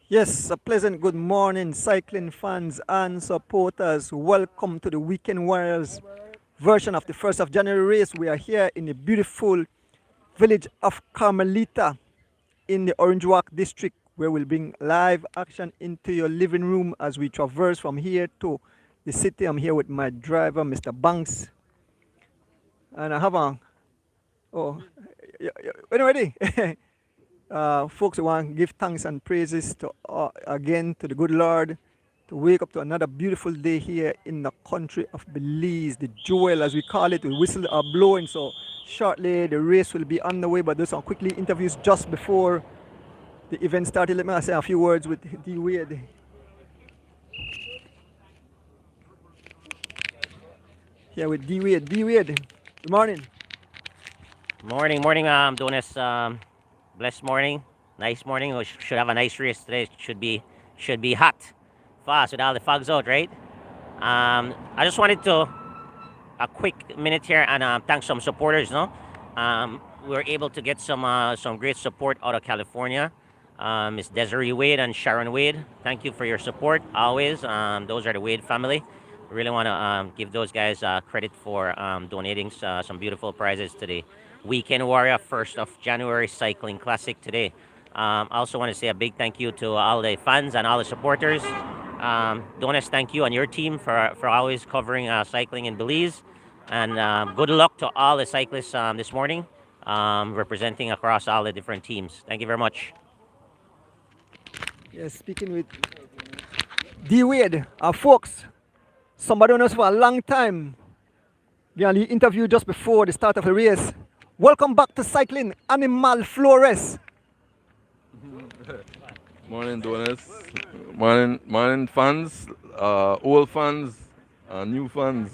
Yes, a pleasant good morning, cycling fans and supporters. Welcome to the Weekend Warriors version of the 1st of January race. We are here in the beautiful village of Carmelita in the Orange Walk district, where we'll bring live action into your living room as we traverse from here to the city. I'm here with my driver, Mr. Banks. And I have a, when you're ready. Folks, we want to give thanks and praises to again to the good Lord to wake up to another beautiful day here in the country of Belize, the jewel as we call it. The whistle are blowing, so shortly the race will be underway. But there's some quickly interviews just before the event started. Let me say a few words with D Wade. Here with D Wade. D Wade, good morning. Morning, Ordonez. Blessed morning, nice morning. We should have a nice race today. Should be hot, fast with all the fogs out, right? I just wanted to a quick minute here and thank some supporters. No, we were able to get some great support out of California. Miss Desiree Wade and Sharon Wade. Thank you for your support always. Those are the Wade family. We really want to give those guys credit for donating some beautiful prizes today. Weekend Warrior 1st of January Cycling Classic today. I also want to say a big thank you to all the fans and all the supporters. Ordonez, thank you and your team for always covering cycling in Belize. And good luck to all the cyclists this morning, representing across all the different teams. Thank you very much. Yes, speaking with D Wade, folks, somebody knows for a long time. The interview just before the start of the race. Welcome back to cycling, Animal Flores. Morning, Ordonez. Morning, fans, old fans, new fans.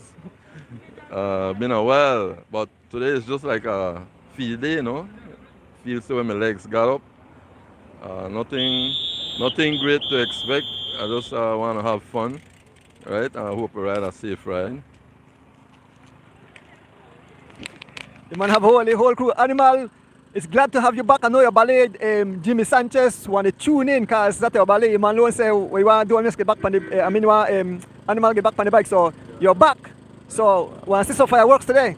Been a while, but today is just like a field day, you know. Feels so when my legs got up. Nothing great to expect. I just want to have fun, right? I hope I ride a safe ride. The man have whole crew. Animal, it's glad to have you back. I know your ballet, Jimmy Sanchez, want to tune in because that's your ballet. Man, don't say we want to do get back on the, Animal get back on the bike. So you're back. So want to see some fireworks today?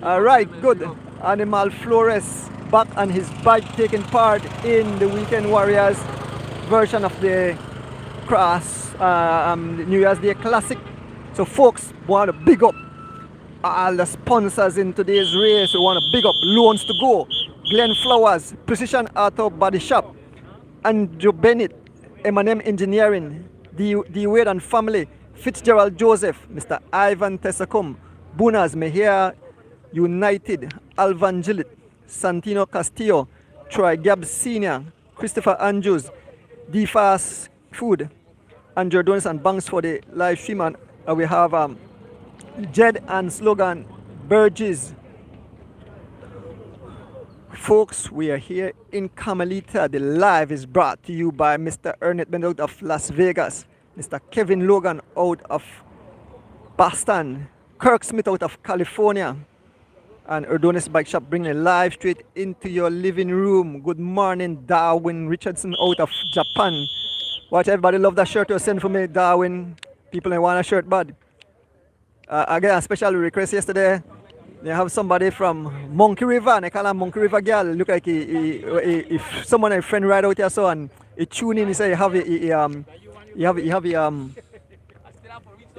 All right, good. Animal Flores back on his bike, taking part in the Weekend Warriors version of the the New Year's Day Classic. So folks, want to big up all the sponsors in today's race. We want to big up Loans to Go, Glenn Flowers, Precision Auto Body Shop, Andrew Bennett, M&M Engineering, D Wade and Family, Fitzgerald Joseph, Mr. Ivan Tessacum, Bunas Mejia United, Alvan Gillett, Santino Castillo, Troy Gabb Sr., Christopher Andrews, D Fast Food, Andrew Ordonez and Banks for the live stream. And we have Jed and Slogan Burgess. Folks, we are here in Carmelita. The live is brought to you by Mr. Ernest Bend out of Las Vegas, Mr. Kevin Logan out of Boston, Kirk Smith out of California, and Ordonez Bike Shop bringing it live straight into your living room. Good morning, Darwin Richardson out of Japan. Watch, everybody love that shirt you sent for me, Darwin. People they want a shirt, bud. Again, a special request yesterday. They have somebody from Monkey River, and they call her Monkey River girl. Look like if someone a friend ride out here so and he tune in, he say you have a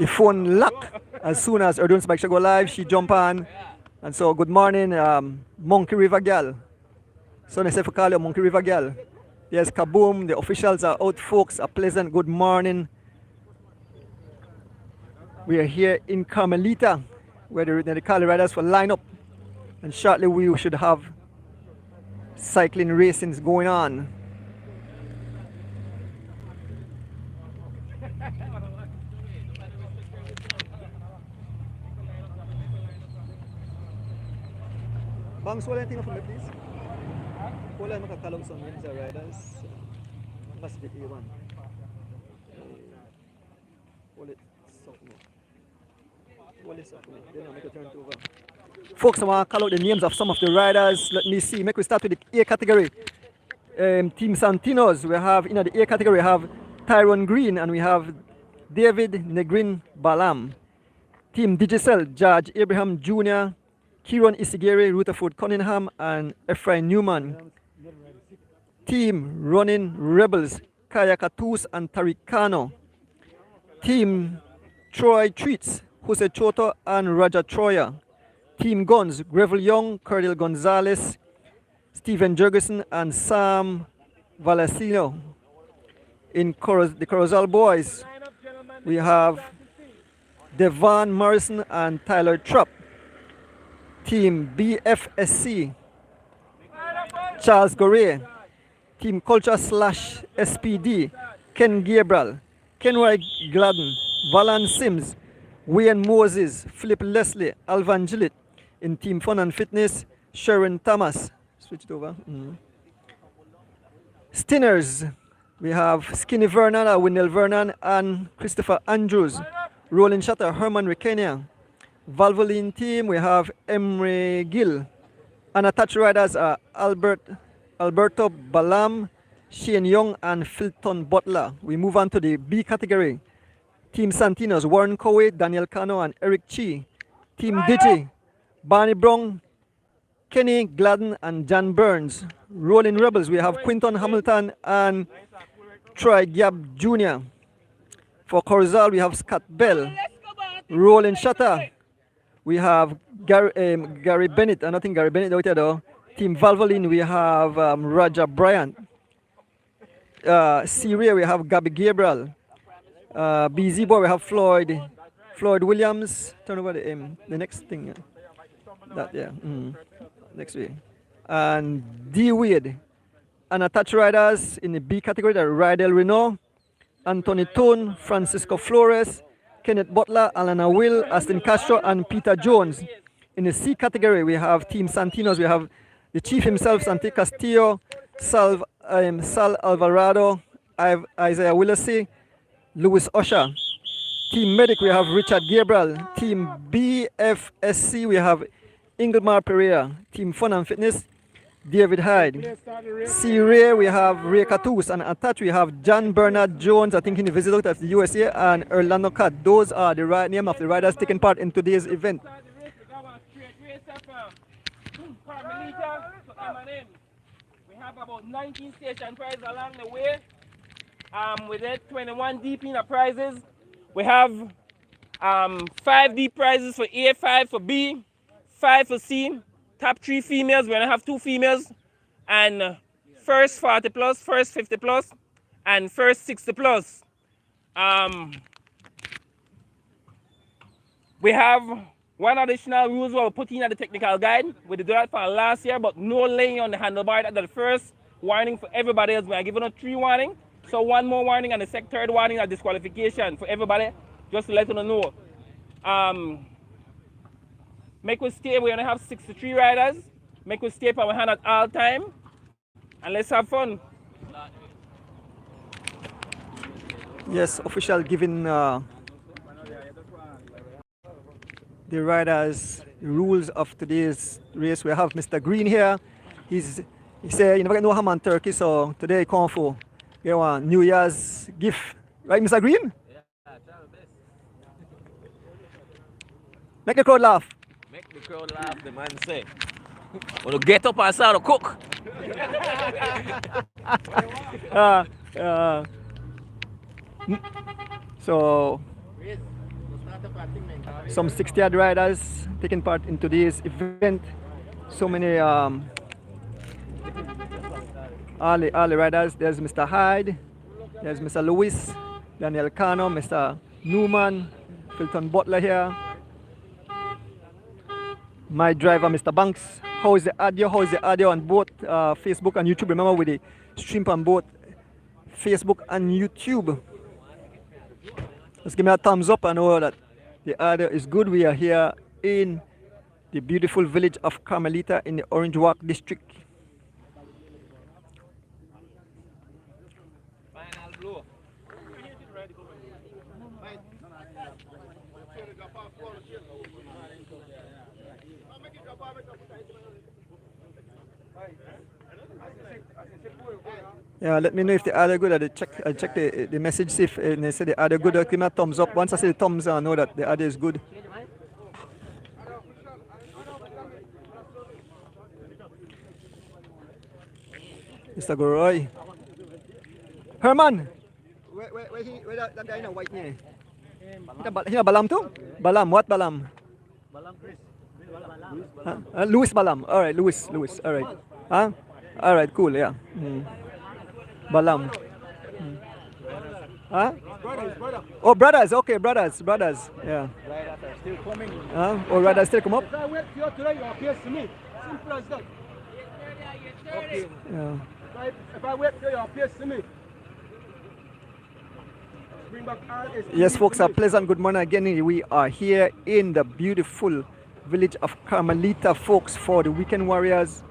phone lock. As soon as Ordonez bike should go live, she jump on. And so good morning, Monkey River girl. So they say for call you Monkey River girl. Yes, kaboom, the officials are out, folks. A pleasant good morning. We are here in Carmelita, where the Cali riders will line up, and shortly we should have cycling racings going on. Bangs, hold anything for me, please. Hold on, makakalong some Windsor riders. Must be A1. Hold it soft now. Hold it soft now. Then I'll make it turn it over. Folks, I want to call out the names of some of the riders. Let me see. Make we start with the A category. Team Santinos. We have in the A category we have Tyrone Green and we have David Negrin Balam. Team Digicel, Judge Abraham Jr., Kieran Isigere, Rutherford Cunningham, and Ephraim Newman. Team Running Rebels, Kaya Katus and Tariq Kano. Team Troy Treats, Jose Choto and Raja Troya. Team Guns, Greville Young, Cardil Gonzalez, Stephen Jurgensen, and Sam Valesino. In the Corozal Boys, we have Devon Morrison and Tyler Trapp. Team BFSC, Charles Gorey. Team Culture / SPD, Ken Gabriel, Kenroy Gladden, Valan Sims, Wayne Moses, Philip Leslie, Alvan Gillett. In Team Fun and Fitness, Sharon Thomas. Switch it over. Stinners, we have Skinny Vernon, Wendell Vernon, and Christopher Andrews. Rolling Shutter, Herman Recania. Valvoline team, we have Emery Gill. Unattached riders are Alberto Balam, Shane Young, and Philton Butler. We move on to the B category. Team Santinos, Warren Cowie, Daniel Cano, and Eric Chi. Team Digi, Barney Brown, Kenny Gladden, and John Burns. Rolling Rebels, we have Quinton Hamilton and Troy Gibb Jr. For Corozal, we have Scott Bell. Rolling Shutter, we have Gary Bennett. I don't think Gary Bennett out here though. Team Valvoline, we have Roger Bryant. Syria, we have Gabby Gabriel. BZ Boy, we have Floyd Williams. Turn over the next thing. Next way. And D Wade. Unattached riders in the B category, the Rydell Renault, Anthony Tone, Francisco Flores, Kenneth Butler, Alana Will, Aston Castro, and Peter Jones. In the C category, we have Team Santinos. We have the chief himself, Santi Castillo, Sal Alvarado, Isaiah Willesey, Louis Usher. Team Medic, we have Richard Gabriel. Team BFSC, we have Inglemar Pereira. Team Fun and Fitness, David Hyde. C-Ray, we have Ray Catus. And attached, we have John Bernard Jones, I think he visited out of the USA, and Orlando Cat. Those are the name of the riders taking part in today's event. We have about 19 station prizes along the way. With it, 21 deep in the prizes. We have 5 deep prizes for A, 5 for B, 5 for C. Top 3 females, we're gonna have 2 females, and first 40 plus, first 50 plus, and first 60 plus. We have one additional rules we're putting at the technical guide. We did that for last year, but no laying on the handlebar. That's the first warning for everybody else. We're giving a 3 warning, so 1 more warning and the third warning are disqualification for everybody, just to let you know. Make us stay, we're gonna have 63 riders. Make us stay our hand at all time. And let's have fun. Yes, official giving the riders the rules of today's race. We have Mr. Green here. He said you never get no ham and turkey, so today he come for get one New Year's gift. Right, Mr. Green? Make the crowd laugh. Make the crowd laugh, the man say. Wanna get up and start to cook. Uh, uh, so, some 60-yard riders taking part in today's event. So many, all the riders. There's Mr. Hyde, there's Mr. Lewis, Daniel Cano, Mr. Newman, Filton Butler here. My driver, Mr. Banks. How is the audio? How is the audio on both Facebook and YouTube? Remember, with the stream on both Facebook and YouTube. Just give me a thumbs up and know that the audio is good. We are here in the beautiful village of Carmelita in the Orange Walk district. Final blow. Yeah, let me know if the audio good. I check the message, see if they say the audio good. Give me a thumbs up. Once I see the thumbs, I know that the audio is good. Mr. Goroy. Herman! Where that guy in a white here? He a Balam too? Balam, what Balam? Balam Chris. Louis Balam. Alright, Louis. Alright. Huh? Alright, cool, yeah. Balam. Huh? Brothers. Oh, brothers. Okay, brothers. Yeah. Riders are still coming. Oh, riders still come up? If I wait for you today, you appear to me. Simple as that. Okay. Yeah. If I wait for you, you appear to me. Bring back all Yes, folks, a pleasant good morning again. We are here in the beautiful village of Carmelita, folks, for the Weekend Warriors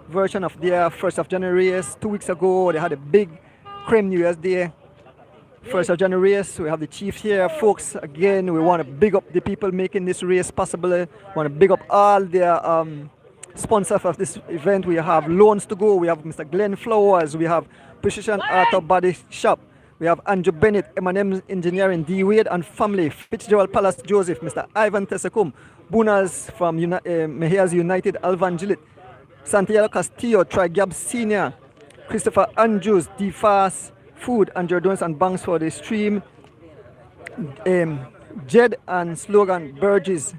version of their 1st of January race. 2 weeks ago, they had a big Cream New Year's Day 1st of January race. We have the chief here, folks. Again, we want to big up the people making this race possible. We want to big up all their sponsors of this event. We have Loans to Go. We have Mr. Glenn Flowers. We have Precision Auto Body Shop. We have Andrew Bennett, M&M Engineering, D. Wade and Family, Fitzgerald Palace Joseph, Mr. Ivan Tesekum, Bunas from Mejias United, Alvan Gillett, Santiago Castillo, Trigab Senior, Christopher Andrews, D. Fast Food, and Ordonez and Banks for the stream, Jed and Slogan Burgess.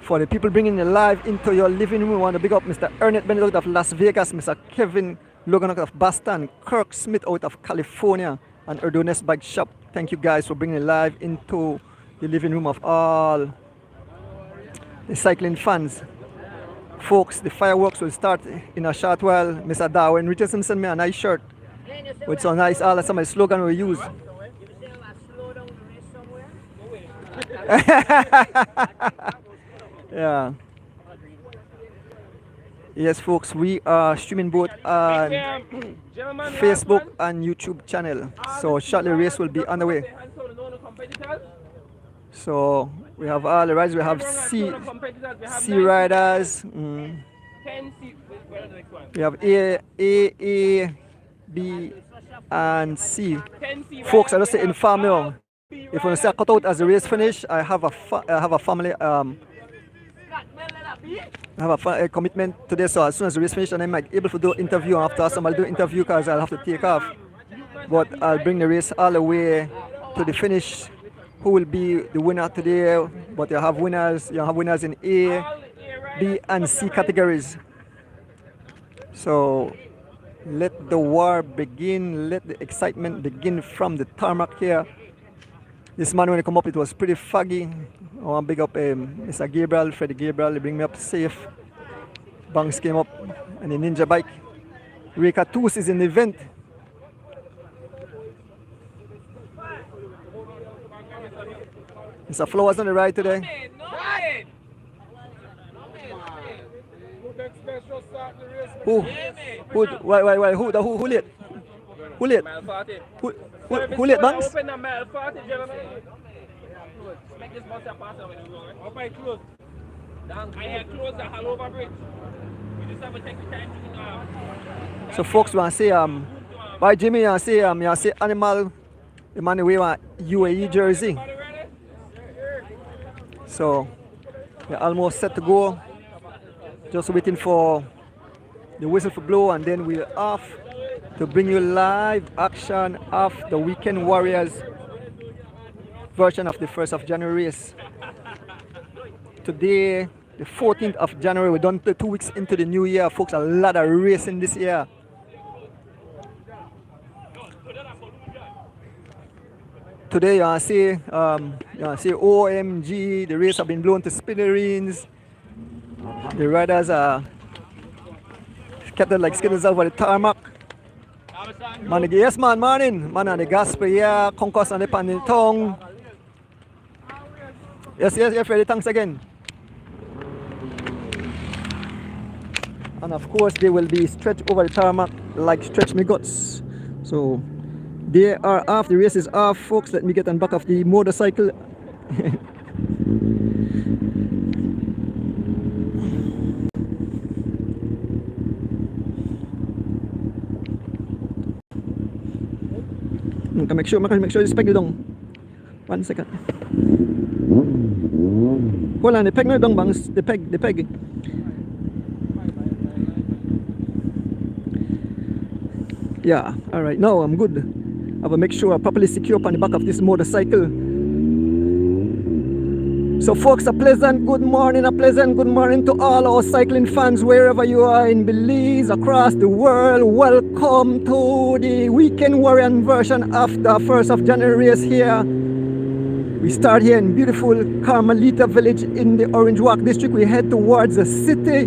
For the people bringing the live into your living room, we want to big up Mr. Ernest Benedict of Las Vegas, Mr. Kevin Logan out of Boston, Kirk Smith out of California, and Ordonez Bike Shop. Thank you guys for bringing it live into the living room of all the cycling fans. Folks, the fireworks will start in a short while. Mr. Darwin Richardson sent me a nice shirt with some nice, all that's my slogan we use. Yeah. Yes, folks, we are streaming both on Facebook and YouTube channel. So shortly, race will be underway. So we have all the riders. We have C riders. We have A, B, and C. Folks, I just say inform you. If you want to say cut out as the race finish, I have a family. I have a commitment today, so as soon as the race finish, and I might be able to do an interview after somebody do interview because I'll have to take off. But I'll bring the race all the way to the finish. Who will be the winner today? But you have winners in A, B, and C categories. So let the war begin. Let the excitement begin from the tarmac here. This morning when I come up, it was pretty foggy. I want to big up Mr. Gabriel, Freddie Gabriel. They bring me up safe. Banks came up and the Ninja bike. Reka Toos is in the event. Mr. Flowers on the ride today. Who? Why? Who late? Who late? Who late, Banks? Make this bus pass when you go. Up I close. I had closed the Halover Bridge. We just have to take the time to So folks want to say why Jimmy you say animal the man we want UAE jersey. So we're almost set to go. Just waiting for the whistle to blow, and then we're off to bring you live action of the Weekend Warriors version of the 1st of January race. Today, the 14th of January, we're done 2 weeks into the new year, folks. A lot of racing this year. Today, you see OMG, the race have been blown to smithereens. The riders are scattered like skittles over the tarmac. Man, yes, man, morning. Man, and the gospel here, concourse on the pan the tongue. Yes, Freddy, thanks again. And of course, they will be stretched over the tarmac like stretch me guts. So, they are off, the race is off, folks. Let me get on back of the motorcycle. Make sure you spec you down. 1 second. Hold on, the peg no down, bangs. The peg. Yeah, alright, now I'm good. I will make sure I properly secure up on the back of this motorcycle. So folks, a pleasant good morning to all our cycling fans wherever you are in Belize, across the world. Welcome to the Weekend Warrior version of the 1st of January race here. We start here in beautiful Carmelita village in the Orange Walk district. We head towards the city,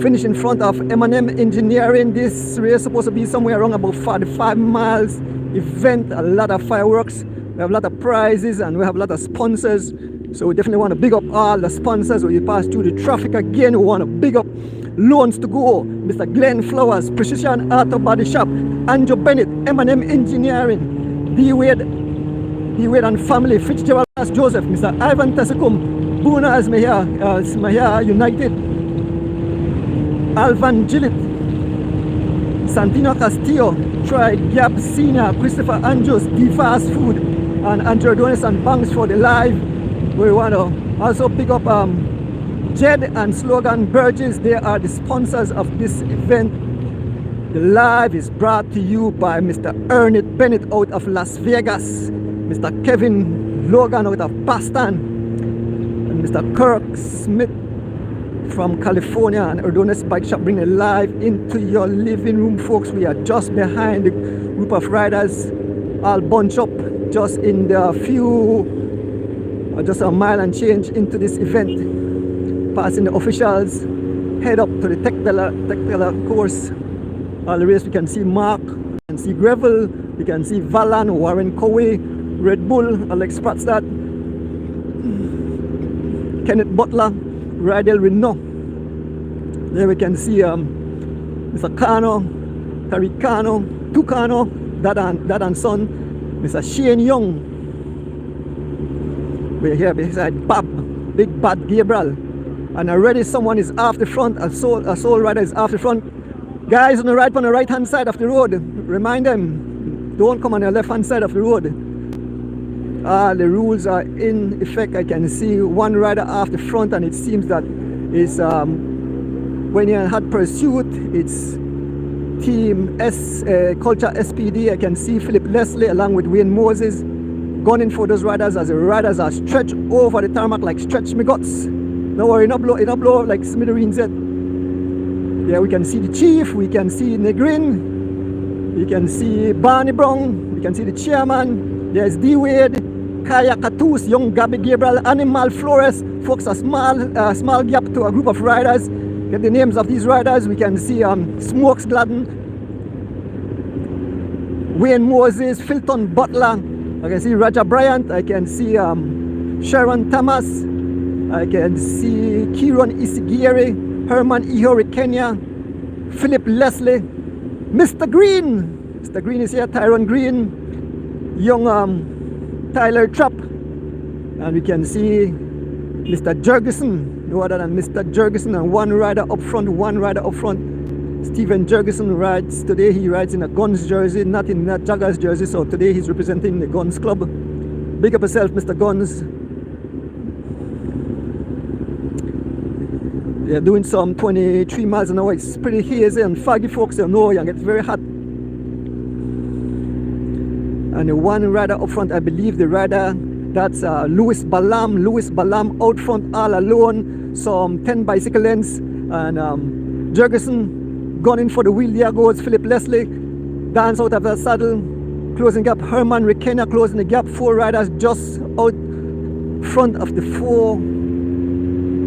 finish in front of M&M Engineering. This race is supposed to be somewhere around about 45 miles event, a lot of fireworks. We have a lot of prizes and we have a lot of sponsors. So we definitely want to big up all the sponsors. When you pass through the traffic again, we want to big up Loans to Go, Mr. Glenn Flowers, Precision Auto Body Shop, Andrew Bennett, M&M Engineering, D-Wade and Family, Fitzgerald Joseph, Mr. Ivan Tessikum, Buna Smaya United, Alvan Gillett, Santino Castillo, Troy Gap Senior, Christopher Andrews, D-Fast Food, and Andrew Ordonez and Banks for the live. We want to also pick up Jed and Slogan Burgess. They are the sponsors of this event. The live is brought to you by Mr. Ernest Bennett out of Las Vegas, Mr. Kevin Logan out of Boston, and Mr. Kirk Smith from California, and Ordonez Bike Shop bring it live into your living room, folks. We are just behind the group of riders, all bunched up just in the few, just a mile and change into this event. Passing the officials, head up to the tech course. All the race, we can see Mark, we can see Gabriel, we can see Valan, Warren Coway, Red Bull, Alex Pratstad, Kenneth Butler, Rydell Renault. There we can see Mr. Kano, Tariq Kano, Tukano, Dad and Son, Mr. Shane Young. We're here beside Bob, Big Bad Gabriel. And already someone is off the front, a soul rider is off the front. Guys on the right hand side of the road, remind them, don't come on the left hand side of the road. The rules are in effect. I can see one rider off the front, and it seems that is when you had pursuit, it's Team Culture SPD. I can see Philip Leslie along with Wayne Moses gunning for those riders as the riders are stretched over the tarmac like stretch me guts. Don't worry, not blow like smithereens yet. Yeah, we can see the chief, we can see Negrin, we can see Barney Brown, we can see the chairman. There's D-Wade, Kaya Katus, young Gabby Gabriel, Animal Flores. Folks, a small gap to a group of riders. Get the names of these riders. We can see Smokes Gladden, Wayne Moses, Filton Butler. I can see Raja Bryant. I can see Sharon Thomas. I can see Kieron Isigiri, Herman Ihori Kenya, Philip Leslie, Mr. Green. Mr. Green is here, Tyrone Green, young Tyler Trapp, and we can see Mr. Jurgensen, no other than Mr. Jurgensen, and one rider up front, Steven Jurgensen rides, today he rides in a Guns jersey, not in a Jaggers jersey, so today he's representing the Guns Club. Big up yourself, Mr. Guns. They're doing some 23 miles an hour. It's pretty hazy and foggy, folks. You know, and it's very hot. And the one rider up front, I believe the rider, that's Louis Balam out front all alone. Some 10 bicycle lengths. And Jurgensen gunning for the wheel. There goes Philip Leslie. Dance out of the saddle. Closing gap. Herman Rekena closing the gap. 4 riders just out front of the 4.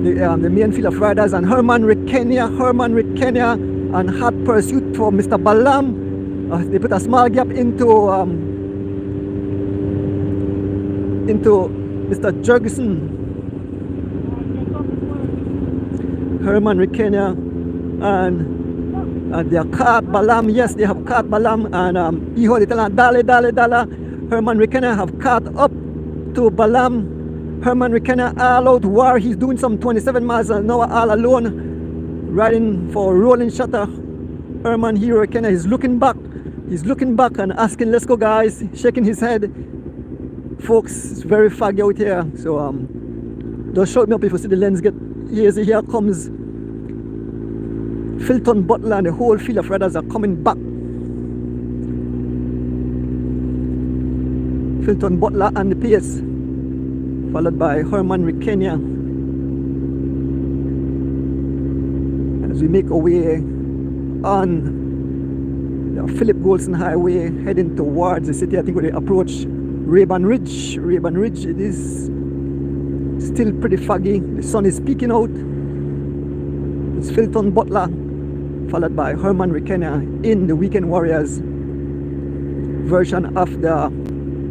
The main field of riders. And Herman Rekena and hot pursuit for Mr. Balam. They put a small gap into Mr. Jurgensen. Herman Rekena and they are caught Balam. Yes, they have caught Balam and Iho Litalan Dale. Herman Rekena have caught up to Balam. Herman Rekena all out war. He's doing some 27 miles an hour all alone, riding for rolling shutter. Herman Hero Rekena is looking back. He's looking back and asking, let's go guys, shaking his head. Folks, it's very foggy out here, so just shout me up if you see the lens get hazy. Here comes Filton Butler and the whole field of riders are coming back. Filton Butler and the pace, followed by Herman Rekena. As we make our way on the Philip Golson Highway heading towards the city, I think when we approach Rayburn Ridge, it is still pretty foggy. The sun is peeking out. It's Filton Butler, followed by Herman Rekena in the Weekend Warriors version of the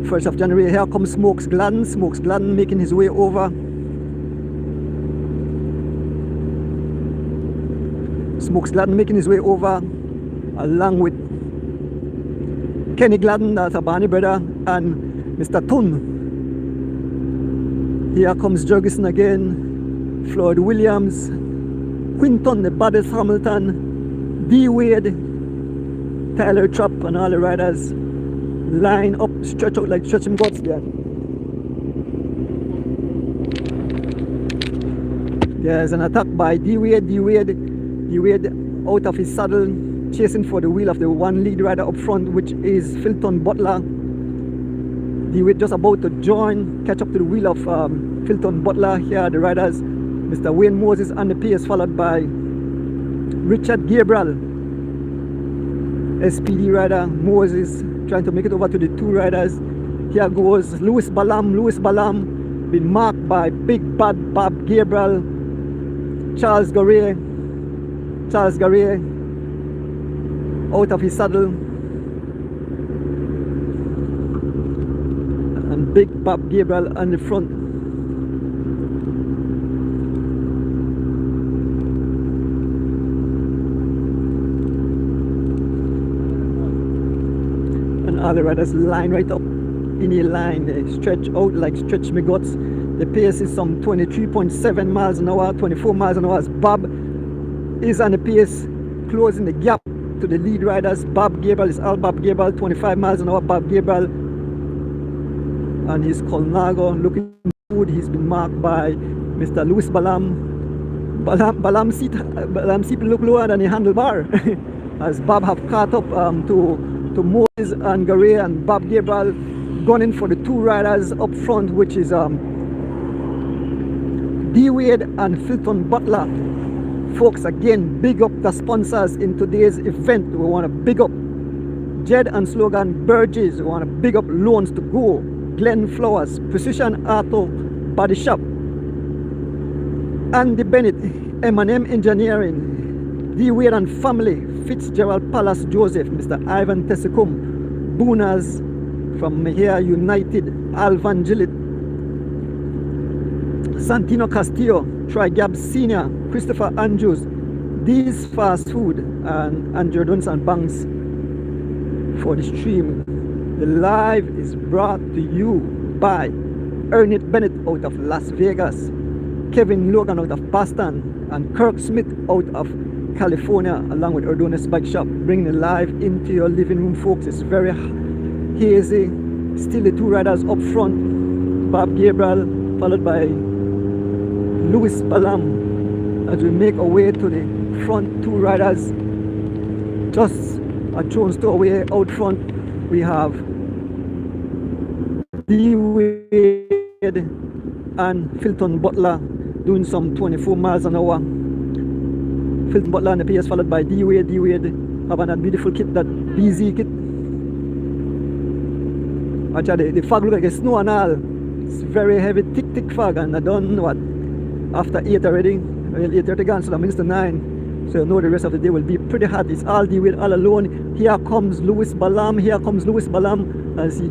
1st of January. Here comes Smokes Gladden making his way over. Smokes Gladden making his way over along with Kenny Gladden, that's a Barney brother, and Mr. Tun. Here comes Jurgensen again, Floyd Williams, Quinton, the baddest Hamilton, D. Wade, Tyler Trapp, and all the riders line up, stretch out like stretching guts there. There's an attack by D. Wade out of his saddle, chasing for the wheel of the one lead rider up front, which is Filton Butler. D. Wade just about to catch up to the wheel of Filton Butler. Here are the riders, Mr. Wayne Moses on the pace, followed by Richard Gabriel, SPD rider. Moses trying to make it over to the 2 riders. Here goes Louis Balam, been marked by Big Bad Bob Gabriel, Charles Garay out of his saddle, and Big Bob Gabriel on the front. And all the riders line right up in a line. They stretch out like stretch me guts. The pace is some 23.7 miles an hour, 24 miles an hour as Bob is on the pace, closing the gap to the lead riders. Bob Gabriel is all Bob Gabriel, 25 miles an hour Bob Gabriel, and his Colnago looking good. He's been marked by Mr. Louis Balam. Balam seat look lower than the handlebar as Bob have caught up to Moses and Garay, and Bob Gabriel gunning for the 2 riders up front, which is D. Wade and Filton Butler. Folks, again, big up the sponsors in today's event. We want to big up Jed and Slogan Burgess. We want to big up Loans to Go, Glenn Flowers, Precision Auto Body Shop, Andy Bennett, M&M Engineering, D. Wade and Family, Fitzgerald Palace Joseph, Mr. Ivan Tessikum, Booners from Mejia United, Alvan Gillett, Santino Castillo, Troy Gabb Sr., Christopher Andrews, These Fast Food, and Andrew Dunson Banks for the stream. The live is brought to you by Ernest Bennett out of Las Vegas, Kevin Logan out of Boston, and Kirk Smith out of California, along with Ordonez Bike Shop, bringing it live into your living room, folks. It's very hazy. Still the 2 riders up front, Bob Gabriel, followed by Louis Balam as we make our way to the front. Two riders just a thrown store away out front. We have D Wade and Filton Butler doing some 24 miles an hour. Filton Butler on the pace, followed by D Wade. D Wade having that beautiful kit, that BZ kit. Actually, the fog look like a snow and all. It's very heavy, thick fog, and I done what after 8 already. Well, 8:30 gone, so that means to 9. So you know the rest of the day will be pretty hot. It's all D Wade all alone. Here comes Louis Balam. Here comes Louis Balam as he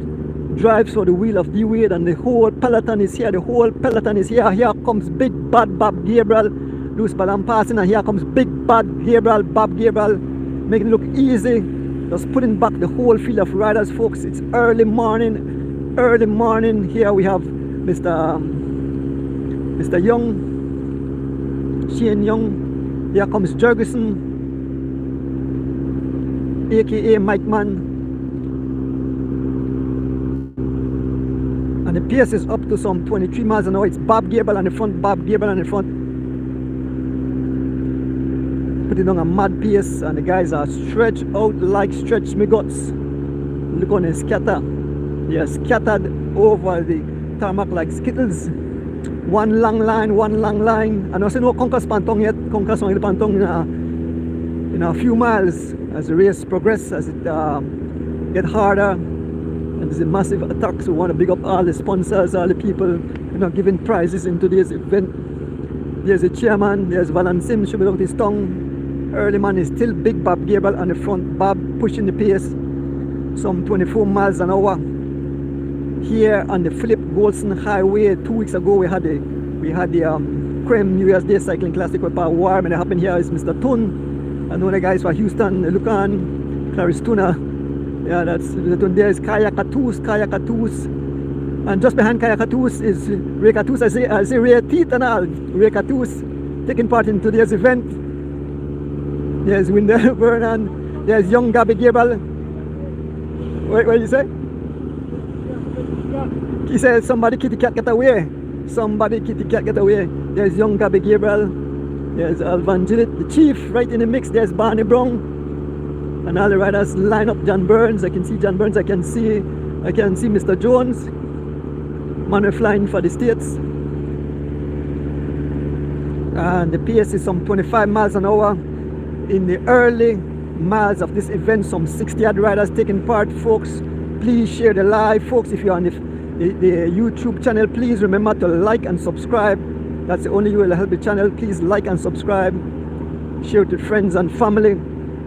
drives for the wheel of D Wade, and the whole peloton is here. The whole peloton is here. Here comes big bad Bob Gabriel. Louis Balam passing, and here comes big bad Gabriel, Bob Gabriel, making it look easy. Just putting back the whole field of riders, folks. It's early morning. Early morning. Here we have Mr. Young, Shane Young. Here comes Jurgensen, aka Mike Man. And the pace is up to some 23 miles an hour. It's Bob Gabriel on the front, Bob Gabriel on the front. Putting on a mad pace, and the guys are stretched out like stretch me guts. Look on the scatter. They are scattered over the tarmac like skittles. One long line. And also no Conquer Pantong yet. Conquer Pantong in a few miles as the race progresses, as it get harder. And there's a massive attack. So we want to big up all the sponsors, all the people giving prizes in today's event. There's the chairman, there's Valan Sim, should be out his tongue. Early man is still big Bob Gabriel on the front. Bob pushing the pace, some 24 miles an hour. Here on the Philip Golson Highway, 2 weeks ago we had the Creme New Year's Day Cycling Classic with Power War, and it happened here is Mr. Tun. I know the guys from Houston, Lucan, Clarice Tuna. Yeah, that's the Tun. There is Kaya Katus. And just behind Kaya Katus is Ray Katus. I say Ray Teeth and all. Ray Katus taking part in today's event. There's Winder Vernon. There's young Gabby Gabriel. What did you say? He said somebody kitty cat get away. Somebody kitty cat get away. There's young Gabby Gabriel. There's Alvan Gillett, the chief, right in the mix. There's Barney Brown. And all the riders line up. John Burns. I can see John Burns. I can see Mr. Jones. Man flying for the States. And the pace is some 25 miles an hour. In the early miles of this event, some 60 odd riders taking part, folks. Please share the live, folks. If you're on the YouTube channel, please remember to like and subscribe. That's the only way will help the channel. Please like and subscribe. Share it to friends and family.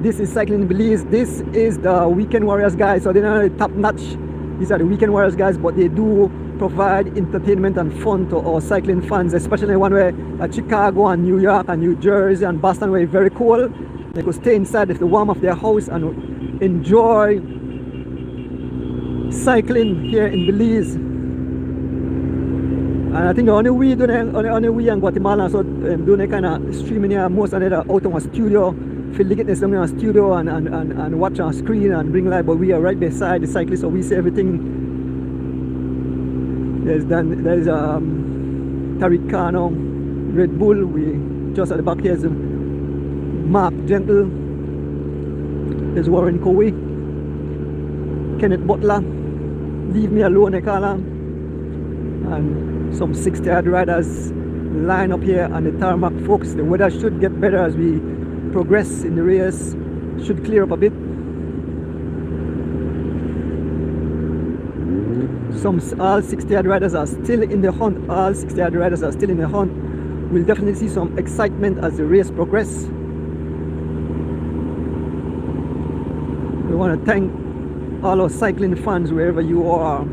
This is Cycling in Belize. This is the Weekend Warriors guys. So they're not top notch. These are the Weekend Warriors guys, but they do provide entertainment and fun to our cycling fans, especially one where at Chicago and New York and New Jersey and Boston where it's very cold. They could stay inside if they warm up their house and enjoy cycling here in Belize. And I think the only we and Guatemala so doing a kind of streaming here, most of them are out on a studio, feel like getting something on a studio and watch on screen and bring live, but we are right beside the cyclists, so we see everything. There's Tariq Kano, Red Bull. We just at the back here is Mark Gentle. There's Warren Cowie, Kenneth Butler, Leave Me Alone, Ekala, and some 60 odd riders line up here on the tarmac, folks. The weather should get better as we progress in the race. Should clear up a bit. All 60 odd riders are still in the hunt. All 60 odd riders are still in the hunt. We'll definitely see some excitement as the race progresses. We want to thank all our cycling fans wherever you are.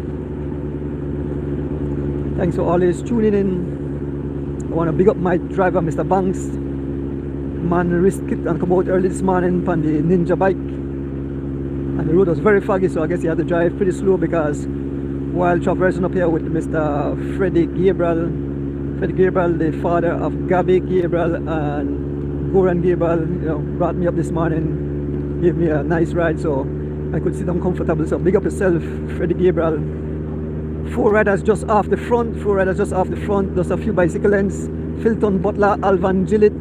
Thanks for always tuning in. I want to big up my driver, Mr. Banks. Man risked it and come out early this morning on the Ninja bike. And the road was very foggy, so I guess he had to drive pretty slow because while traversing up here with Mr. Freddie Gabriel, the father of Gabby Gabriel and Goran Gabriel, brought me up this morning, gave me a nice ride so I could sit down comfortable. So big up yourself, Freddie Gabriel. 4 riders just off the front, just a few bicycle ends. Filton Butler, Alvan Gillett,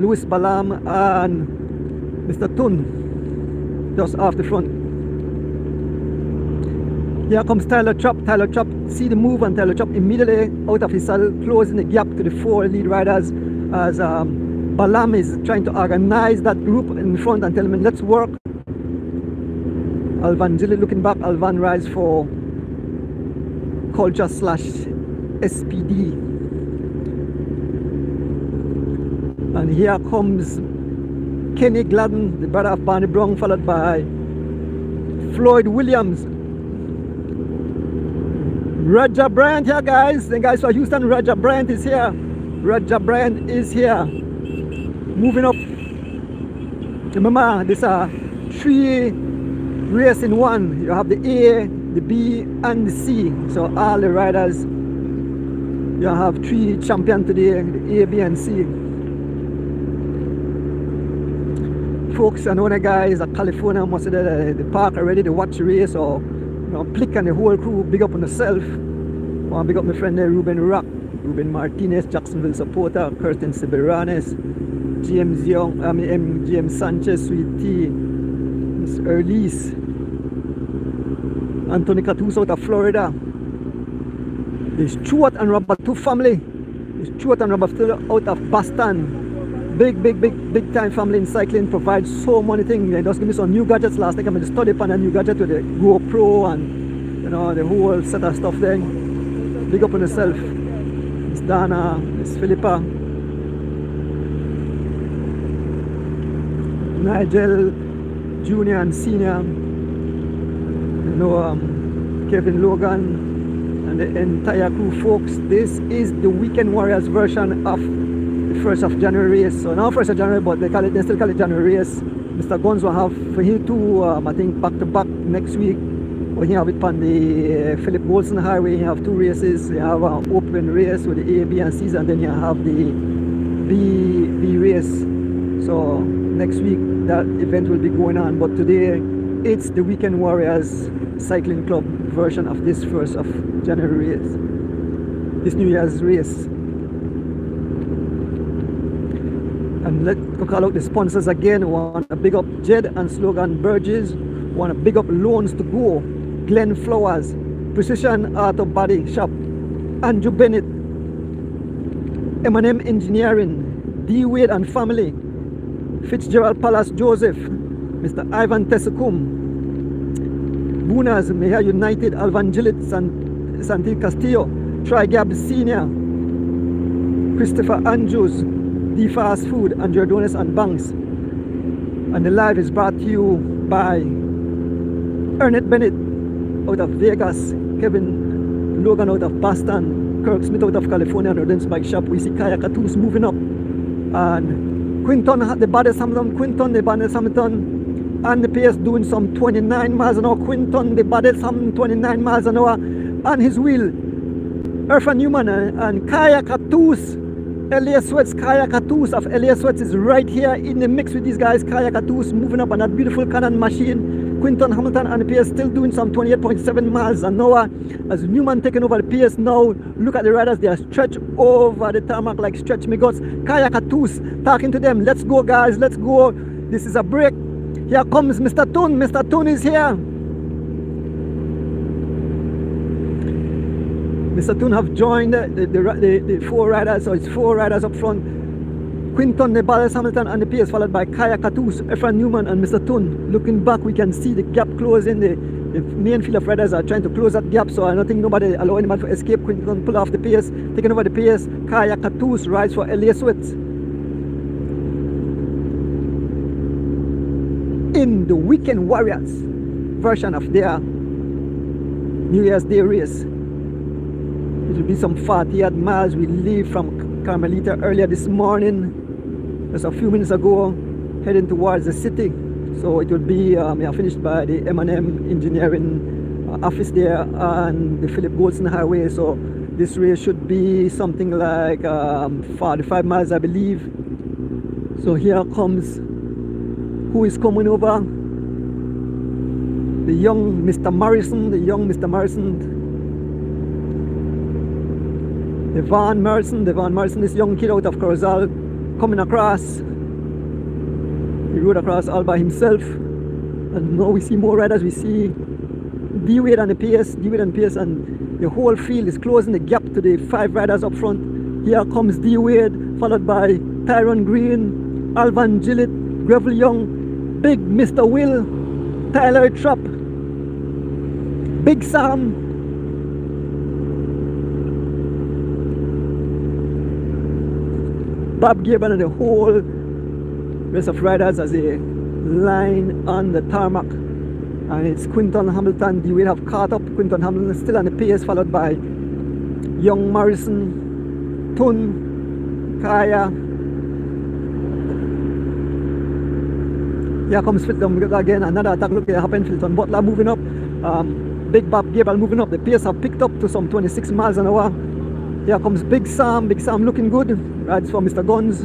Louis Balam and Mr. Tun just off the front. Here comes Tyler Chop. Tyler Chop see the move, and Tyler Chop immediately out of his saddle, closing the gap to the 4 lead riders as Balam is trying to organize that group in front and tell them let's work. Alvan Gilly looking back. Alvan rides for Culture / SPD. And here comes Kenny Gladden, the brother of Barney Brown, followed by Floyd Williams. Roger Bryant here, guys. The guys for Houston, Roger Bryant is here. Roger Bryant is here. Moving up. Remember, this are 3 races in 1. You have the A, the B, and the C. So all the riders, you have 3 champions today, the A, B, and C. Folks, I know the guys at California must have the park already to watch the race, or Plick and the whole crew. Big up on yourself. I want to big up my friend there, Ruben Rock, Ruben Martinez, Jacksonville supporter, Kirsten Siberanes, James Young, James Sanchez, Sweet Tea, Miss Erlise, Anthony Catus out of Florida. The Stewart and Robert two family. The Stewart and Robert out of Boston. Big time family in cycling, provides so many things. They just give me some new gadgets last night. I'm going to study upon a new gadget with the GoPro and the whole set of stuff there. Big up on yourself. Miss Dana, Miss Philippa, Nigel Junior and Senior, Kevin Logan and the entire crew, folks. This is the Weekend Warriors version of the 1st of January race. So now 1st of January, but they still call it January race. Mr. Guns will have for him too, I think back to back next week. But he have it on the Philip Wilson Highway. You have 2 races. You have an open race with the A, B, and C's, and then you have the B race. So next week that event will be going on. But today it's the Weekend Warriors Cycling Club version of this 1st of January race, this New Year's race. And let's call out the sponsors again. We want to big up Jed and Slogan Burgess. We want to big up Loans to Go, Glenn Flowers, Precision Auto Body Shop, Andrew Bennett, M&M Engineering, D Wade and Family, Fitzgerald Palace Joseph, Mr. Ivan Tesukum, Bunas, Meha United, Alvan Gillett, Santi Castillo, Tri Gab Senior, Christopher Andrews, D Fast Food, and Ordonez and Banks. And the live is brought to you by Ernest Bennett out of Vegas, Kevin Logan out of Boston, Kirk Smith out of California, and Ordonez Bike Shop. We see Kaya Catus moving up, and Quinton, the baddest Hamilton, Quinton, the baddest Hamilton, and the pace doing some 29 miles an hour. Quinton, the baddest Hamilton, 29 miles an hour on his wheel. Irfan Newman and Kaya Catus. Elias Sweats, Kaya Catus of Elias Sweats is right here in the mix with these guys. Kaya Catus moving up on that beautiful Canon machine. Quinton Hamilton and the pace still doing some 28.7 miles an hour. As Newman taking over the pace now. Look at the riders, they are stretched over the tarmac like stretch me guts. Kaya Catus talking to them. Let's go, guys, let's go. This is a break. Here comes Mr. Tun. Mr. Tun is here. Mr. Tun have joined the 4 riders, so it's 4 riders up front. Quinton, Nebales, Hamilton, and the pace, followed by Kaya Catus, Efren Newman, and Mr. Tun. Looking back, we can see the gap closing. The main field of riders are trying to close that gap, so I don't think nobody allow anybody to escape. Quinton pull off the pace, taking over the pace. Kaya Catus rides for Elias Sweats in the Weekend Warriors version of their New Year's Day race. It will be some 40-odd miles. We leave from Carmelita earlier this morning, just a few minutes ago, heading towards the city. So it will be finished by the M&M Engineering office there on the Philip Goldson Highway. So this race should be something like 45 miles, I believe. So here comes, who is coming over? The young Mr. Morrison, Devon Morrison, this young kid out of Corozal, coming across. He rode across all by himself. And now we see more riders. We see D-Wade and the pace, and the whole field is closing the gap to the 5 riders up front. Here comes D-Wade, followed by Tyron Green, Alvan Gillett, Gabriel Young, Big Mr. Will, Tyler Trapp, Big Sam, Bob Gabriel, and the whole rest of riders as they line on the tarmac. And it's Quinton Hamilton. D-Wade have caught up. Quinton Hamilton is still on the pace, followed by Young, Morrison, Tun, Kaya. Here comes Filton again. Another attack look happened. Filton Butler moving up. Big Bob Gabriel moving up. The pace have picked up to some 26 miles an hour. Here comes Big Sam. Big Sam looking good. Rides for Mr. Guns.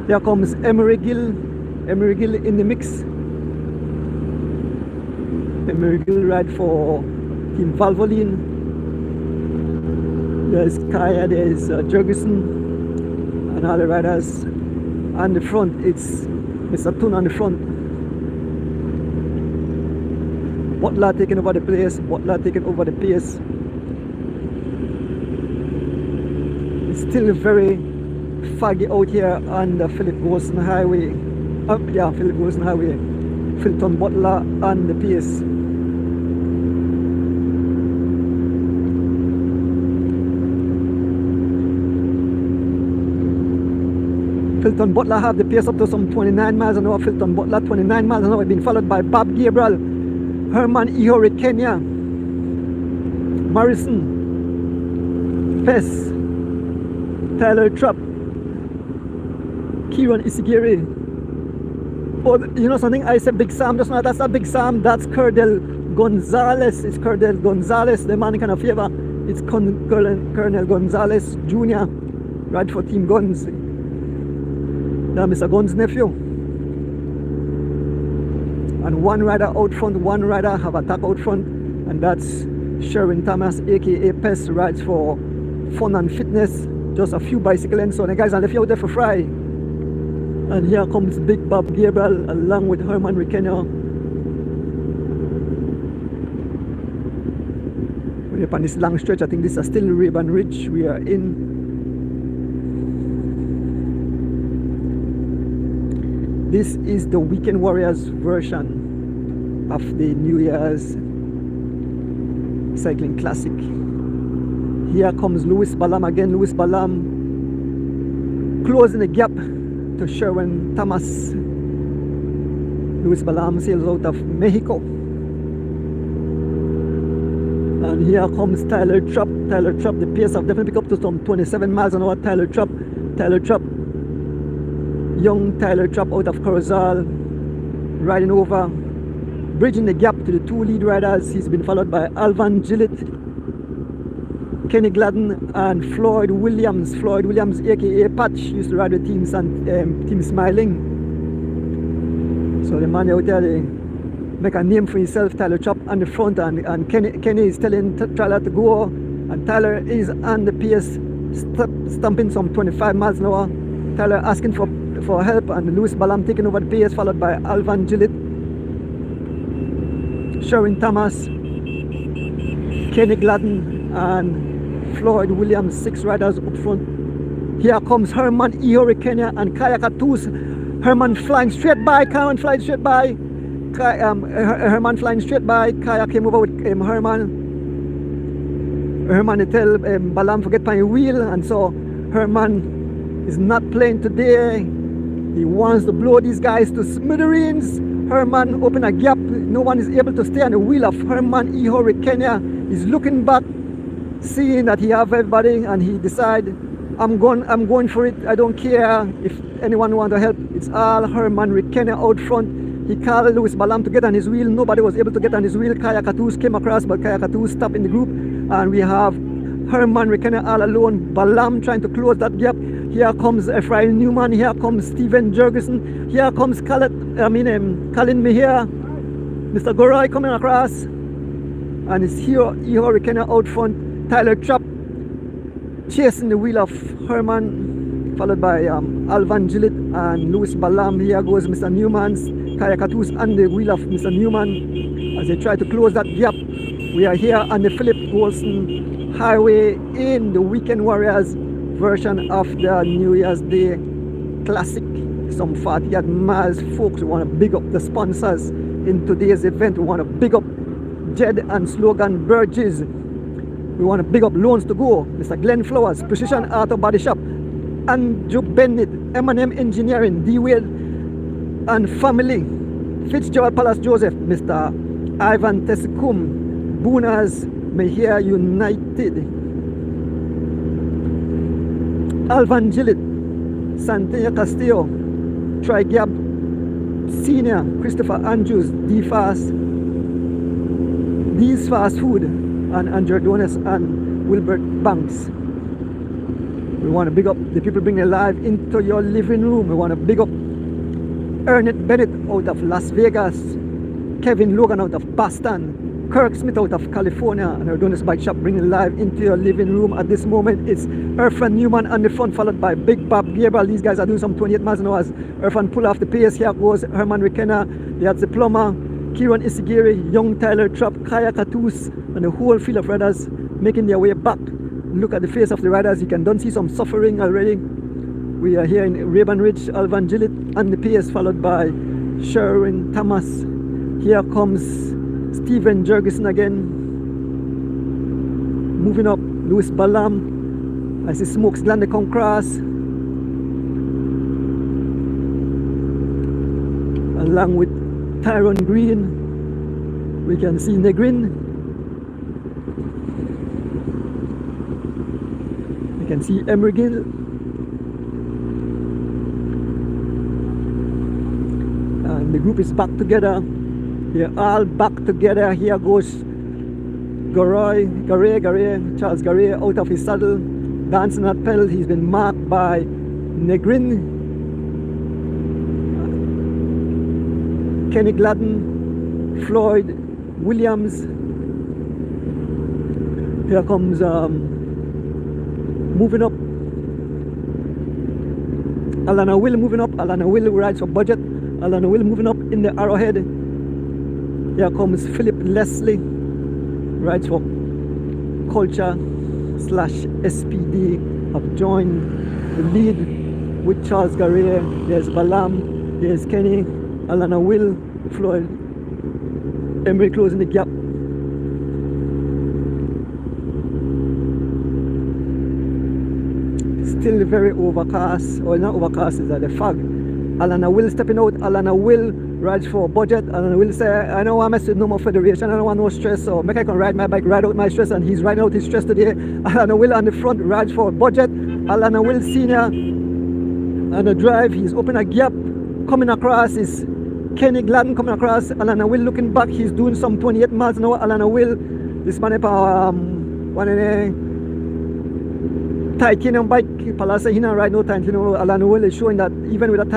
Here comes Emery Gill. Emery Gill in the mix. Emery Gill ride for Team Valvoline. There's Kaya, there's Jurgensen, and all the riders. On the front, it's Mr. Tun on the front. Butler taking over the place. Butler taking over the pace. It's still very foggy out here on the Philip Wilson Highway. Philip Wilson Highway. Filton Butler on the pace. Filton Butler have the pace up to some 29 miles an hour. Filton Butler 29 miles an hour, being followed by Bob Gabriel, Herman Ihori Kenya, Morrison, Pess, Tyler Trapp, Kieran Isigiri. Oh, you know something? I said Big Sam just now. That's not Big Sam. That's Cordell Gonzalez. It's Cordell Gonzalez. The man kind of favor. It's Colonel Gonzalez Jr. Ride for Team Guns. Now Mr. Guns' nephew. And one rider out front. One rider have attack out front, and that's Sherwin Thomas, aka Pest, rides for Fun and Fitness. Just a few bicycle ends. So the guys are left out there for fry. And here comes Big Bob Gabriel along with Herman Rikenya. We're up on this long stretch. I think this is still Rayburn Ridge we are in. This is the Weekend Warriors version of the New Year's Cycling Classic. Here comes Louis Balam again. Louis Balam closing the gap to Sherwin Thomas. Louis Balam sails out of Mexico. And here comes Tyler Trapp. Tyler Trapp, the pace have definitely picked up to some 27 miles an hour. Tyler Trapp, young Tyler Trapp out of Corozal, riding over, bridging the gap to the 2 lead riders. He's been followed by Alvan Gillett, Kenny Gladden, and Floyd Williams. Floyd Williams, aka Patch, used to ride with Team Smiling. So the man out there, they make a name for himself. Tyler Trapp on the front, and Kenny is telling Tyler to go, and Tyler is on the pace, stumping some 25 miles an hour. Tyler asking for help, and Louis Balam taking over the pace, followed by Alvan Gillett, Sherwin Thomas, Kenny Gladden, and Floyd Williams. 6 riders up front. Here comes Herman Ihori Kenya and Kaya Katus. Herman flying straight by. Herman flying straight by. Kaya came over with Herman. Herman tell Balam to get on your wheel, and so Herman is not playing today. He wants to blow these guys to smithereens. Herman open a gap. No one is able to stay on the wheel of Herman Ihori Kenya. He's looking back, seeing that he have everybody, and he decide, I'm going for it. I don't care if anyone want to help. It's all Herman Rikenya out front. He called Louis Balam to get on his wheel. Nobody was able to get on his wheel. Kaya Katus came across, but Kaya Katus stopped in the group, and we have Herman Rikenya all alone. Balam trying to close that gap. Here comes Ephraim Newman. Here comes Steven Jurgensen. Here comes Colin Mejia. Mr. Goroy coming across, and it's here Ihori Kenya out front. Tyler Trapp chasing the wheel of Herman, followed by Alvan Gillett and Louis Balam. Here goes Mr. Newman's Kayakatus and the wheel of Mr. Newman as they try to close that gap. We are here on the Philip Wilson Highway in the Weekend Warriors version of the New Year's Day Classic. Some 40 miles, folks. We want to big up the sponsors in today's event. We want to big up Jed and Slogan Burgess. We want to big up Loans to Go, Mr. Glenn Flowers, Precision Auto Body Shop, Andrew Bennett, M&M Engineering, D-Wade and Family, Fitzgerald Palace Joseph, Mr. Ivan Tesikum, Booners, Mejia United, Alvan Gillett, Santana Castillo, Trigab Senior, Christopher Andrews, D's Fast Food, and Andrew Ordonez and Wilbert Banks. We want to big up the people bringing live into your living room. We want to big up Ernest Bennett out of Las Vegas, Kevin Logan out of Boston, Kirk Smith out of California, and Ordonez Bike Shop bringing live into your living room. At this moment, it's Irfan Newman on the front, followed by Big Bob Gabriel. These guys are doing some 28 miles an hour as Irfan pull off the pace. Here goes Herman Rekenna, that's the plumber, Kieran Isigiri, Young Tyler Trapp, Kaya Katus, and the whole field of riders making their way back. Look at the face of the riders. You can don't see some suffering already. We are here in Raven Ridge, Alvan Gillett and the pace, followed by Sherwin Thomas. Here comes Stephen Jurgensen again. Moving up, Louis Balam. I see Smokes Glandecon Cross. Along with Tyrone Green, we can see Negrin. We can see Emergill. And the group is back together. They're all back together. Here goes Garay, Charles Garay out of his saddle, dancing at pedal. He's been marked by Negrin, Kenny Gladden, Floyd Williams. Here comes moving up, Alana Will moving up. Alana Will rides for Budget. Alana Will moving up in the Arrowhead. Here comes Philip Leslie, rides for Culture / SPD. Have joined the lead with Charles Garay. There's Balam, there's Kenny, Alana Will, Floyd, Emery closing the gap. Still very overcast, or not overcast, is that the fog. Alana Will stepping out. Alana Will rides for Budget. Alana Will say, I don't want to mess with no more federation, I don't want no stress, so make I can ride my bike, ride out my stress, and he's riding out his stress today. Alana Will on the front rides for Budget. Alana Will Senior on the drive, he's opening a gap. Coming across is Kenny Gladden coming across. Alana Will looking back, he's doing some 28 miles an hour. Alana Will, this man one of the titanium bike, Palasa Hina ride no titanium. Alana Will is showing that even with that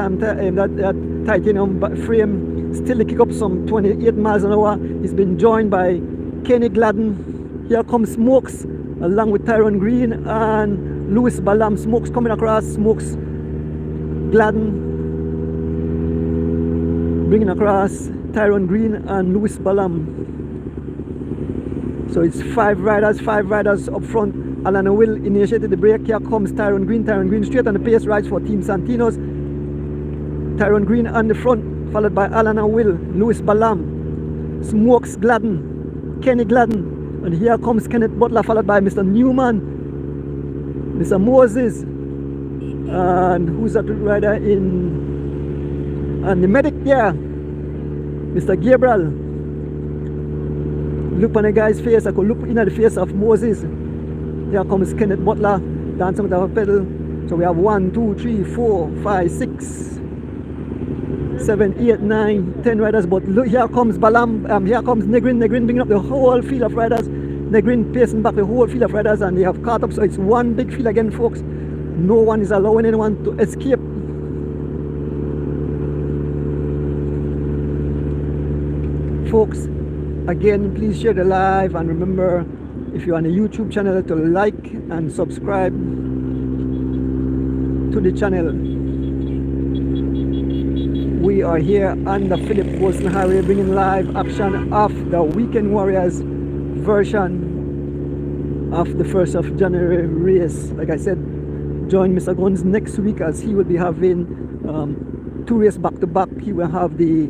titanium frame, still they kick up some 28 miles an hour. He's been joined by Kenny Gladden. Here comes Smokes along with Tyrone Green and Louis Balam. Smokes coming across. Smokes Gladden bringing across Tyrone Green and Louis Balam. So it's five riders up front. Alana Will initiated the break. Here comes Tyrone Green. Tyrone Green straight on the pace, rides for Team Santinos. Tyrone Green on the front, followed by Alana Will, Louis Balam, Smokes Gladden, Kenny Gladden, and here comes Kenneth Butler, followed by Mr. Newman, Mr. Moses, and who's that rider in, and the medic there, Mr. Gabriel. Look on the guy's face. I could look in at the face of Moses. Here comes Kenneth Butler dancing with our pedal. So we have 1, 2, 3, 4, 5, 6, 7, 8, 9, 10 riders. But look, here comes Balam. Here comes Negrin bringing up the whole field of riders. Negrin pacing back the whole field of riders, and they have caught up. So it's one big field again, folks. No one is allowing anyone to escape. Folks, again, please share the live, and remember, if you're on the YouTube channel, to like and subscribe to the channel. We are here on the Philip Wilson Highway, bringing live action of the Weekend Warriors version of the 1st of January race. Like I said, join Mr. Guns next week, as he will be having 2 races back to back. He will have the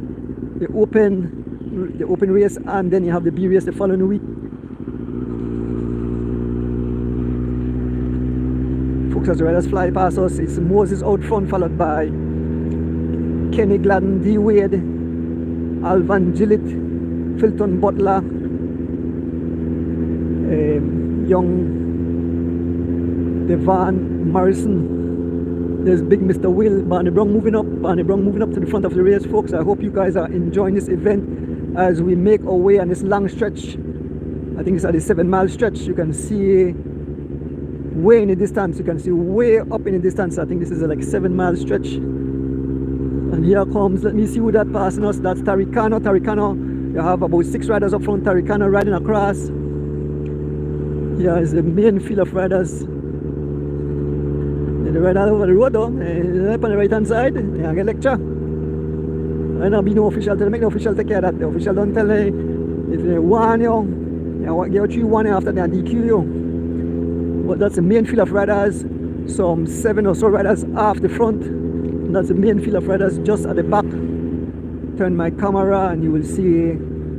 open race, and then you have the B race the following week. Folks, as the riders fly past us, it's Moses out front, followed by Kenny Gladden, D Wade, Alvan Gillett, Filton Butler, young Devon Morrison. There's big Mr. Will. Barney Brown moving up to the front of the race, folks. I hope you guys are enjoying this event as we make our way on this long stretch. I think it's at the 7-mile stretch. You can see way in the distance. You can see way up in the distance. I think this is a like 7-mile stretch. And here comes, let me see who that passing us. That's Taricano. You have about 6 riders up front. Taricano riding across. Here is the main field of riders. They ride all over the road though. Up on the right hand side, they get lecture. And there'll be no official, they make the official take care of that. The official don't tell you if they warn you, they get 3 warning after they DQ you. But that's the main field of riders. Some 7 or so riders off the front. And that's the main field of riders just at the back. Turn my camera and you will see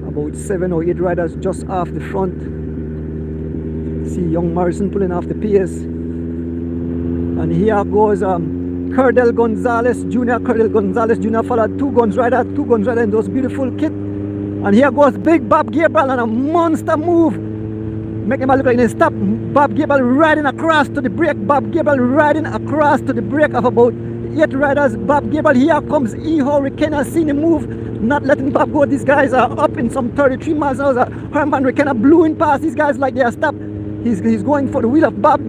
about 7 or 8 riders just off the front. See young Morrison pulling off the pace. And here goes Cordell Gonzalez Jr. Followed 2 guns rider in those beautiful kit. And here goes big Bob Gabriel on a monster move. Make him look like he stop. Bob Gabriel riding across to the break. Of about 8 riders. Bob Gabriel, here comes Eho Rekenna, seen him move, not letting Bob go. These guys are up in some 33 miles an hour. Herman Rekenna blew in past these guys like they are stopped. He's going for the wheel of Bob.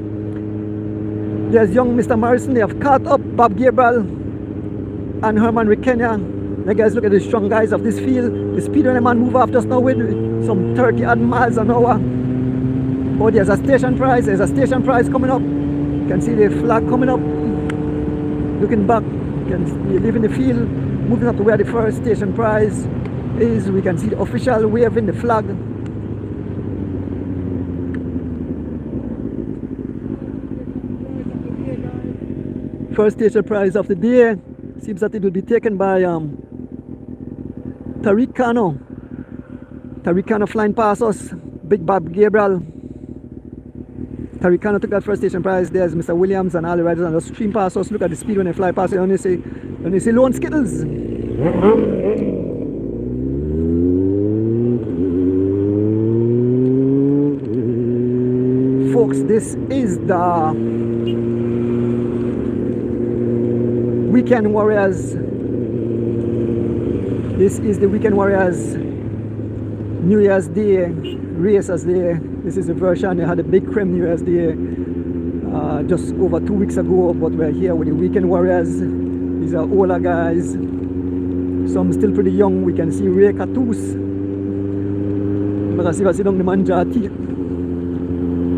There's young Mr. Morrison. They have caught up Bob Gabriel and Herman Rekenna. Now guys, look at the strong guys of this field. The speed when the man move off just now with some 30 odd miles an hour. Oh, there's a station prize. Coming up. You can see the flag coming up. Looking back, you can see leaving the field, moving up to where the first station prize is. We can see the official waving the flag. First station prize of the day seems that it will be taken by Taricano flying past us. Big Bob Gabriel. Taricano took that first station prize. There's Mr. Williams and all the riders on the stream past us. Look at the speed when they fly past. You only see lone skittles. Folks, this is the Weekend Warriors. This is the Weekend Warriors New Year's Day race. This is the version. They had a big creme New Year's Day just over 2 weeks ago, but we're here with the Weekend Warriors. These are older guys, some still pretty young. We can see Ray Catus. You can see the Manjati.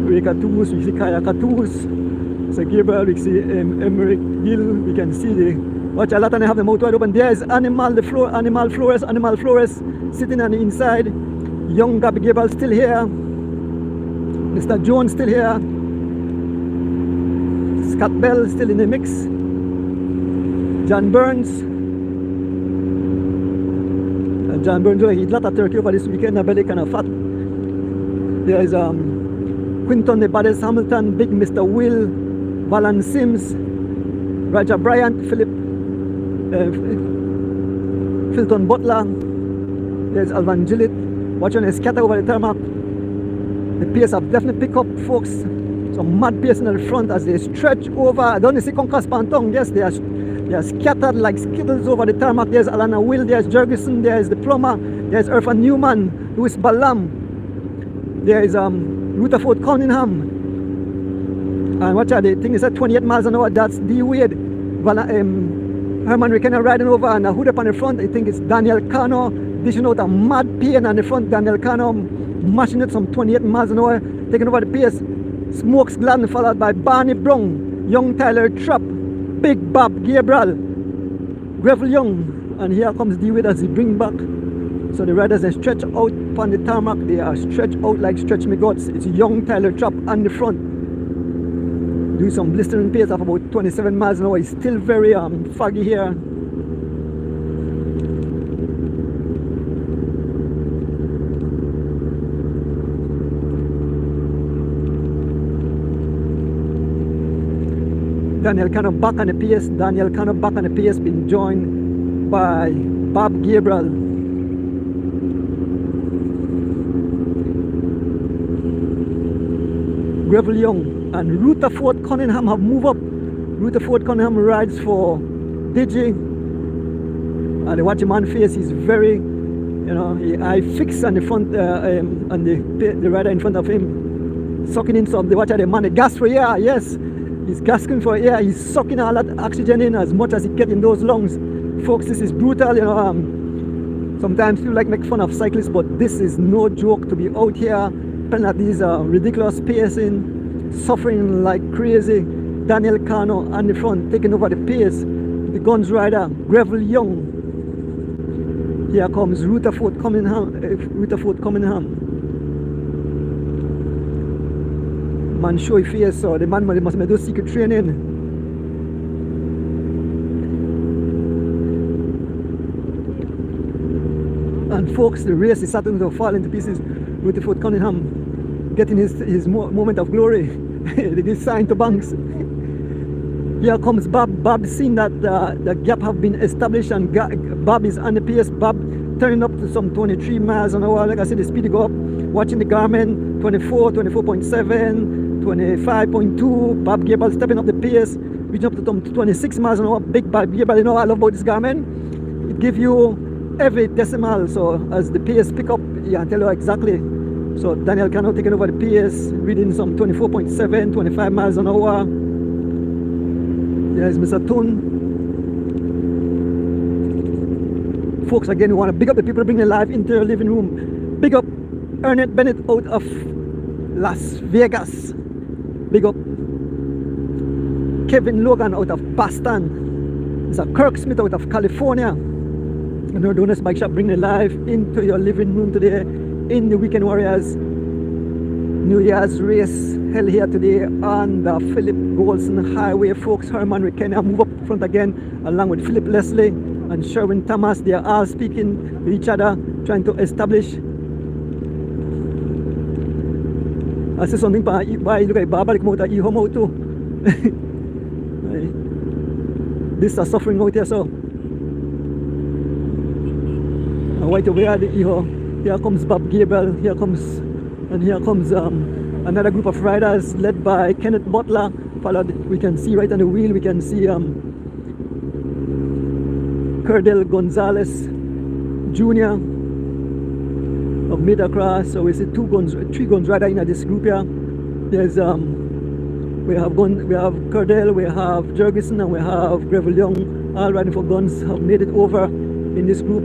Ray Catus, we see Kaya Catus. So Gabriel, we see Emmerich Gill. We can see watch a lot, and they have the mouth wide open. There is Animal Flores sitting on the inside. Young Gabby Gabriel still here. Mr. Jones still here. Scott Bell still in the mix. John Burns. John Burns will eat a lot of turkey over this weekend. The belly kind of fat. There is Quinton the Baddest Hamilton, Big Mr. Will, Valon Sims, Roger Bryant, Filton Butler. There's Alvan Gillett. Watch on his scatter over the tarmac. The pace have definitely picked up, folks. Some mad pace in the front as they stretch over. I don't see Conquest Pantong. Yes, they are scattered like skittles over the tarmac. There's Alana Will, there's Jurgensen, there's the Plumber, there's Irfan Newman, Louis Balam, there is Rutherford Cunningham. And watch out, the thing is at 28 miles an hour. That's D Wade. Herman Rekenna riding over, and a hood up on the front. I think it's Daniel Cano dishing out a mad pain on the front. Daniel Cano mashing it some 28 miles an hour. taking over the pace. Smokes Gladden followed by Barney Brown, Young Tyler Trapp, Big Bob Gabriel, Gravel Young, and here comes D-Wade as he bring back. So the riders, they stretch out on the tarmac. They are stretched out like stretch me guts. It's Young Tyler Trapp on the front. Do some blistering pace of about 27 miles an hour. It's still very foggy here. Daniel Cano back on the pace. Daniel Cano back on the pace, been joined by Bob Gabriel. Gravel Young and Rutherford Cunningham have moved up. Rutherford Cunningham rides for Digi. And the watch him on face, he's very, you know, I fix on the front, on the rider in front of him, sucking in some, the watch the man, the gas for air, yes. He's gasping for air. He's sucking all that oxygen in as much as he gets in those lungs. Folks, this is brutal, you know. Sometimes people like make fun of cyclists, but this is no joke to be out here playing at these ridiculous pacing, suffering like crazy. Daniel Cano on the front, taking over the pace. The Guns rider, Gravel Young. Here comes Rutherford Cunningham. Man show his face, so the man must do secret training. And folks, the race is starting to fall into pieces. Rutherford Cunningham getting his moment of glory. This sign to Banks. Here comes Bob. Bob seeing that the gap have been established, and Bob is on the pace. Bob turning up to some 23 miles an hour. Like I said, the speed go up. Watching the Garmin, 24, 24.7. 25.2. Bob Gabriel stepping up the pace, reaching up to 26 miles an hour. Big Bob Gabriel, you know what I love about this Garmin? It gives you every decimal, so as the pace pick up, you can tell you exactly. So Daniel Cano taking over the pace, reading some 24.7, 25 miles an hour. There's Mr. Toon. Folks, again, we want to big up the people bringing live into your living room. Big up Ernest Bennett out of Las Vegas. Big up Kevin Logan out of Boston. It's a Kirk Smith out of California. And Ordonez Bike Shop bringing it live into your living room today in the Weekend Warriors New Year's race held here today on the Philip Golson Highway. Folks, Herman Rekenna move up front again along with Philip Leslie and Sherwin Thomas. They are all speaking with each other, trying to establish. I see something pa look at babalik mo ta iho mo too. This is suffering out here, so right away the iho. Here comes Bob Gabriel. Here comes another group of riders led by Kenneth Butler. Followed, we can see right on the wheel, we can see Cordell Gonzalez Jr. of Midacross. So we see three guns rider in this group here. There's we have Cordell, we have Jurgensen, and we have Gravel Young, all riding for guns, have made it over in this group.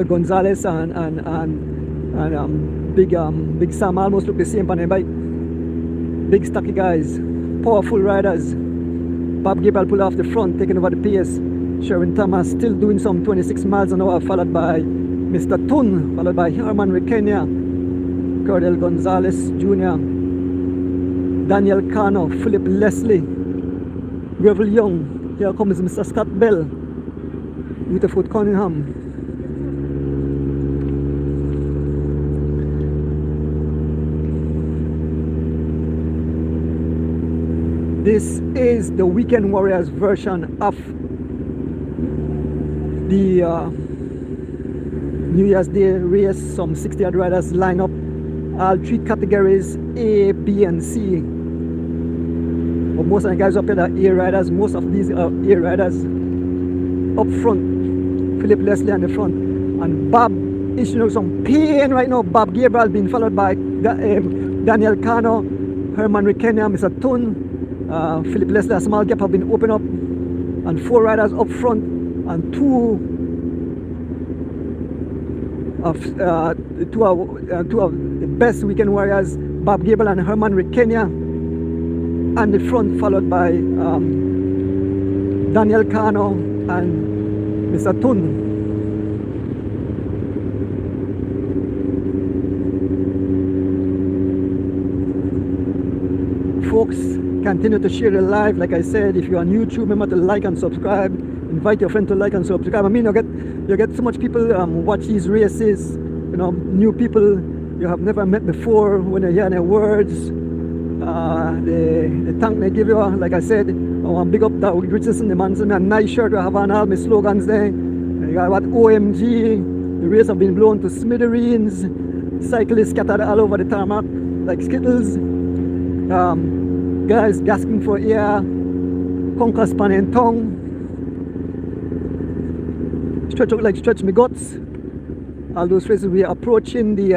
Gonzalez and Big Sam almost look the same on the bike. Big stocky guys, powerful riders. Bob Gabriel pull off the front, taking over the pace. Sherwin Thomas still doing some 26 miles an hour, followed by Mr. Toon, followed by Herman Rekenna, Cordell Gonzalez Jr., Daniel Cano, Philip Leslie, Gravel Young. Here comes Mr. Scott Bell, Rutherford Cunningham. This is the Weekend Warriors version of the New Year's Day race. Some 60 odd riders line up, all three categories, A, B, and C. But most of the guys up here are A riders. Most of these are A riders. Up front, Philip Leslie on the front, and Bob is showing some pain right now. Bob Gabriel being followed by Daniel Cano, Herman Rekenna, Mr. Toon. Philip Leslie, a small gap have been opened up, and 4 riders up front and 2 of two of the best weekend warriors, Bob Gabriel and Herman Rick Kenya, and the front followed by Daniel Cano and Mr. Tun. Folks, continue to share the live. Like I said, if you're on YouTube, remember to like and subscribe. Invite your friend to like and subscribe. I mean, you get so much people watch these races, you know, new people you have never met before. When you hear their words, the thank they give you. Like I said, I want to big up that Richardson, the man sent me a nice shirt. I have on all my slogans there. You got what OMG, the race have been blown to smithereens, cyclists scattered all over the tarmac like skittles. Guys gasping for air, conquer span and tongue, stretch out like stretch me guts. All those races we are approaching the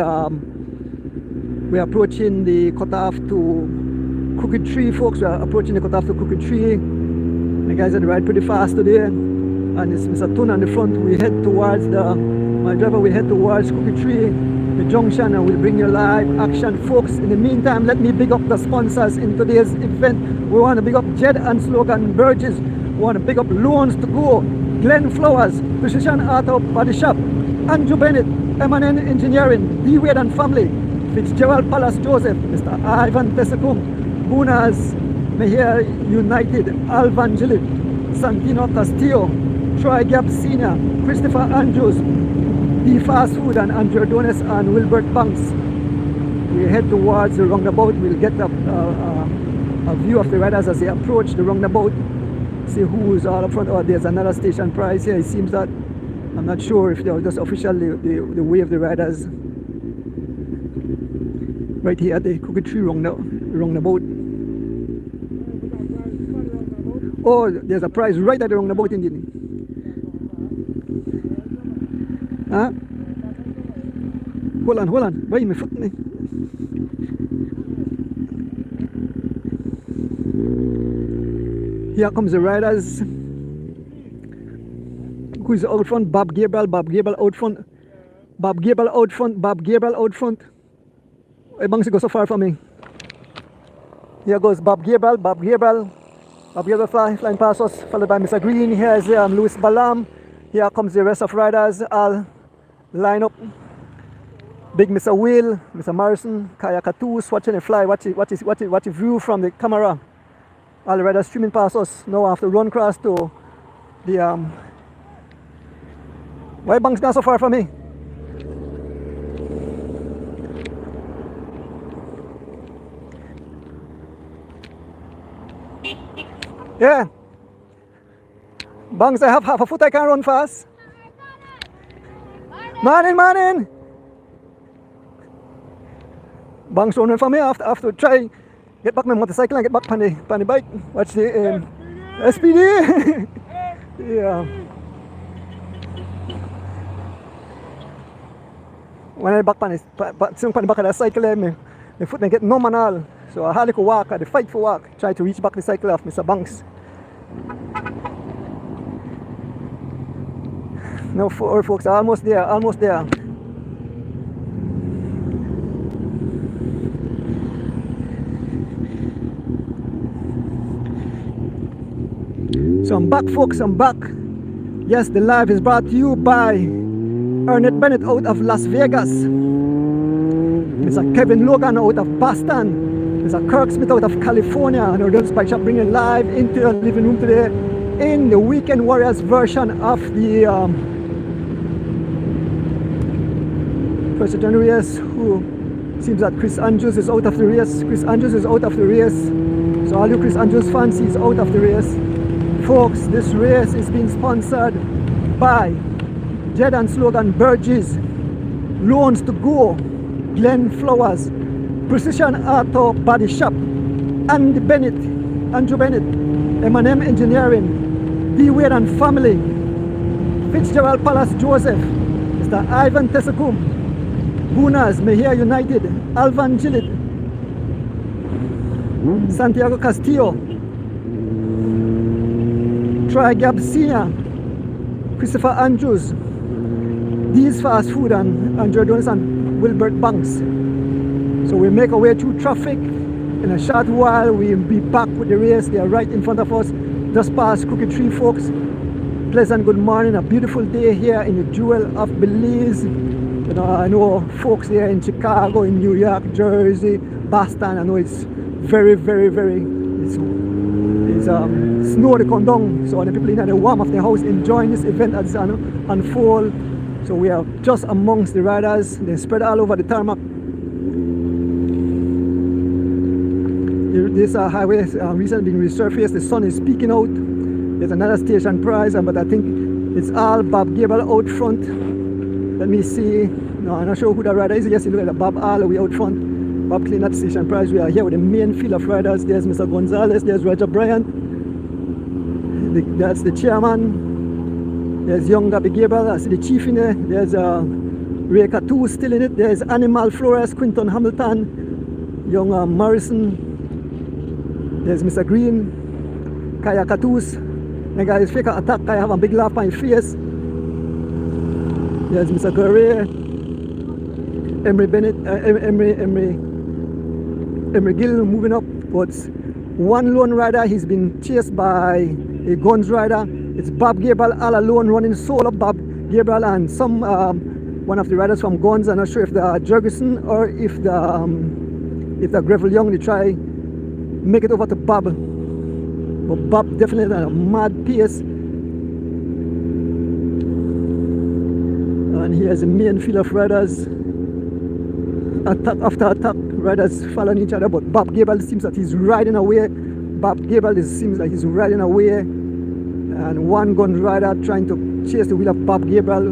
cutoff to Crooked Tree, folks. We are approaching the cutoff to Crooked Tree. The guys had to ride pretty fast today, and it's Mr. Tun on the front. We head towards my driver. We head towards Crooked Tree, the junction, and we'll bring you live action, folks. In the meantime, let me big up the sponsors in today's event. We want to big up Jed and Slogan Burgess. We want to big up Loans to Go, Glenn Flowers, Precision Auto Body Shop, Andrew Bennett, M&N Engineering, D. Wade and Family, Fitzgerald Palace Joseph, Mr. Ivan Tesacum, Bunas, Mejia United, Alvan Gillett, Santino Castillo, Troy Gap Sr., Christopher Andrews, D Fast Food, and Andrew Ordonez and Wilbert Banks. We head towards the roundabout. We'll get a view of the riders as they approach the roundabout. See who is all up front. Oh, there's another station prize here. It seems that, I'm not sure if they're just officially the way of the riders. Right here at the Crooked Tree roundabout. Oh, there's a prize right at the roundabout indeed. Huh? Hold on. Wait, my foot. Here comes the riders. Who is out front? Bob Gabriel out front. Bob Gabriel out front. Hey, Banks, go so far from me. Here goes Bob Gabriel flying past us, followed by Mr. Green. Here is Louis Balam. Here comes the rest of riders. All line up. Big Mr. Will, Mr. Morrison, Kaya Katu, watching the fly. Watch the view from the camera. All the riders streaming past us. Now I have to run across to the why Banks not so far from me? Yeah. Banks, I have half a foot, I can run fast. Morning. Banks running for me. I have to try get back my motorcycle and get back on the bike. Watch the SPD. Yeah. When I back on the back of the cycle, my foot may get numb and all. So I hardly could walk. I had to fight for walk. Try to reach back the cycle of Mr. Banks. No, folks, almost there. So I'm back, folks, I'm back. Yes, the live is brought to you by Ernest Bennett out of Las Vegas, Mr. Kevin Logan out of Boston, Mr. Kirk Smith out of California, and Ordonez Bike Shop bringing live into your living room today in the Weekend Warriors version of the first January race. Who seems that Chris Andrews is out of the race. So all you Chris Andrews fans, he's out of the race. Folks, this race is being sponsored by Jed and Slogan Burgess, Loans to Go, Glenn Flowers, Precision Auto Body Shop, Andrew Bennett, M&M Engineering, D. Wade and Family, Fitzgerald Palace Joseph, Mr. Ivan Tesacum, Bunas, Mejia United, Alvan Gillett, Santiago Castillo, Troy Gab Sr., Christopher Andrews, These Fast Food and Ordonez and Wilbert Banks. So we make our way through traffic. In a short while we'll be back with the race. They are right in front of us, just past Crooked Tree, folks. Pleasant good morning, a beautiful day here in the jewel of Belize. You know, I know folks here in Chicago, in New York, Jersey, Boston. I know it's very, very, very, it's snow to come down. So the people in the warm of the house enjoying this event as it unfold. So we are just amongst the riders. They spread all over the tarmac. This highway has recently been resurfaced. The sun is peeking out. There's another station prize, but I think it's all Bob Gabriel out front. Let me see. No, I'm not sure who the rider is. Yes, you look at the Bob all the way out front. Bob clean that station prize. We are here with the main field of riders. There's Mr. Gonzalez. There's Roger Bryant. That's the chairman. There's young Gabby Gabriel. I see the chief in there. There's Ray Catu still in it. There's Animal Flores, Quinton Hamilton, young Morrison. There's Mr. Green, Kaya Catus. The guy is fake attack. Kaya have a big laugh on his face. There's Mr. Correa, Emery Bennett, Emery Gill moving up. But one lone rider, he's been chased by a guns rider. It's Bob Gabriel all alone running solo. Bob Gabriel and some one of the riders from guns. I'm not sure if they're Jurgensen or if they're Gabriel Young. They try make it over to Bob, but Bob definitely at a mad pace. And here's the main field of riders, attack after attack, riders following each other, but Bob Gabriel seems that he's riding away. Bob Gabriel seems like he's riding away, and one gun rider trying to chase the wheel of Bob Gabriel.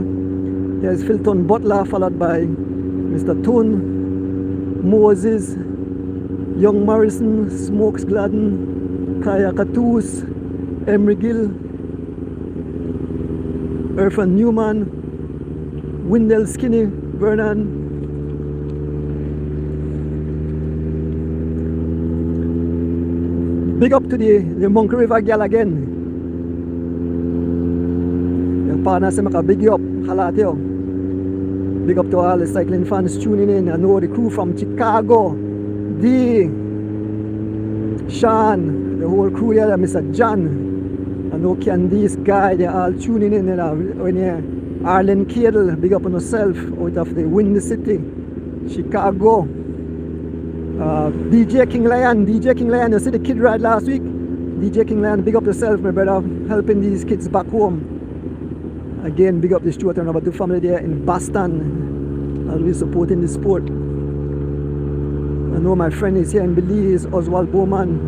There's Philton Butler followed by Mr. Toon, Moses, Young Morrison, Smokes Gladden, Kaya Catus, Emery Gill, Irfan Newman, Wendell Skinny, Vernon. Big up to the Monkey River gal again. Yung partner say maka big you up, halate yo. Big up to all the cycling fans tuning in. I know the crew from Chicago, Sean, the whole crew here, Mr. John, I know Candice Guy, they're all tuning in when you're Arlen Cadle, big up on yourself, out of the Windy City, Chicago. DJ King Lion, you see the kid ride last week? DJ King Lion, big up yourself, my brother, helping these kids back home. Again, big up the Stuart and number 2 family there in Boston, always supporting the sport. I know my friend is here in Belize, Oswald Bowman,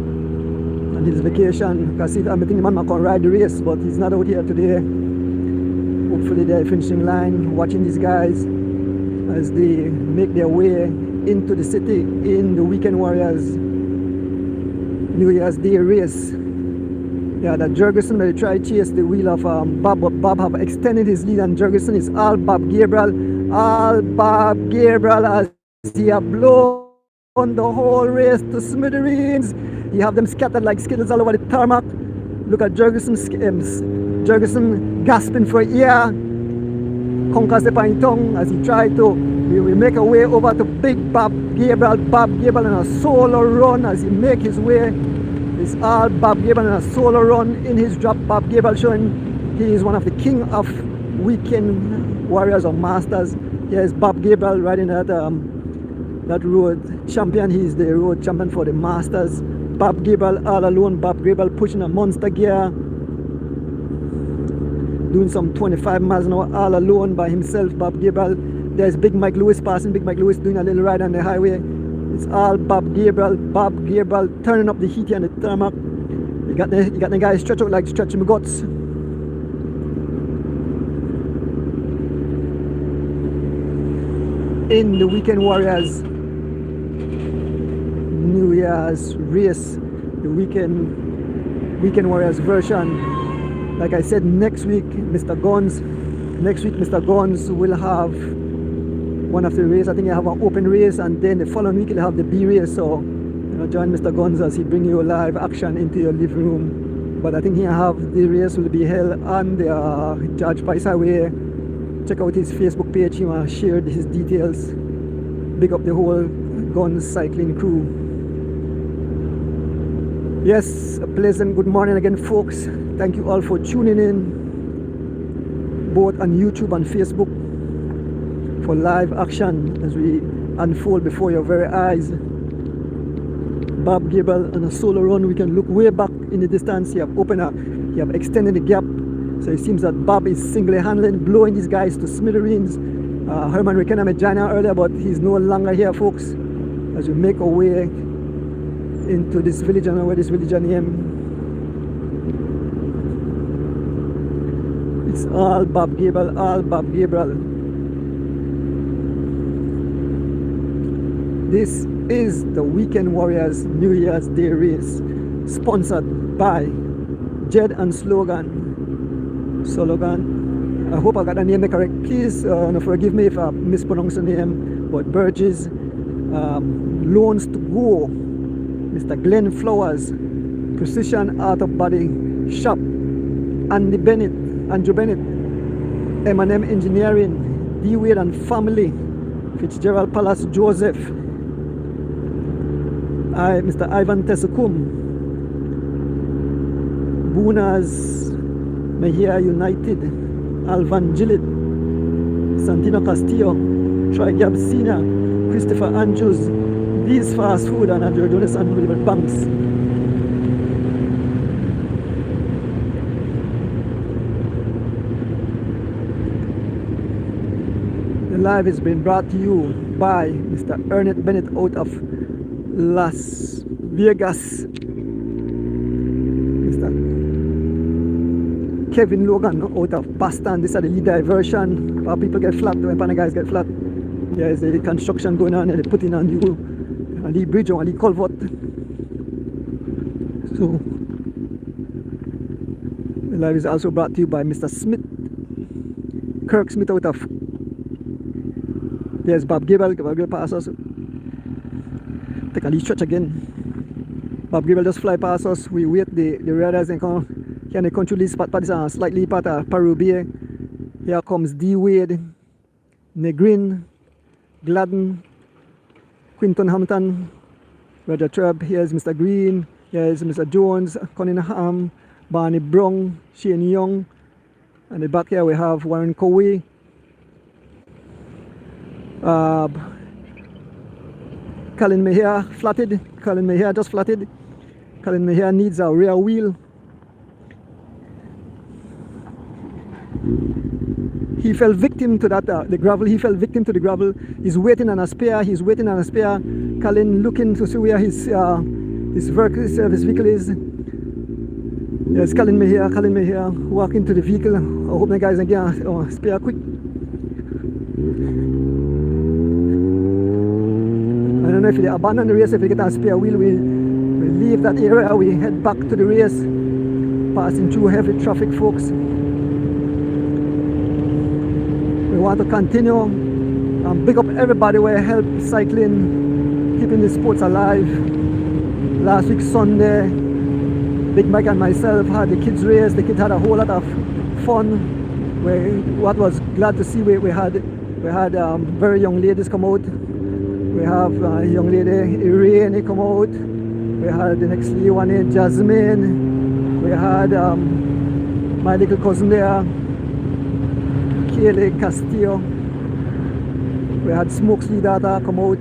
on his vacation. I think the man can ride the race, but he's not out here today. Hopefully they're finishing line, watching these guys as they make their way into the city in the Weekend Warriors New Year's Day race. Yeah, that Jurgensen will try to chase the wheel of Bob, but Bob have extended his lead, and Jurgensen is all Bob Gabriel as he have blown on the whole race to smithereens. You have them scattered like skittles all over the tarmac. Look at Jurgensen gasping for air, conquers the pine tongue as he tried to make a way over to big Bob Gabriel. Bob Gabriel in a solo run as he make his way. It's all Bob Gabriel in a solo run in his drop. Bob Gabriel showing he is one of the king of Weekend Warriors or Masters. Here's Bob Gabriel riding that road champion. He's the road champion for the Masters. Bob Gabriel all alone. Bob Gabriel pushing a monster gear, doing some 25 miles an hour all alone by himself. Bob Gabriel. There's Big Mike Lewis passing. Big Mike Lewis doing a little ride on the highway. It's all Bob Gabriel. Bob Gabriel turning up the heat here on the tarmac. You got the guy stretch out like stretching my guts. In the Weekend Warriors New Year's race, the Weekend Warriors version. Like I said, next week Mr. Guns will have one of the race. I think he'll have an open race, and then the following week he'll have the B race. So join Mr. Guns as he bring you live action into your living room. But I think he'll have the race will be held on the George Price Highway check out his Facebook page. He want to share his details. Big up the whole Guns cycling crew. Yes, a pleasant good morning again, folks. Thank you all for tuning in, both on YouTube and Facebook, for live action as we unfold before your very eyes. Bob Gabriel on a solo run. We can look way back in the distance. You have extended the gap. So it seems that Bob is single-handedly blowing these guys to smithereens. Herman Rekenna met China earlier, but he's no longer here, folks. As we make our way into this village, I know where this village is named. It's all Bob Gabriel, all Bob Gabriel. This is the Weekend Warriors New Year's Day race, sponsored by Jed and Slogan. I hope I got the name correct. Please forgive me if I mispronounce the name, but Burgess, Loans to Go, Mr. Glenn Flowers, Precision Art of Body Shop, Andrew Bennett, M&M Engineering, D. Wade and Family, Fitzgerald Palace Joseph, Mr. Ivan Tesakum, Bunas Mejia United, Alvan Gillett, Santino Castillo, Troy Gabsina, Christopher Andrews, These Fast Food, and Ordonez and Wilbur Banks. The live is being brought to you by Mr. Ernest Bennett out of Las Vegas, Mr. Kevin Logan out of Boston. This is the lead diversion. Our people get flat, when Pana guys get flat. There's a construction going on and they put in a new bridge or a new culvert. So the live is also brought to you by Mr. Smith, Kirk Smith out of. There's Bob Gabriel. Bob Gabriel pass us. Take a little stretch again. Bob Gabriel just fly past us. We wait the riders and come. Here they control this spot, but this is slightly part of Parubier. Here comes D. Wade, Negrin, Gladden, Quinton Hampton, Roger Treb. Here's Mr. Green. Here's Mr. Jones, Cunningham, Barney Brown, Shane Young. And the back here we have Warren Cowie. Colin Mejia flatted. Colin Mejia just flatted. Colin Mejia needs a rear wheel. He fell victim to that, the gravel. He fell victim to the gravel. He's waiting on a spare. Colin looking to see where his vehicle is. Yes, Colin Mejia walking to the vehicle. I hope the guys can get a spare quick. I don't know if they abandon the race, if they get a spare wheel, we leave that area, we head back to the race, passing through heavy traffic, folks. We want to continue and big up everybody who help cycling, keeping the sports alive. Last week Sunday, Big Mike and myself had the kids race. The kids had a whole lot of fun. What was glad to see, we had very young ladies come out. We have a young lady, Irene, come out. We had the next one, Jasmine. We had my little cousin there, Kaylee Castillo. We had Smokesley daughter come out,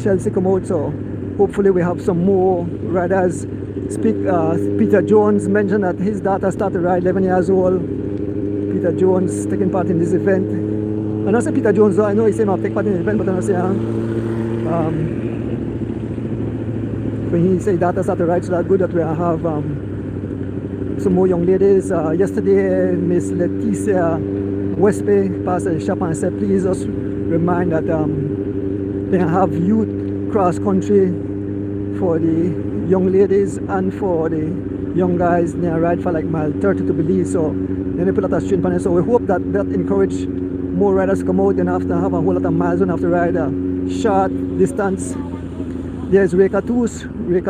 Chelsea come out. So hopefully we have some more riders. Peter Jones mentioned that his daughter started to ride 11 years old. Peter Jones taking part in this event. And I say Peter Jones, though I know he said I'll take part in the event, but I don't say when he said daughter started to ride, so that's good that we have some more young ladies. Yesterday, Miss Leticia Westby passed the shop and said, please just remind that they have youth cross country for the young ladies and for the young guys. They ride for like mile 30 to believe. So then they put a lot of strain on it. So we hope that encourage more riders to come out and after have a whole lot of miles and have to ride a short distance. There's Rekatus. You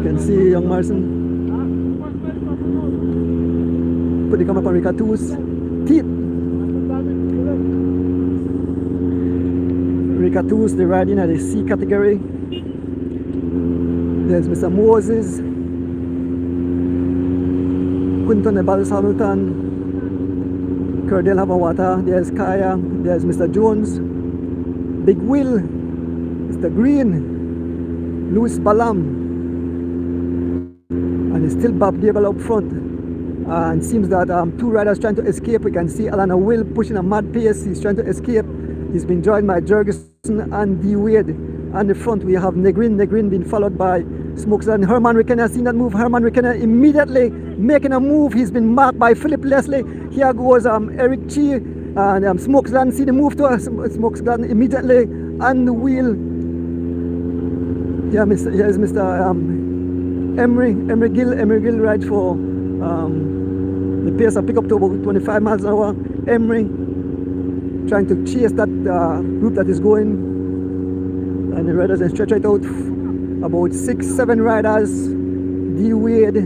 can see young Marson. put the camera on Rika Too's teeth. Rika Too's, the riding at the C category. There's Mr. Moses, Quinton the Balls Hamilton, Cordell Havawata, there's Kaya, there's Mr. Jones, Big Will, Mr. Green, Louis Balam, and it's still Bob Gabriel up front. And it seems that two riders trying to escape. We can see Alana Will pushing a mad pace. He's trying to escape. He's been joined by Jurgensen and D. Wade. On the front we have Negrin being followed by Smokes and Herman Rickena. Seen that move. Herman Rickena immediately making a move. He's been marked by Philip Leslie. Here goes Eric Chi and Smokesland. See the move to Smokesland immediately on the wheel. Here is Mr. Emery Gill rides for the pace of pick up to about 25 miles an hour. Emery trying to chase that group that is going, and the riders then stretch right out. About 6-7 riders. D. Wade,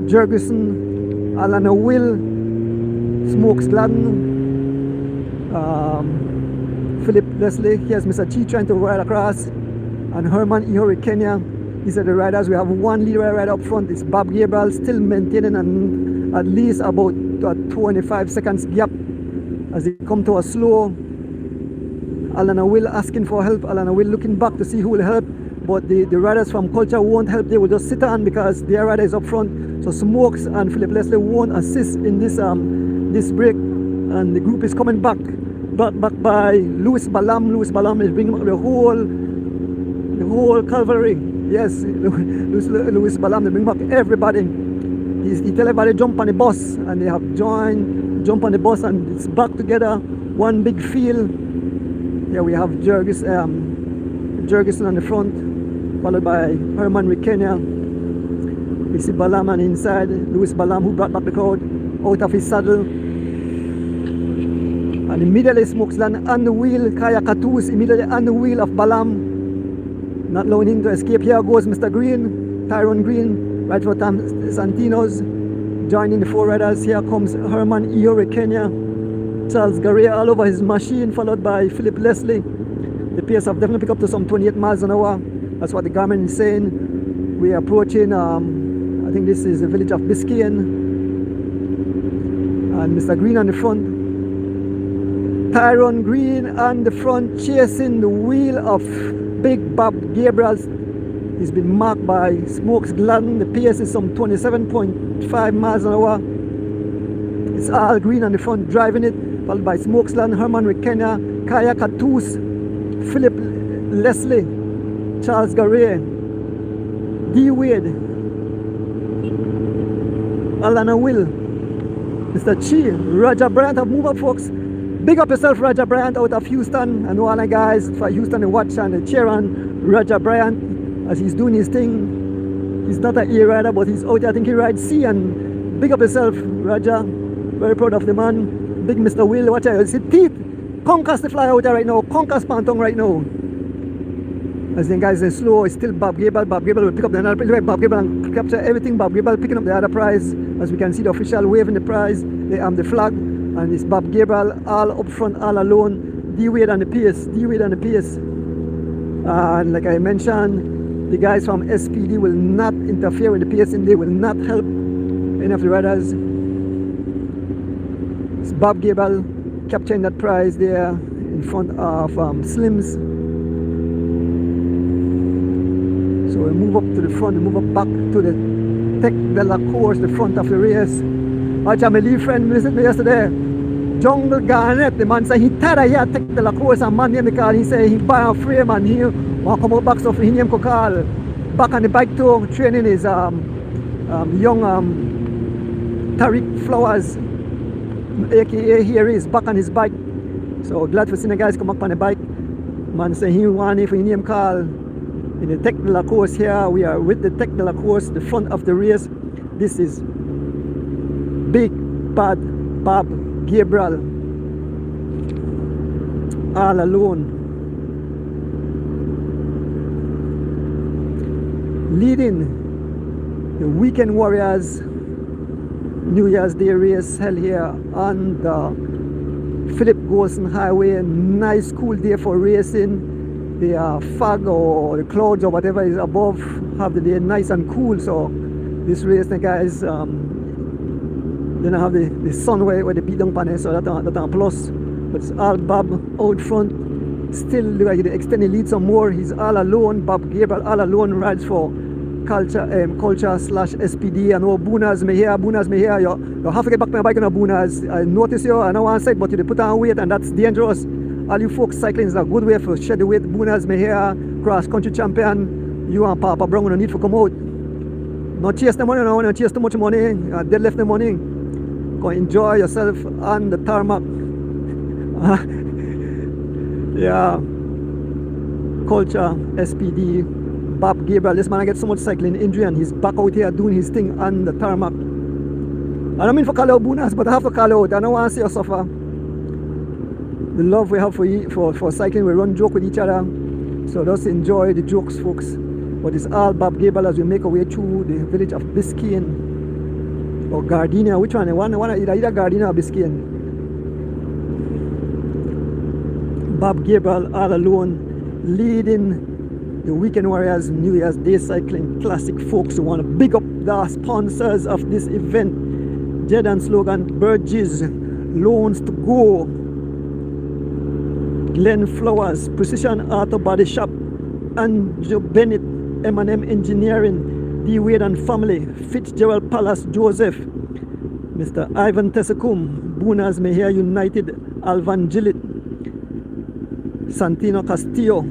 Jurgensen, Alana Will, Smokes Gladden, Philip Leslie. Here's Mr. Chi trying to ride across, and Herman Ihori Kenya. These are the riders. We have one leader right up front. It's Bob Gabriel still maintaining at least about a 25 seconds gap as they come to a slow. Alana Will asking for help. Alana Will looking back to see who will help. But the riders from Culture won't help. They will just sit on because their rider is up front. So Smokes and Philip Leslie won't assist in this break. And the group is coming back by Louis Balam. Louis Balam is bringing up the whole cavalry. Yes, Louis Balam, they bring back everybody. He tell everybody jump on the bus, and they have jump on the bus, and it's back together, one big field. Here we have Jurgensen on the front, followed by Herman Rickena. We see Balam on the inside, Louis Balam, who brought back the crowd out of his saddle. And immediately Smokesland on the wheel, Kaya Katus immediately on the wheel of Balam. Not allowing him to escape. Here goes Mr. Green, Tyrone Green, right for Santinos, joining the four riders. Here comes Herman Ihori Kenya, Charles Garrea all over his machine, followed by Philip Leslie. The pace have definitely picked up to some 28 miles an hour. That's what the government is saying. We are approaching, I think this is the village of Biscayne. And Mr. Green on the front. Tyrone Green on the front, chasing the wheel of Big Bob Gabriel. He's been marked by Smokes Gladden. The pace is some 27.5 miles an hour. It's all Green on the front driving it, followed by Smokes Gladden, Herman Rickena, Kaya Katus, Philip Leslie, Charles Garrea, D. Wade, Alana Will, Mr. Chi, Roger Bryant have moved up, folks. Big up yourself, Roger Bryant, out of Houston. I know all the guys for Houston to watch and cheer on Roger Bryant as he's doing his thing. He's not an A rider, but he's out there. I think he rides C. And big up yourself, Roger. Very proud of the man. Big Mr. Will, watch out. You see teeth. Conquers the fly out there right now. Conquers Pantong right now. As the guys are slow, it's still Bob Gabriel. Bob Gabriel will pick up the other prize. Bob Gabriel and capture everything. Bob Gabriel picking up the other prize. As we can see the official waving the prize. The flag. And it's Bob Gabriel all up front, all alone. D. Wade on the pace. D. Wade on the pace. And like I mentioned, the guys from SPD will not interfere with the pacing. They will not help any of the riders. It's Bob Gabriel capturing that prize there in front of Slims. So we move up to the front, we move up back to the Tech de la Course, the front of the race. Watch my lead friend visited me yesterday. Jungle Garnet, the man said he tired here Tech de la Course, and man named the car. He said he buy a frame and he want come out back, so he named call back on the bike too, training his young Tariq Flowers, aka here he is back on his bike. So glad to see the guys come up on the bike. Man say he want if he name call in the Tech de la Course. Here we are with the Tech de la Course, the front of the race. This is Big Bad Bob Gabriel all alone, leading the Weekend Warriors New Year's Day race held here on the Philip Golson Highway. Nice cool day for racing. The fog or the clouds or whatever is above have the day nice and cool. So this race, the guys, then I have the sun where they beat down on it, so that's a plus. But it's all Bob out front. Still look like the extended lead some more. He's all alone. Bob Gabriel all alone rides for culture/SPD. And Bunas me here. You have to get back my bike on a Bunas. I notice you on one side, but you put on weight, and that's dangerous. All you folks cycling is a good way for shed the weight. Bunas me here, cross country champion. You and Papa Brown don't need to come out. Not chase the money, no, not chase too much money. Dead left the money. Go enjoy yourself on the tarmac. Yeah. Culture, SPD, Bob Gabriel. This man I get so much cycling injury and he's back out here doing his thing on the tarmac. I don't mean for call out Bunas, but I have to call out. I don't want to see you suffer. The love we have for cycling, we run joke with each other. So just enjoy the jokes, folks. But it's all Bob Gabriel as we make our way through the village of Biscayne. Or Gardenia, which one? Either Gardenia or Biscayne. Bob Gabriel all alone leading the Weekend Warriors New Year's Day Cycling Classic, folks. We want to big up the sponsors of this event. Jed and Slogan, Burgess, Loans to Go, Glenn Flowers, Precision Auto Body Shop, Andrew Bennett, M&M Engineering, D. Wade and Family, Fitzgerald Palace Joseph, Mr. Ivan Tessakum, Bunas Mejia United, Alvan Gillett, Santino Castillo,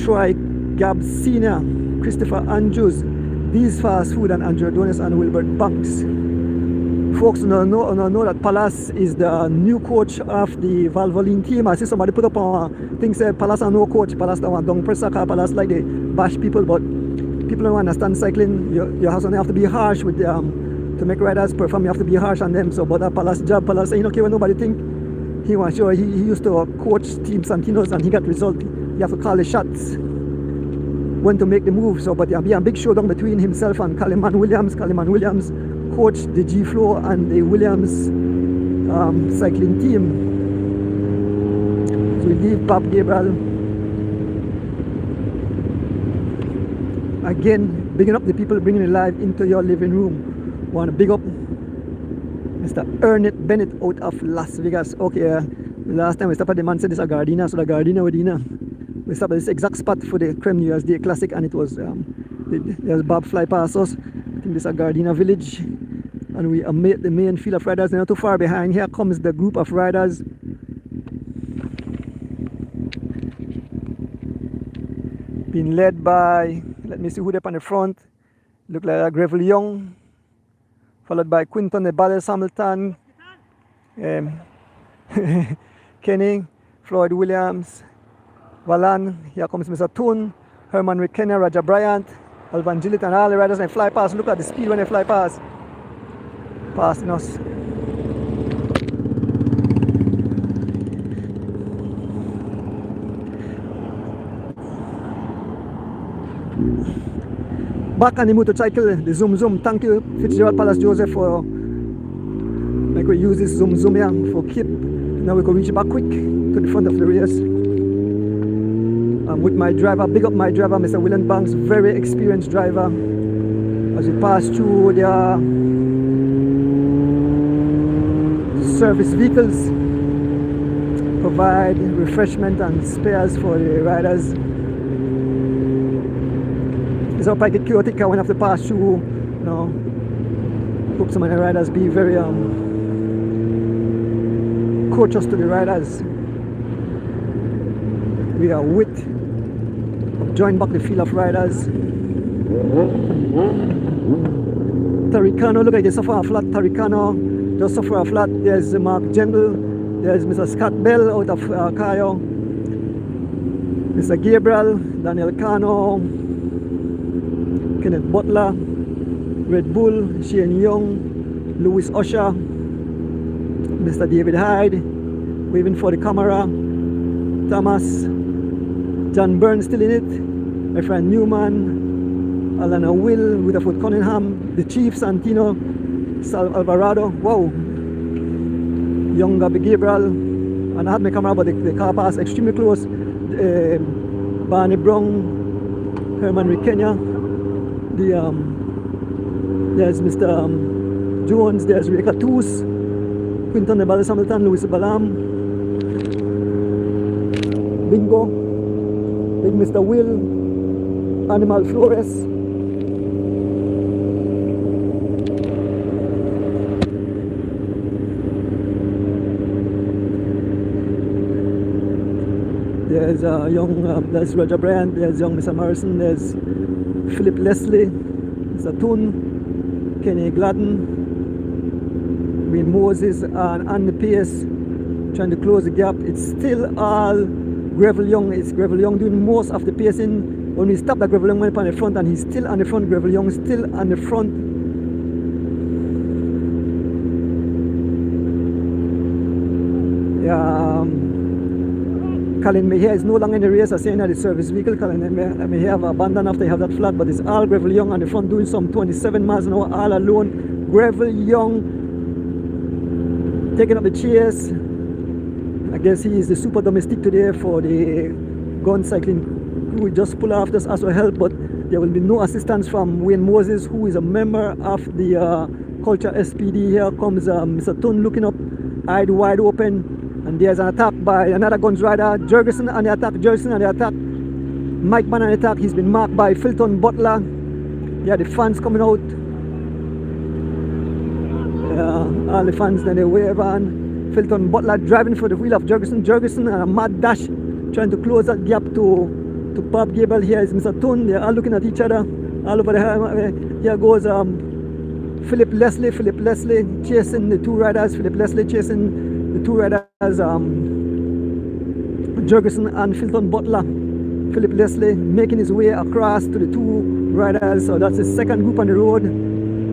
Troy Gab Senior, Christopher Andrews, These Fast Food, and Andrew Ordonez and Wilbert Banks. Folks know that Palace is the new coach of the Valvoline team. I see somebody put up on things say Palace are no coach. Palace don't want down pressure car. Palace like they bash people, but people don't understand cycling. You have to be harsh with to make riders perform. You have to be harsh on them. So, but that Palace job, Palace ain't okay when nobody think. He was sure he used to coach Team Santinos and he got result. You have to call the shots when to make the move. So, but there'll be a big showdown between himself and Kaliman Williams. Kaliman Williams coached the G Flow and the Williams cycling team. So we leave Bob Gabriel. Again, bigging up the people bringing it live into your living room. Want to big up Mr. Ernest Bennett out of Las Vegas. Okay, the last time we stopped at the man said this is a Gardenia, so the Gardenia with dinner. We stopped at this exact spot for the Creme New Year's Day Classic, and it was there's Bob fly past us. I think this is a Gardenia village, and we are the main field of riders. Not too far behind here comes the group of riders. Being led by, let me see who they're on the front. Look like Gabriel Young, followed by Quinton Nebales Hamilton, Kenny, Floyd Williams, Valan. Here comes Mr. Toon, Herman McKenna, Raja Bryant, Alvan Gillett, and all the riders. They fly past. Look at the speed when they fly past. Passing us. Back on the motorcycle, the Zoom Zoom. Thank you, Fitzgerald Palace Joseph, for like we use this Zoom Zoom here for keep. Now we can reach back quick to the front of the race. I'm with my driver, big up my driver, Mr. William Banks, very experienced driver. As we pass through their service vehicles, provide refreshment and spares for the riders. It's up like a chaotic car when I have to pass through, you know. Hope some of the riders be very courteous to the riders. We are with, join back the field of riders. Taricano, look like they suffer a flat. Taricano just suffer a flat. There's Mark Gentle, there's Mr. Scott Bell out of Cayo, Mr. Gabriel, Daniel Cano, Kenneth Butler, Red Bull, Shane Young, Louis Usher, Mr. David Hyde, waving for the camera, Thomas, John Byrne still in it, my friend Newman, Alana Will, Rutherford Cunningham, the Chief Santino, Sal Alvarado. Wow. Young Gabriel. And I had my camera, but the car passed extremely close. Barney Brown, Herman Rikenya. There's Mr. Jones, there's Reka Toos, Quinton de Ballas Hamilton, Louis Balam, Bingo, Big Mr. Will, Animal Flores. There's there's Roger Bryant, there's young Mr. Morrison, there's Philip Leslie, Mr. Toon, Kenny Gladden, Wayne Moses, and Andy Pierce trying to close the gap. It's still all Gabriel Young. It's Gabriel Young doing most of the pacing. When we stop, that Gabriel Young went on the front, and he's still on the front. Gabriel Young still on the front. Yeah. Colin Mayher is no longer in the race. I'm saying that the service vehicle. Colin Mayher have abandoned after they have that flat, but it's all Gabriel Young on the front doing some 27 miles an hour all alone. Gabriel Young taking up the chase. I guess he is the super domestic today for the gun cycling crew. We just pull off this as well help, but there will be no assistance from Wayne Moses, who is a member of the Culture SPD. Here comes Mr. Toon looking up, eyed wide open. And there's an attack by another guns rider, Jurgensen on the attack, Mike Man on the attack. He's been marked by Filton Butler. Yeah, the fans coming out. All the fans, then they wave on. Filton Butler driving for the wheel of Jurgensen and a mad dash trying to close that gap to Bob Gabriel. Here is Mr. Toon. They're all looking at each other all over the highway. Here goes Philip Leslie chasing the two riders. Philip Leslie chasing the two riders, Jurgensen and Filton Butler. Philip Leslie making his way across to the two riders. So that's the second group on the road.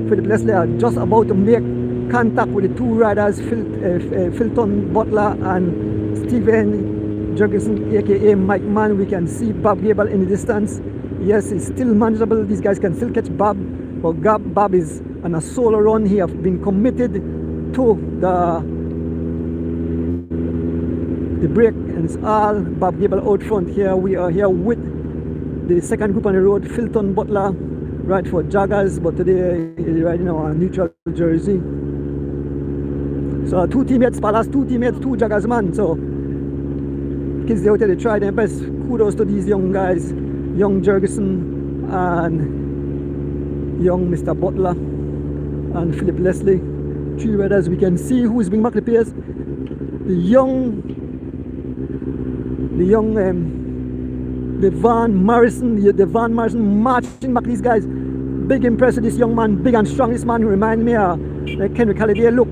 Philip Leslie are just about to make contact with the two riders, Filton Butler and Stephen Jurgensen, aka Mike Mann. We can see Bob Gabriel in the distance. Yes, it's still manageable. These guys can still catch Bob, but Bob is on a solo run. He have been committed to the break, and it's all Bob Gabriel out front. Here we are here with the second group on the road. Filton Butler ride for Jaggers, but today he's riding a neutral jersey. So two teammates, Palace, two teammates, two Jaggers man. So kids they out there, they try their best. Kudos to these young guys, young Jurgensen and young Mr. Butler and Philip Leslie. Three riders. We can see who's being back the pace. The young Van Morrison marching back these guys. Big impressive, this young man, big and strong. This man remind me of like Henry Halliday. Look,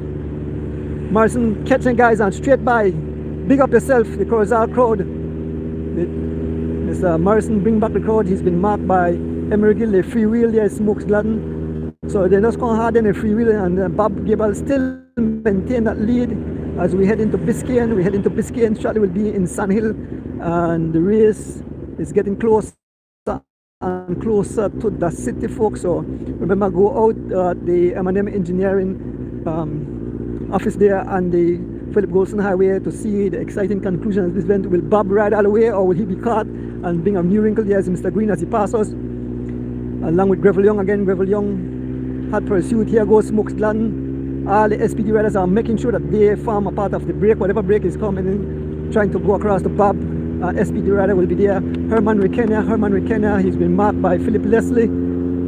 Morrison catching guys and straight by. Big up yourself, the Corozal crowd. Mr. Morrison bring back the crowd. He's been marked by Emery Gill, the free wheel there, Smokes Gladden. So they're just going hard in the free wheel, and Bob Gabriel still maintain that lead. As we head into Biscayne, shortly will be in Sandhill, and the race is getting closer and closer to the city, folks. So remember, go out the M&M Engineering office there and the Philip Golson Highway to see the exciting conclusion of this event. Will Bob ride all the way, or will he be caught and bring a new wrinkle? There's Mr. Green as he passes, along with Gabriel Young again. Gabriel Young had pursued. Here goes Smokes Gladden. All the SPD riders are making sure that they form a part of the break, whatever break is coming in, trying to go across the Bob. SPD rider will be there. Herman Rikenya, he's been marked by Philip Leslie.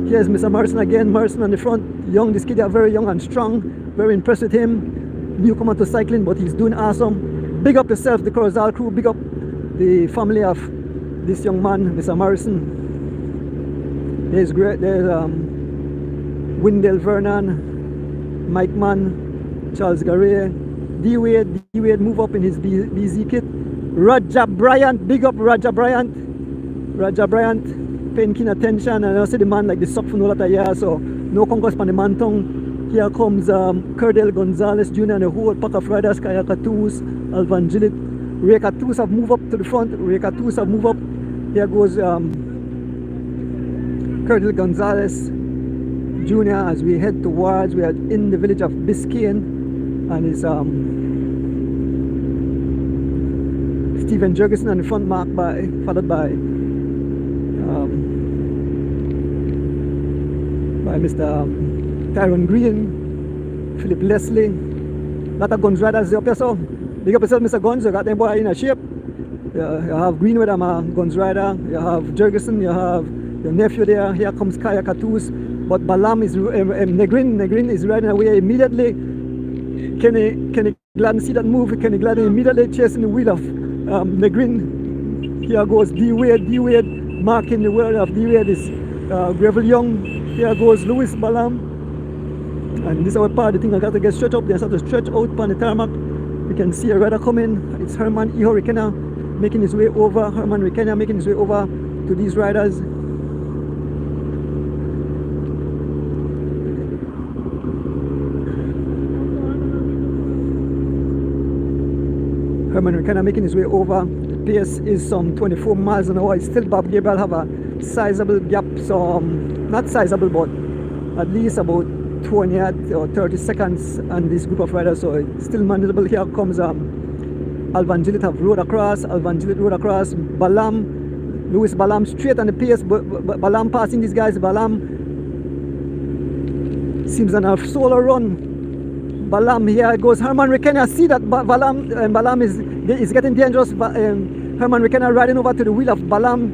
Here's Mr. Morrison again, Morrison on the front. Young, this kid are very young and strong. Very impressed with him. Newcomer to cycling, but he's doing awesome. Big up yourself, the Corozal crew. Big up the family of this young man, Mr. Morrison. There's Wendell Vernon, Mike Mann, Charles Garay, D-Wade move up in his BZ kit. Roger Bryant, big up Roger Bryant, paying keen attention, and I see the man like the suck for no lot of years, so no conquest on the man tongue. Here comes Curdell Gonzalez Jr. and a whole pack of riders, Kayaka Toos, Alvan Gillett. Reka Toos have moved up to the front, Here goes Curdell Gonzalez Jr. as we head towards, we are in the village of Biscayne, and it's Stephen Jurgensen on the front mark, followed by Mr. Tyrone Green, Philip Leslie. Lot of guns riders up here, so big up yourself, Mr. Guns. You got them boy in a shape. You have Green with them, guns rider. You have Jurgensen. You have your nephew there. Here comes Kaya Katus. But Balam is Negrin is riding away immediately. Kenny Gladden see that move. Kenny Gladden immediately chasing the wheel of Negrin. Here goes D Wade marking the wheel of D Wade is Gabriel Young. Here goes Louis Balam. And this is our part. The thing I got to get stretched up. They start to stretch out on the tarmac. We can see a rider coming. It's Herman Iho Rekena making his way over. Herman Rekena making his way over to these riders. Herman Rekena making his way over. The pace is some 24 miles an hour. It's still Bob Gabriel have a sizable gap. Some not sizable, but at least about 20 or 30 seconds on this group of riders, so it's still manageable. Here comes Alvan Gillett have rode across. Balam, Louis Balam straight on the pace, but Balam passing these guys. Balam seems on a solo run. Balam, here goes Herman Rekena. See that Balam is getting dangerous. Herman Rekena riding over to the wheel of Balam.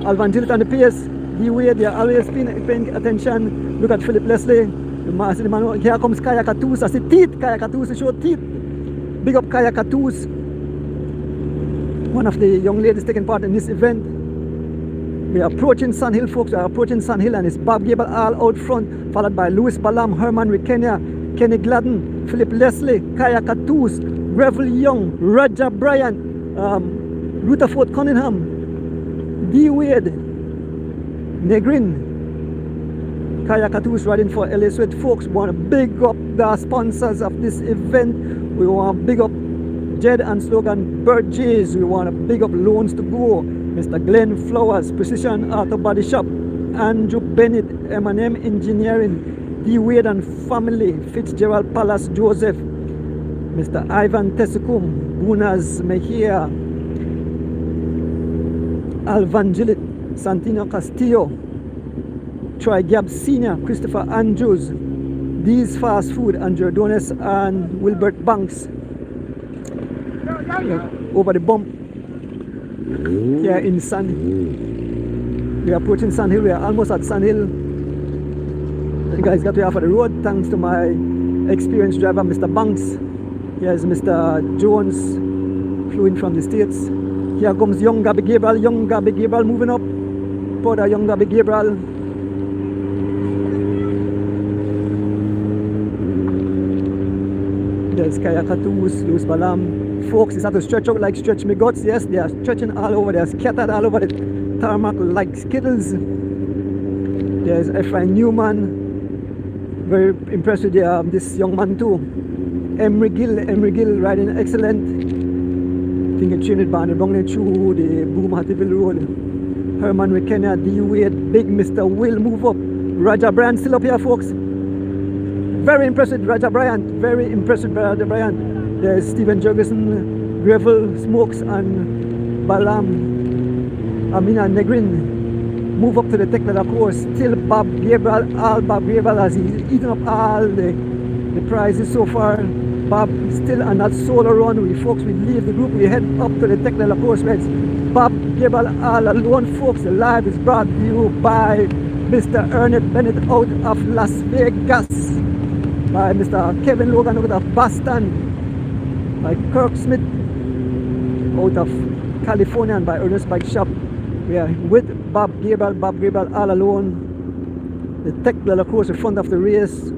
Alvan Gillett on the pace. D Wade, they are always paying attention. Look at Philip Leslie. Here comes Kaya Katus. I see teeth. Kaya Katus show teeth. Big up Kaya Katus. One of the young ladies taking part in this event. We are approaching Sun Hill, folks. We are approaching Sun Hill, and it's Bob Gabriel all out front, followed by Louis Balam, Herman Rekena, Kenny Gladden, Philip Leslie, Kaya Katus, Gabriel Young, Roger Bryant, Rutherford Cunningham, D Wade, Negrin, Kaya Katus riding for LA Sweat. Folks, we want to big up the sponsors of this event. We want to big up Jed and Slogan Burgess. We want to big up Loans to Go, Mr. Glenn Flowers, Precision Auto Body Shop, Andrew Bennett, M&M Engineering, D Wade and Family, Fitzgerald Palace Joseph, Mr. Ivan Tesikum, Bunas Mejia, Alvan Gillett, Santino Castillo, Troy Gabb Sr., Christopher Andrews, These Fast Food, and Ordonez and Wilbert Banks. Over the bump here in Sun Hill. We are approaching Sun Hill. We are almost at Sun Hill. You guys got to off of the road thanks to my experienced driver, Mr. Banks. Here is Mr. Jones, flew in from the States. Here comes young Gabby Gabriel moving up. Powder young Gabby Gabriel. There's Kaya Katus, Louis Balam. Folks, it's have to stretch out like stretch me guts. Yes, they are stretching all over. They are scattered all over the tarmac like skittles. There's Efrain Newman. Very impressed with this young man too. Emery Gill riding excellent. I think it's trained by the Browning through the Boom Hattieville Road. Herman Rekena, D Wade, Big Mr. Will move up. Roger Bryant still up here, folks. Very impressed with Roger Bryant. There's Stephen Jurgensen, Gravel, Smokes, and Balam. Amina Negrin move up to the technical course. Still Bob Gabriel as he's eaten up all the prizes so far. Bob still on that solo run. We leave the group, we head up to the technical course where it's Bob Gabriel all alone, folks. The live is brought to you by Mr. Ernest Bennett out of Las Vegas, by Mr. Kevin Logan out of Boston, by Kirk Smith out of California, and by Ernest Bike Shop. We are with Bob Gabriel all alone. The technical course in front of the race.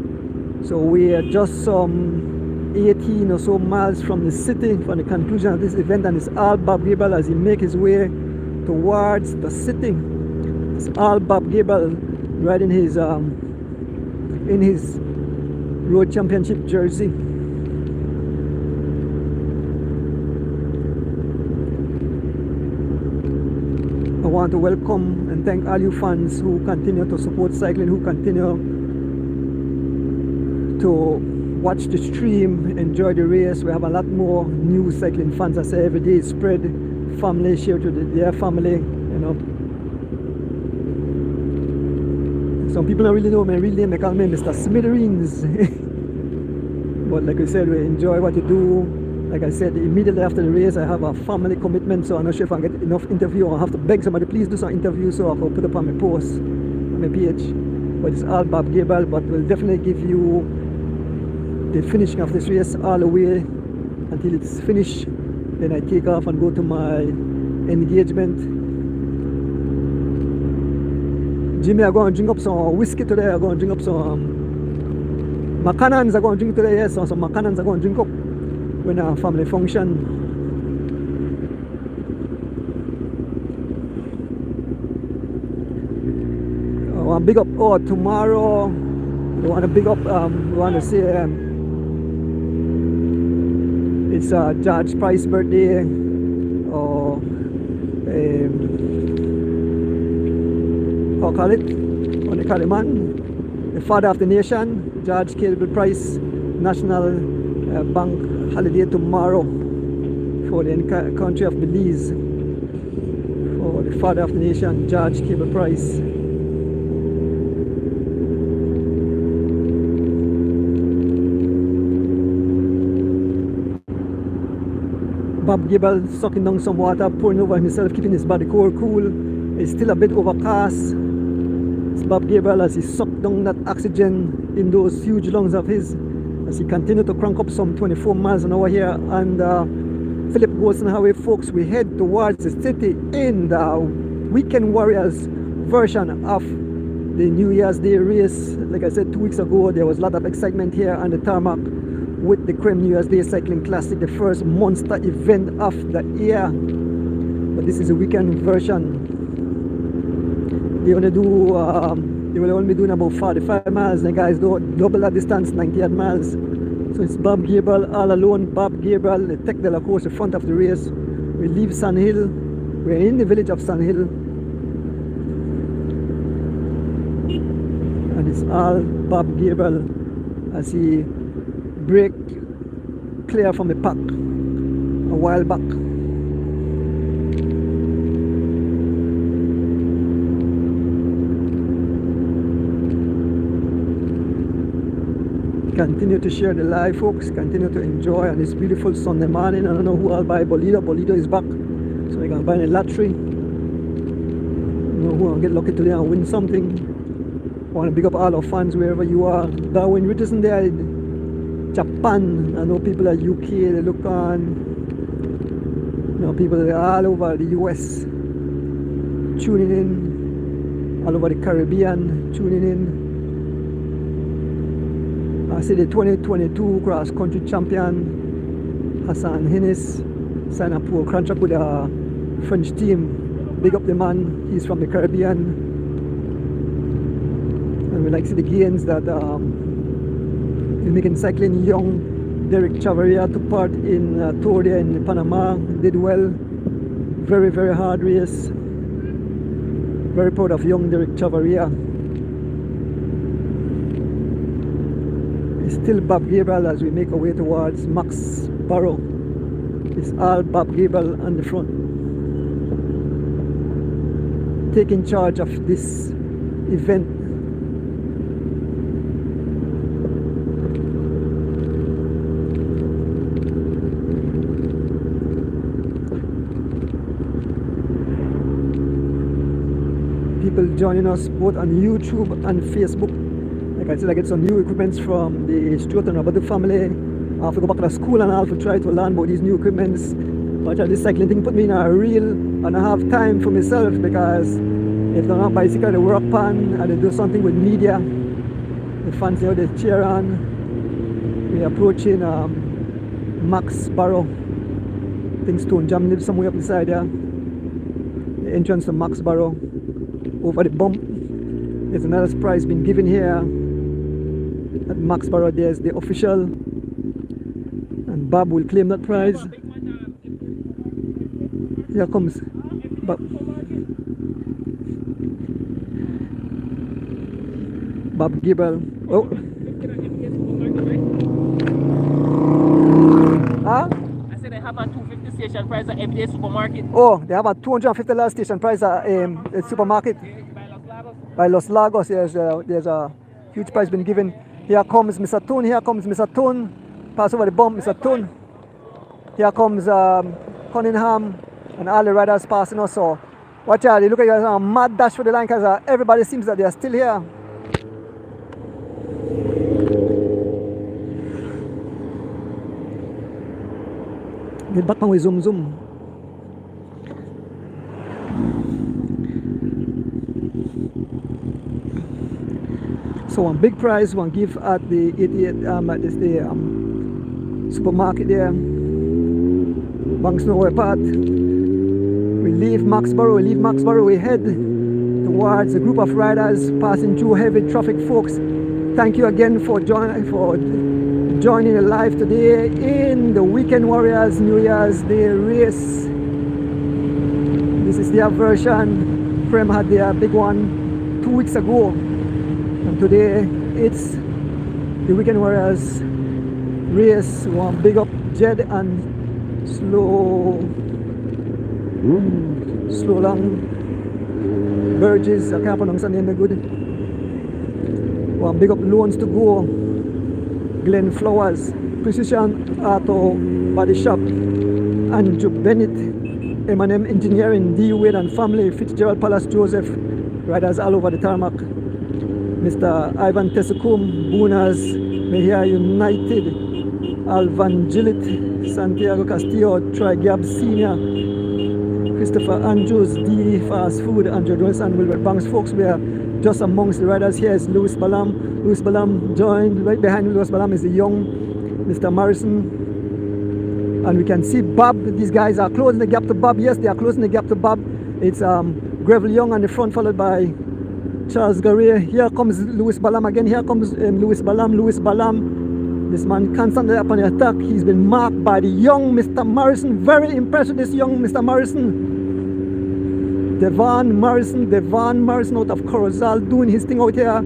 So we are just some 18 or so miles from the city, from the conclusion of this event, and it's all Bob Gabriel as he makes his way towards the city. It's all Bob Gabriel riding his in his road championship jersey. I want to welcome and thank all you fans who continue to support cycling, who continue to watch the stream, enjoy the race. We have a lot more new cycling fans. I say every day spread, family, share to their family, you know. Some people don't really know my real name, they call me Mr. Smithereens. But like I said, we enjoy what you do. Like I said, immediately after the race, I have a family commitment, so I'm not sure if I get enough interview, or I have to beg somebody, please do some interview so I can put up on my post, on my page. But it's all Bob Gabriel, but we'll definitely give you the finishing of this race all the way until it's finished. Then I take off and go to my engagement. Jimmy, I'm going to drink up some whiskey today. I'm going to drink up some Macannans. I'm going to drink today, yes. So some Macannans I'm going to drink up when a family function. I want to big up tomorrow. We want to big up, we want to say it's George Price's birthday, or how call it? What they call it, man? The father of the nation, George Gabriel Price, National Bank holiday tomorrow for the country of Belize. For the father of the nation, George Gabriel Price. Bob Gabriel sucking down some water, pouring over himself, keeping his body core cool. It's still a bit overcast. It's Bob Gabriel as he sucked down that oxygen in those huge lungs of his, as he continued to crank up some 24 miles an hour here. And Philip Wilson Highway, folks, we head towards the city in the Weekend Warriors version of the New Year's Day race. Like I said 2 weeks ago, there was a lot of excitement here on the tarmac with the Creme New Year's Day Cycling Classic, the first monster event of the year. But this is a weekend version. They only do, they will only be doing about 45 miles. The guys do double that distance, 98 miles. So it's Bob Gabriel all alone. Bob Gabriel, the Tech de la Course, the front of the race. We leave Sun Hill. We're in the village of Sun Hill. And it's all Bob Gabriel as he break clear from the pack a while back. Continue to share the live, folks. Continue to enjoy on this beautiful Sunday morning. I don't know who I'll buy Bolido. Bolido is back, so we're gonna buy a lottery. I don't know who will get lucky today and win something. I want to big up all our fans wherever you are. Darwin Richardson there in Japan. I know people at UK, they look on. You know, people that are all over the US tuning in, all over the Caribbean tuning in. I see the 2022 cross country champion Hassan Hennis signed a poor contract with a French team. Big up the man, he's from the Caribbean. And we like to see the gains that he's making cycling. Young Derek Chavaria took part in Tour there in Panama, did well. Very, very hard race. Very proud of young Derek Chavaria. It's still Bob Gabriel as we make our way towards Max Barrow. It's all Bob Gabriel on the front, taking charge of this event. People joining us both on YouTube and Facebook. Like I said, I get some new equipments from the Stuart and Roberto family. I have to go back to school and I have to try to learn about these new equipments. But this cycling thing put me in a reel, and I have time for myself, because if they're not bicycle, they work on and they do something with media. The fans how they cheer on. We're approaching Max Barrow. I think Stone Jam lives somewhere up the side there. The entrance to Max Barrow. Over the bump, there's another prize being given here at Max Barrow. There's the official, and Bob will claim that prize. Here comes Bob. Bob Gabriel. Oh, 250 station price at everyday supermarket. Oh, they have a $250 station price at a supermarket. By Los Lagos. By Los Lagos, there's a huge prize been given. Here comes Mr. Tun, here comes Mr. Tun. Pass over the bump, Mr. Tun. Here comes Cunningham and all the riders passing us. So watch out, you look at your mad dash for the line because everybody seems that they are still here. Get back when we zoom. So one big prize, one give at the 88 at this supermarket there. Banks nowhere part. We leave Maxborough, we head towards a group of riders passing through heavy traffic, folks. Thank you again for joining live today in the Weekend Warriors New Year's Day race. This is their version. Frem had their big one 2 weeks ago. And today it's the Weekend Warriors race. One big up Jed and slow long Burgess. I can't pronounce the name good. One big up Loans to Go, Glenn Flowers, Precision Auto Body Shop, Andrew Bennett, M&M Engineering, D Wade and Family, Fitzgerald Palace Joseph, riders all over the tarmac. Mr. Ivan Tesukum, Booners, Mejia United, Alvan Gillett, Santiago Castillo, Troy Gabb Senior, Christopher Andrews, D Fast Food, Andrew Jones and Wilbert Banks. Folks, we are just amongst the riders. Here is Louis Balam. Louis Balam joined. Right behind Louis Balam is the young Mr. Morrison. And we can see Bob. These guys are closing the gap to Bob. Yes, they are closing the gap to Bob. It's Gabriel Young on the front, followed by Charles Garrier. Here comes Louis Balam again. Here comes Louis Balam. This man constantly up on the attack. He's been marked by the young Mr. Morrison. Very impressed with this young Mr. Morrison. Devon Morrison out of Corozal doing his thing out here. I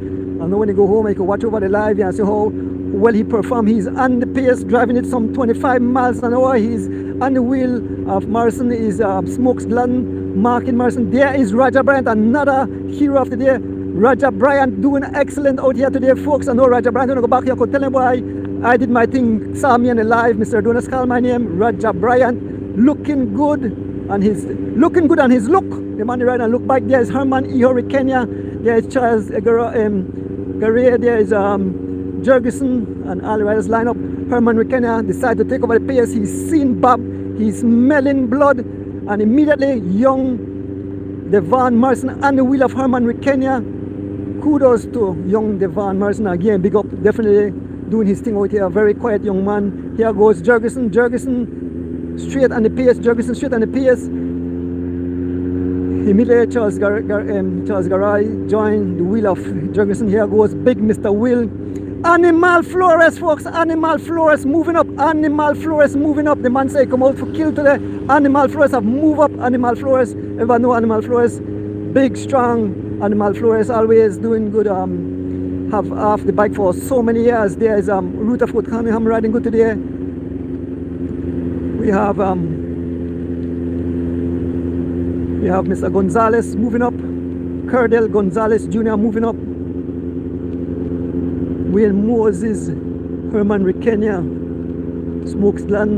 know when you go home, you can watch over the live and see how well he performed. He's on the pace, driving it some 25 miles an hour. He's on the wheel of Morrison. Is Smokes Glenn marking Morrison. There is Roger Bryant, another hero of the day. Roger Bryant doing excellent out here today, folks. I know Roger Bryant, I'm gonna go back here. I could tell him why I did my thing. Saw me on the live. Mr. Ordonez called my name. Roger Bryant looking good, and his look. The man right and look back. There is Herman Ihori Kenya. There is Charles Garrier. There is Jurgensen, and all the riders line up. Herman Kenya decided to take over the pace. He's seen Bob. He's smelling blood, and immediately young Devon Morrison on the wheel of Herman Kenya. Kudos to young Devon Morrison again. Big up, definitely doing his thing out here. Very quiet young man. Here goes Jurgensen straight on the pace. Immediately Charles Garay joined the wheel of Jurgensen. Here goes big Mr. Will. Animal Flores, folks. Animal Flores moving up. The man say come out for kill today. Animal Flores have moved up. Animal Flores. Everyone know Animal Flores. Big, strong Animal Flores. Always doing good. Have half the bike for so many years. There is Rutherford Cunningham riding good today. We have Mr. Gonzalez moving up. Curdell Gonzalez Jr. moving up. Wayne Moses, Herman Kenya, Smokes Glen,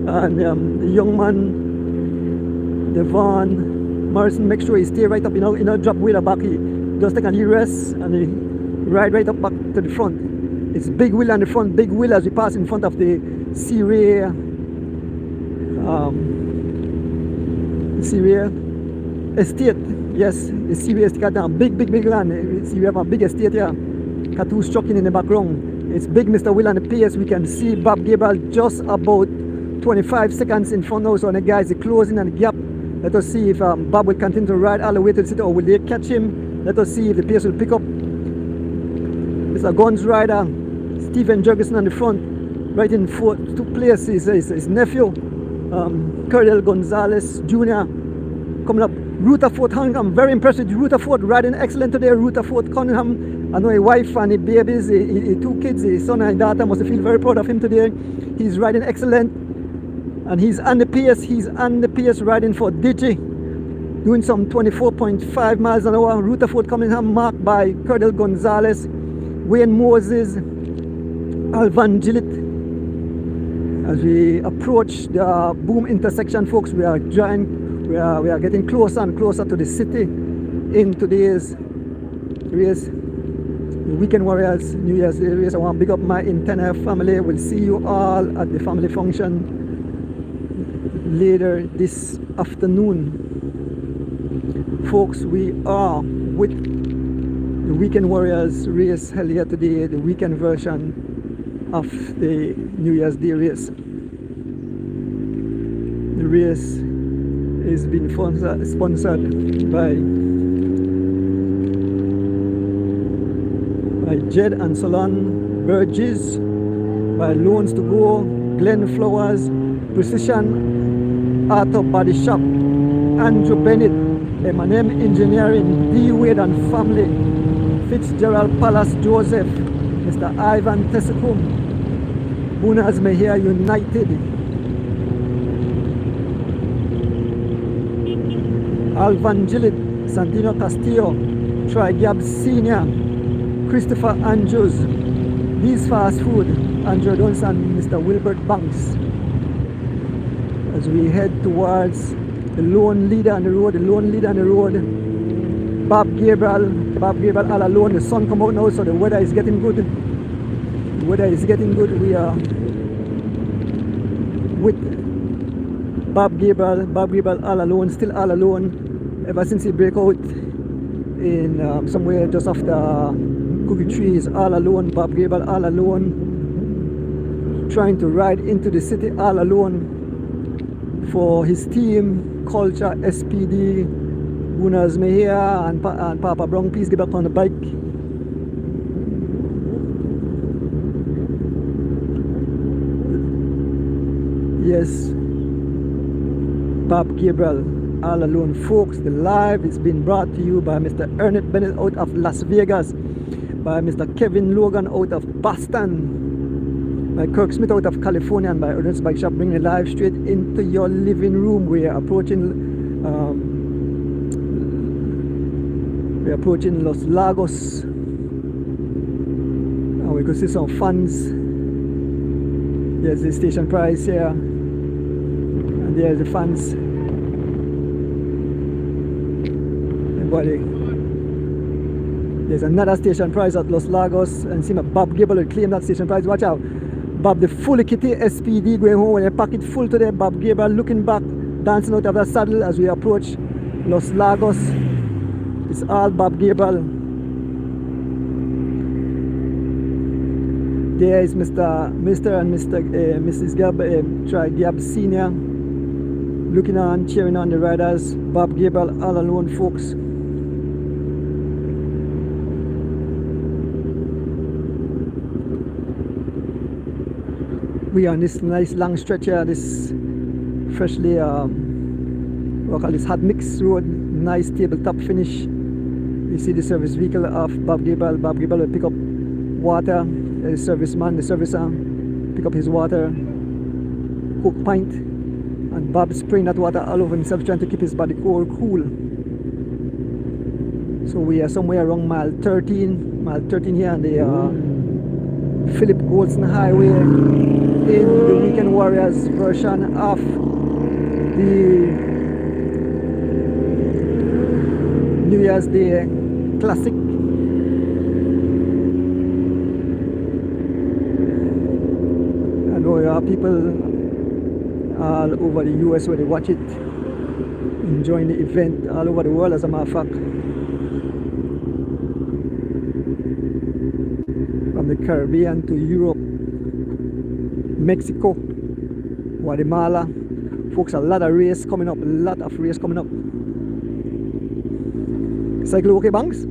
and the young man Devon Morrison. Make sure he stay right up, in a drop wheel back. He just take a little rest and he ride right up back to the front. It's big wheel on the front, big wheel as we pass in front of the Syria estate. Yes, the Syria estate got a big land. We have a big estate here. Catoo's trucking in the background. It's big Mr. Will on the pace. We can see Bob Gabriel just about 25 seconds in front now. So the guys are closing on the gap. Let us see if Bob will continue to ride all the way to the city, or will they catch him? Let us see if the pace will pick up. Mr. Guns rider Stephen Jurgensen on the front, right in two places. His nephew Curdell Gonzalez Jr. coming up. Rutherford Cunningham, I'm very impressed with Rutherford, riding excellent today. Rutherford Cunningham, I know his wife and his babies, his two kids, his son and daughter, must feel very proud of him today. He's riding excellent. And he's on the pace, riding for Digi, doing some 24.5 miles an hour. Rutherford Cunningham marked by Curdle Gonzalez, Wayne Moses, Alvan Gillett. As we approach the boom intersection, folks, we are getting closer and closer to the city in today's race. The Weekend Warriors New Year's Day race. I want to big up my entire family. We'll see you all at the family function later this afternoon. Folks, we are with the Weekend Warriors race held here today, the weekend version of the New Year's Day race. The race is being sponsored by Jed and Solon Burgess, by Loans to Go, Glen Flowers, Precision Auto Body Shop, Andrew Bennett, M&M Engineering, D. Wade and Family, Fitzgerald Palace Joseph, Mr. Ivan Tessikum, Bunas Mejia United, Alvan Gillett, Santino Castillo, Troy Gibbs Sr., Christopher Andrews, These Fast Food, Andrew Jones and Mr. Wilbert Banks. As we head towards the lone leader on the road, Bob Gabriel all alone. The sun come out now, so the weather is getting good. We are with Bob Gabriel all alone, still all alone, ever since he break out in somewhere just after Cookie Trees, all alone. Bob Gabriel all alone, trying to ride into the city all alone for his team, Culture, SPD, Bunas Mejia and Papa Brown. Please get back on the bike. Yes, Bob Gabriel all alone, folks. The live is being brought to you by Mr. Ernest Bennett out of Las Vegas, by Mr. Kevin Logan out of Boston, by Kirk Smith out of California, and by Ordonez Bike Shop, bringing it live straight into your living room. We are approaching Los Lagos, and we could see some fans. There's the station price here, and there's the fans. Everybody. There's another station prize at Los Lagos, and see my Bob Gabriel will claim that station prize. Watch out. Bob the fully kitty SPD going home with a pocket full today. Bob Gabriel looking back, dancing out of the saddle as we approach Los Lagos. It's all Bob Gabriel. There is Mr. and Mrs. Troy Gibbs Sr. looking on, cheering on the riders. Bob Gabriel all alone, folks. We are on this nice long stretch here, this freshly what call this hot mix road, nice tabletop finish. You see the service vehicle of Bob Gabriel. Bob Gabriel will pick up water. The serviceman, the servicer, pick up his water, Coke pint, and Bob spraying that water all over himself, trying to keep his body cool. So we are somewhere around mile 13 here on the Philip Goldson Highway in the Weekend Warriors version of the New Year's Day Classic. I know there are people all over the US where they watch it, enjoying the event all over the world, as a matter of fact. From the Caribbean to Europe, Mexico, Guatemala. Folks, a lot of race coming up. Cycle okay, Banks?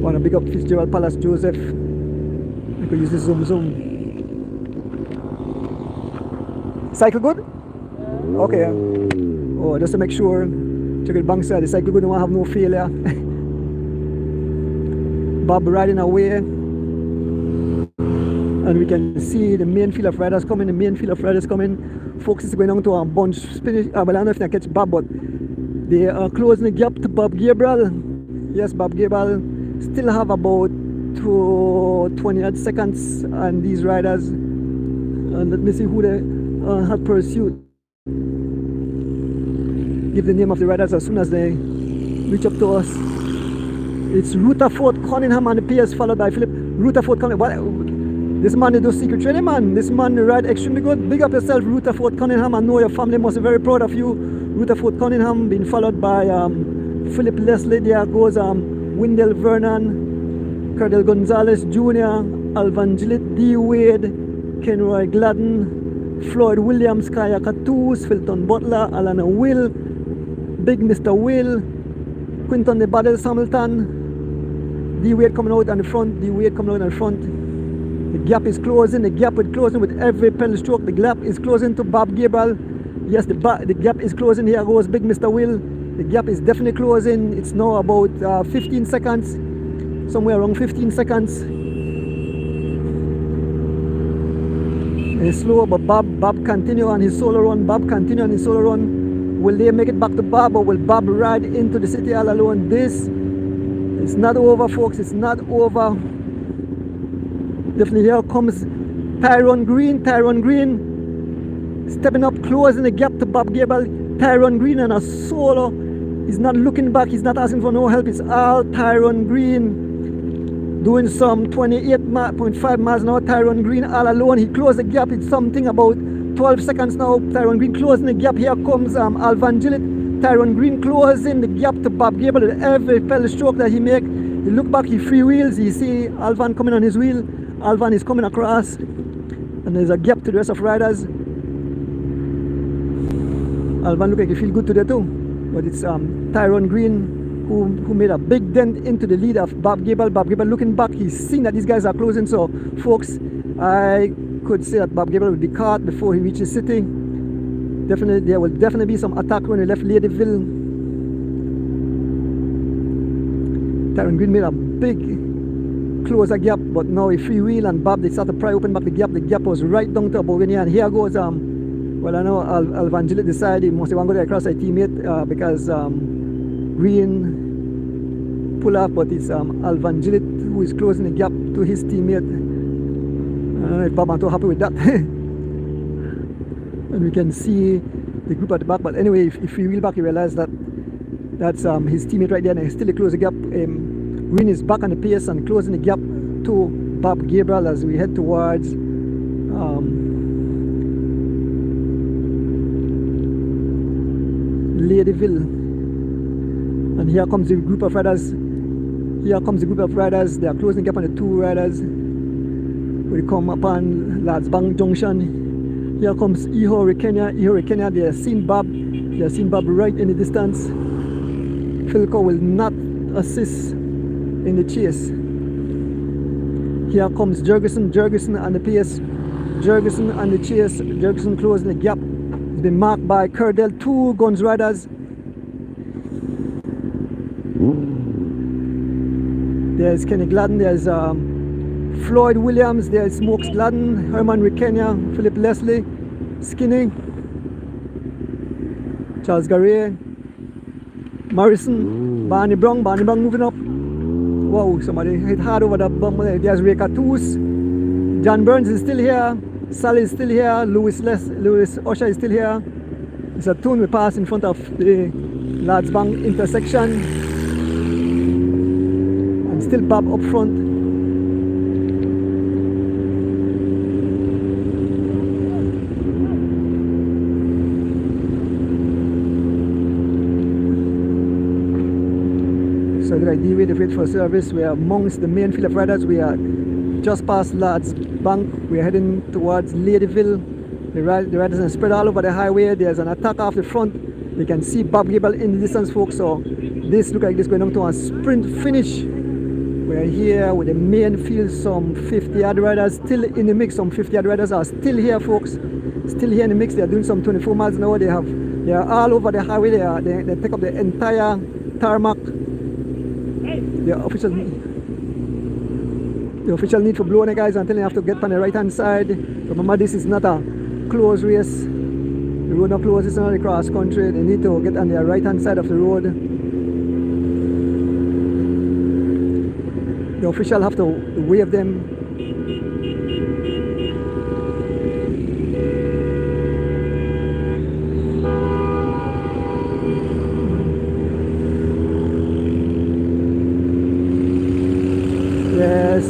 Wanna big up Fitzgerald Palace Joseph. I could use the zoom. Cycle good? Okay. Oh, just to make sure. Check it, Banks, the cycle good, don't have no failure. Bob riding away And we can see the main field of riders coming, Folks, is going on to a bunch finish. Well, I don't know if they catch Bob, but they are closing the gap to Bob Gabriel. Yes, Bob Gabriel still have about 20 odd seconds on these riders. And let me see who they had pursued. Give the name of the riders as soon as they reach up to us. It's Rutherford Cunningham on the pace, followed by Philip. Rutherford Cunningham. This man they do secret training, man. This man they ride extremely good. Big up yourself, Rutherford Cunningham. I know your family must be very proud of you. Rutherford Cunningham being followed by Philip Leslie. There goes Wendell Vernon, Cardell Gonzalez Jr., Alvan Gillett, D. Wade, Kenroy Gladden, Floyd Williams, Kaya Catus, Filton Butler, Alana Will, Big Mr. Will, Quinton the Battles Hamilton, D. Wade coming out on the front, The gap is closing, with every pedal stroke. The gap is closing to Bob Gabriel. Yes, the gap is closing. Here goes Big Mr. Will. The gap is definitely closing. It's now about 15 seconds, somewhere around 15 seconds. It's slow, but Bob continue on his solo run. Will they make it back to Bob, or will Bob ride into the city all alone? This is not over, folks. It's not over. Definitely here comes Tyrone Green stepping up, closing the gap to Bob Gabriel. Tyrone Green on a solo. He's not looking back, he's not asking for no help. It's all Tyrone Green doing some 28.5 miles an hour. Tyrone Green all alone. He closed the gap. It's something about 12 seconds now. Tyrone Green closing the gap. Here comes Alvan Gillett. Tyrone Green closing the gap to Bob Gabriel with every pedal stroke that he make. He look back, he freewheels. You see Alvan coming on his wheel. Alvan is coming across, and there's a gap to the rest of riders. Alvan look like he feel good today too, but it's Tyrone Green who made a big dent into the lead of Bob Gabriel. Bob Gabriel looking back, he's seen that these guys are closing. So folks, I could say that Bob Gabriel will be caught before he reaches city. Definitely, there will definitely be some attack when he left Ladyville. Tyrone Green made a big closer gap, but now he freewheel, and Bob they start to pry open back the gap. The gap was right down to about here, and here goes well, I know Alvan Gillett decided he must want to go across his teammate because Green pull off, but it's Alvan Gillett who is closing the gap to his teammate. I don't know if Bob is too happy with that. And we can see the group at the back, but anyway, if you wheel back, you realize that that's his teammate right there, and he still close the gap. Green is back on the pace and closing the gap to Bob Gabriel as we head towards Ladyville. And here comes the group of riders. They are closing the gap on the two riders. We come upon Lads Bank Junction. Here comes Ihor Kenya. They have seen Bob right in the distance. Philco will not assist in the chase. Here comes Jurgensen on the pace. Jurgensen on the chase. Jurgensen closing the gap. It's been marked by Cardell, two guns riders. There's Kenny Gladden, there's Floyd Williams, there's Smokes Gladden, Herman Rikenya, Philip Leslie, Skinny, Charles Garrier, Morrison, Barney Brown moving up. Wow, somebody hit hard over the bump there. There's Ray Catus, John Burns is still here, Sally is still here, Louis Usher is still here. It's a tune we pass in front of the Lads Bank intersection. And still Bob up front. So the idea with the wait for service, we are amongst the main field of riders. We are just past Lads Bank. We are heading towards Ladyville. The riders are spread all over the highway. There's an attack off the front. You can see Bob Gabriel in the distance, folks. So this look like this going on to a sprint finish. We're here with the main field, some 50 odd riders still in the mix. Some 50 odd riders are still here, folks. Still here in the mix. They are doing some 24 miles an hour. They are all over the highway. They take up the entire tarmac. The officials. The official need for blowing it, guys, until you have to get on the right hand side. Remember, this is not a closed race. The road not closed, it's not a cross country. They need to get on the right hand side of the road. The official have to wave them. Yes,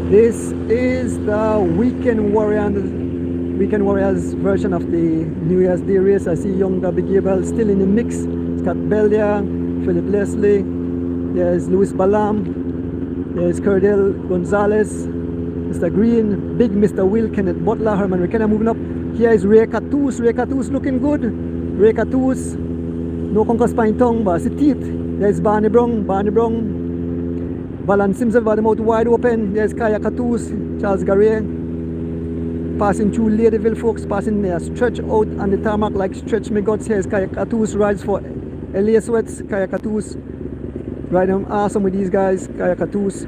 this is the Weekend Warriors version of the New Year's Day race. I see young Gabriel still in the mix. Scott Bell there, Philip Leslie, there's Luis Balam, there's Cardell Gonzalez, Mr. Green, Big Mr. Will, Kenneth Butler, Herman Rekenna moving up. Here is Ray Catus. Ray Catus looking good. Ray Catus, no conquer spine tongue, but it's teeth. There's Barney Brown. Balan Sims have got the mouth wide open. There's Kaya Catus, Charles Garret. Passing through Ladyville, folks, passing there, stretch out on the tarmac like stretch me guts. Here's Kaya Catus, rides for LA Sweats. Kaya Catus, riding awesome with these guys. Kaya Catus.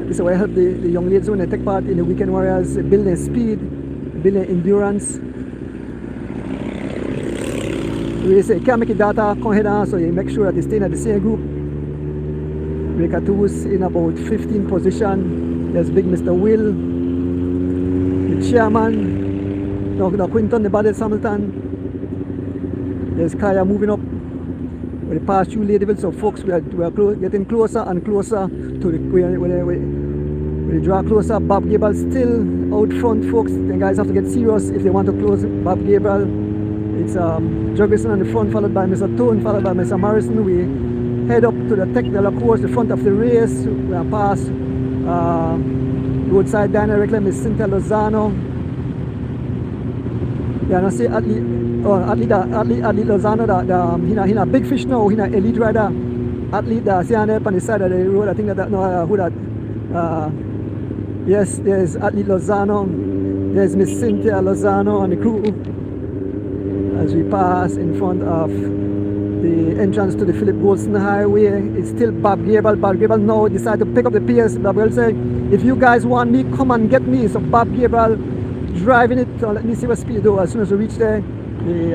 This is why I help the young ladies when they take part in the Weekend Warriors, building speed, building endurance. We say, can't make it data, come head on, so you make sure that you stay in the same group. Catus in about 15th position. There's Big Mr. Will, the chairman, no Quinton, the Badel Hamilton. There's Kaya moving up with the past through Ladyville. So folks, we are getting closer and closer to the we draw closer. Bob Gabriel still out front, folks. The guys have to get serious if they want to close Bob Gabriel. It's Jurgensen on the front, followed by Mr. Tone, followed by Mr. Morrison. We head up to the Tech de la Course, the front of the race. We are past roadside diner reclaim is Cynthia Lozano. Yeah, I see athlete Lozano, he a big fish now, he a elite rider. Athlete that see on the side of the road. I think that who that yes, there's athlete Lozano, there's Miss Cynthia Lozano and the crew as we pass in front of the entrance to the Philip Goldson Highway. It's still Bob Gabriel. Bob Gabriel now decided to pick up the pace. Bob Gabriel said, if you guys want me, come and get me. So Bob Gabriel driving it. So let me see what speed though. As soon as we reach there, the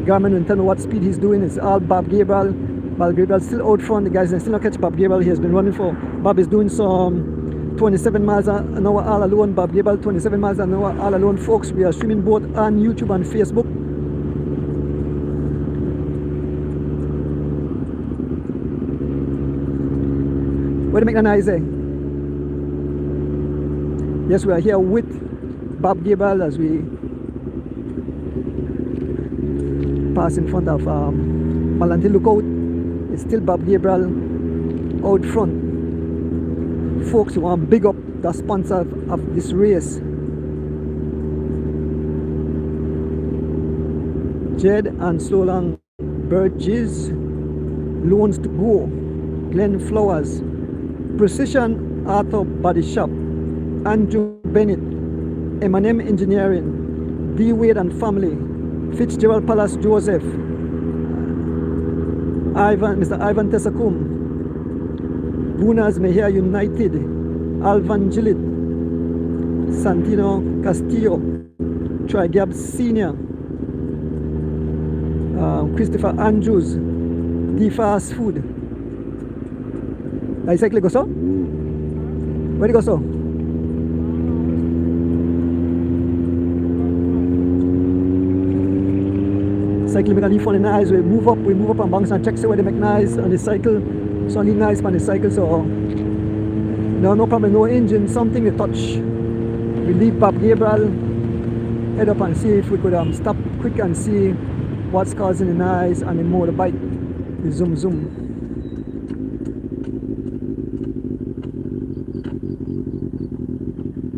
Garmin will tell me what speed he's doing. It's all Bob Gabriel. Bob Gabriel still out front. The guys still not catch Bob Gabriel. He has been running for. Bob is doing some 27 miles an hour all alone. Bob Gabriel 27 miles an hour all alone. Folks, we are streaming both on YouTube and Facebook. Where to make the noise, eh? Yes, we are here with Bob Gabriel as we pass in front of Malante Lookout. It's still Bob Gabriel out front. Folks, we want to big up the sponsor of this race. Jed and Slolan Burgess, Loans to Go, Glenn Flowers, Precision Auto Body Shop, Andrew Bennett, M&M Engineering, D. Wade and Family, Fitzgerald Palace Joseph, Mr. Ivan Tessakum, Bunas Mejia United, Alvan Gillit, Santino Castillo, Troy Gabb Senior, Christopher Andrews, D Fast Food. I cycle go so? Where do you go so? Cycle make a leaf on the nice. We move up and bounce and check where they make nice on the cycle. It's only nice on the cycle, so no problem, no engine, something to touch. We leave Bob Gabriel, head up and see if we could stop quick and see what's causing the noise on the motorbike. The zoom.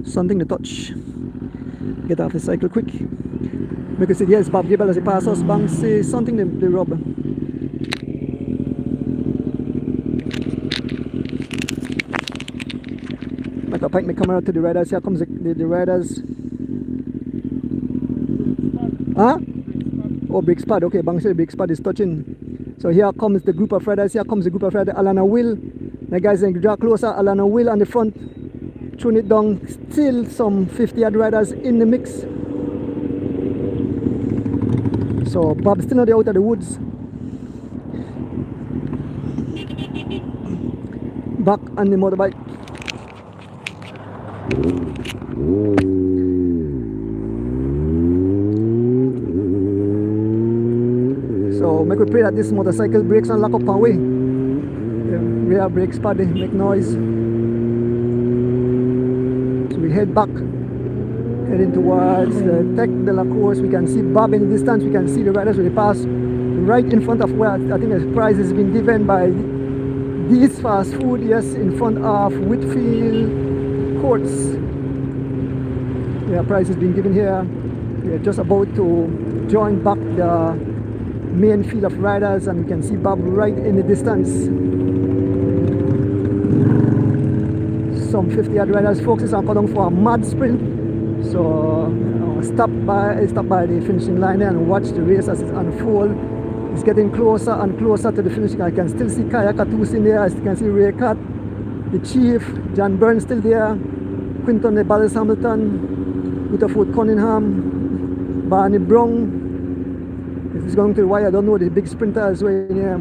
Something to touch. Get off the cycle quick. Because it yes, Bob Gabriel as he passes us, bang, say something they rub. Like I point my camera to the riders. Here comes the riders. Huh? Oh, brake spot. Okay, bang, say the brake spot is touching. So here comes the group of riders. Here comes the group of riders. Alana Will. The guys then draw closer. Alana Will on the front. tune it down. Still some 50-yard riders in the mix. So Bob's still not out of the woods. Back on the motorbike. So make we pray that this motorcycle brakes and lock up and way. The rear brakes paddy make noise. So we head back, heading towards the Tech de la Course. We can see Bob in the distance. We can see the riders when they pass right in front of where I think a prize has been given by these fast food. Yes, in front of Whitfield Courts. Yeah, prize has been given here. We are just about to join back the main field of riders, and we can see Bob right in the distance. Some 50-yard riders focus on coming for a mad sprint. So stop by the finishing line there and watch the race as it unfolds. It's getting closer and closer to the finishing line. I can still see Kaya Katus in there. I can see Ray Cat, the Chief, John Burns still there, Quinton the Ballas Hamilton, Rutherford Cunningham, Barney Brown. If he's going to the wire, I don't know, the big sprinter well.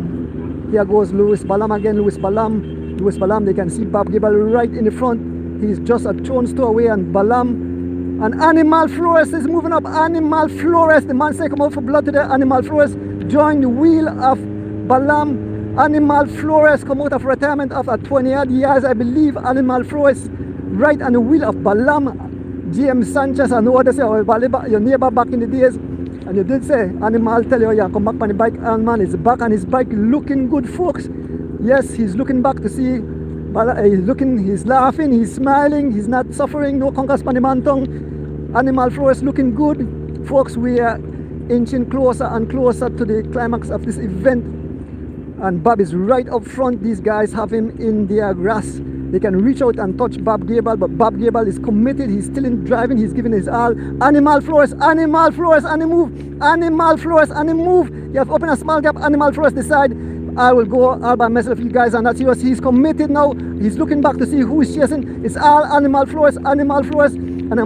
Here goes Louis Balam again. Louis Balam, they can see Bob Gabriel right in the front. He's just a stone's throw away, and Balam and Animal Flores is moving up. Animal Flores, the man say come out for blood today. Animal Flores join the wheel of Balam. Animal Flores come out of retirement after 20 years, I believe. Animal Flores right on the wheel of Balam. James Sanchez, I know they say, oh, your neighbor back in the days. And you did say, Animal tell you, yeah, come back on the bike, and man is back on his bike looking good, folks. Yes, he's looking back to see, he's laughing, he's smiling, he's not suffering, no conquers on the man tongue. Animal Flores looking good. Folks, we are inching closer and closer to the climax of this event. And Bob is right up front. These guys have him in their grasp. They can reach out and touch Bob Gabriel, but Bob Gabriel is committed. He's still in driving. He's giving his all. Animal Flores, and the move. Animal Flores, and the move. You have opened a small gap. Animal Flores decide, I will go all by myself, you guys, and that's yours. He's committed now. He's looking back to see who is chasing. It's all Animal Flores, and a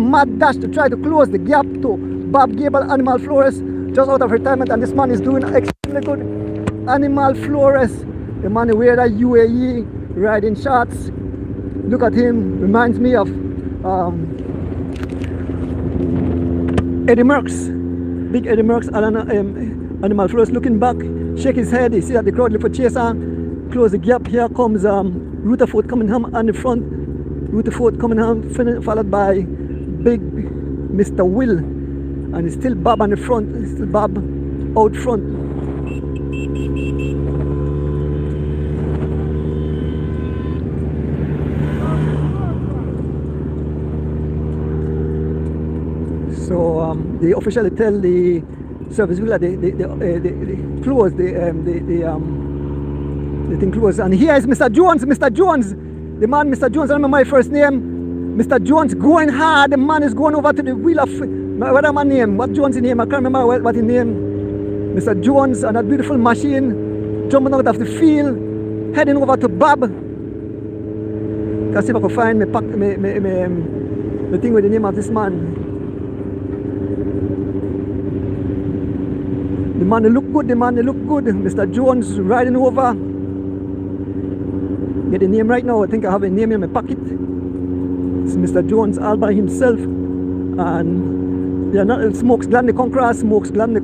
mad dash to try to close the gap to Bob Gabriel. Animal Flores just out of retirement, and this man is doing extremely good. Animal Flores, the man who wear that UAE riding shorts. Look at him, reminds me of Eddie Merckx, big Eddie Merckx. Animal Flores looking back, shake his head. You see that the crowd look for chaser, close the gap. Here comes Rutherford Cunningham on the front. Rutherford Cunningham followed by big Mr. Will, and it's still Bob on the front. It's still Bob out front. So they officially tell the service wheel that they close the thing closed. And here is Mr. Jones, the man, Mr. Jones. I remember my first name, Mr. Jones, going hard. The man is going over to the wheel of what my name? What Jones' name? I can't remember what his name. Mr. Jones and that beautiful machine jumping out of the field, heading over to Bob. Let's see if I can find the thing with the name of this man. The man look good, Mr. Jones riding over. Get the name right now. I think I have a name in my pocket. It's Mr. Jones all by himself. And they are not Smokes Glenn the Conqueror, Smokes Glenn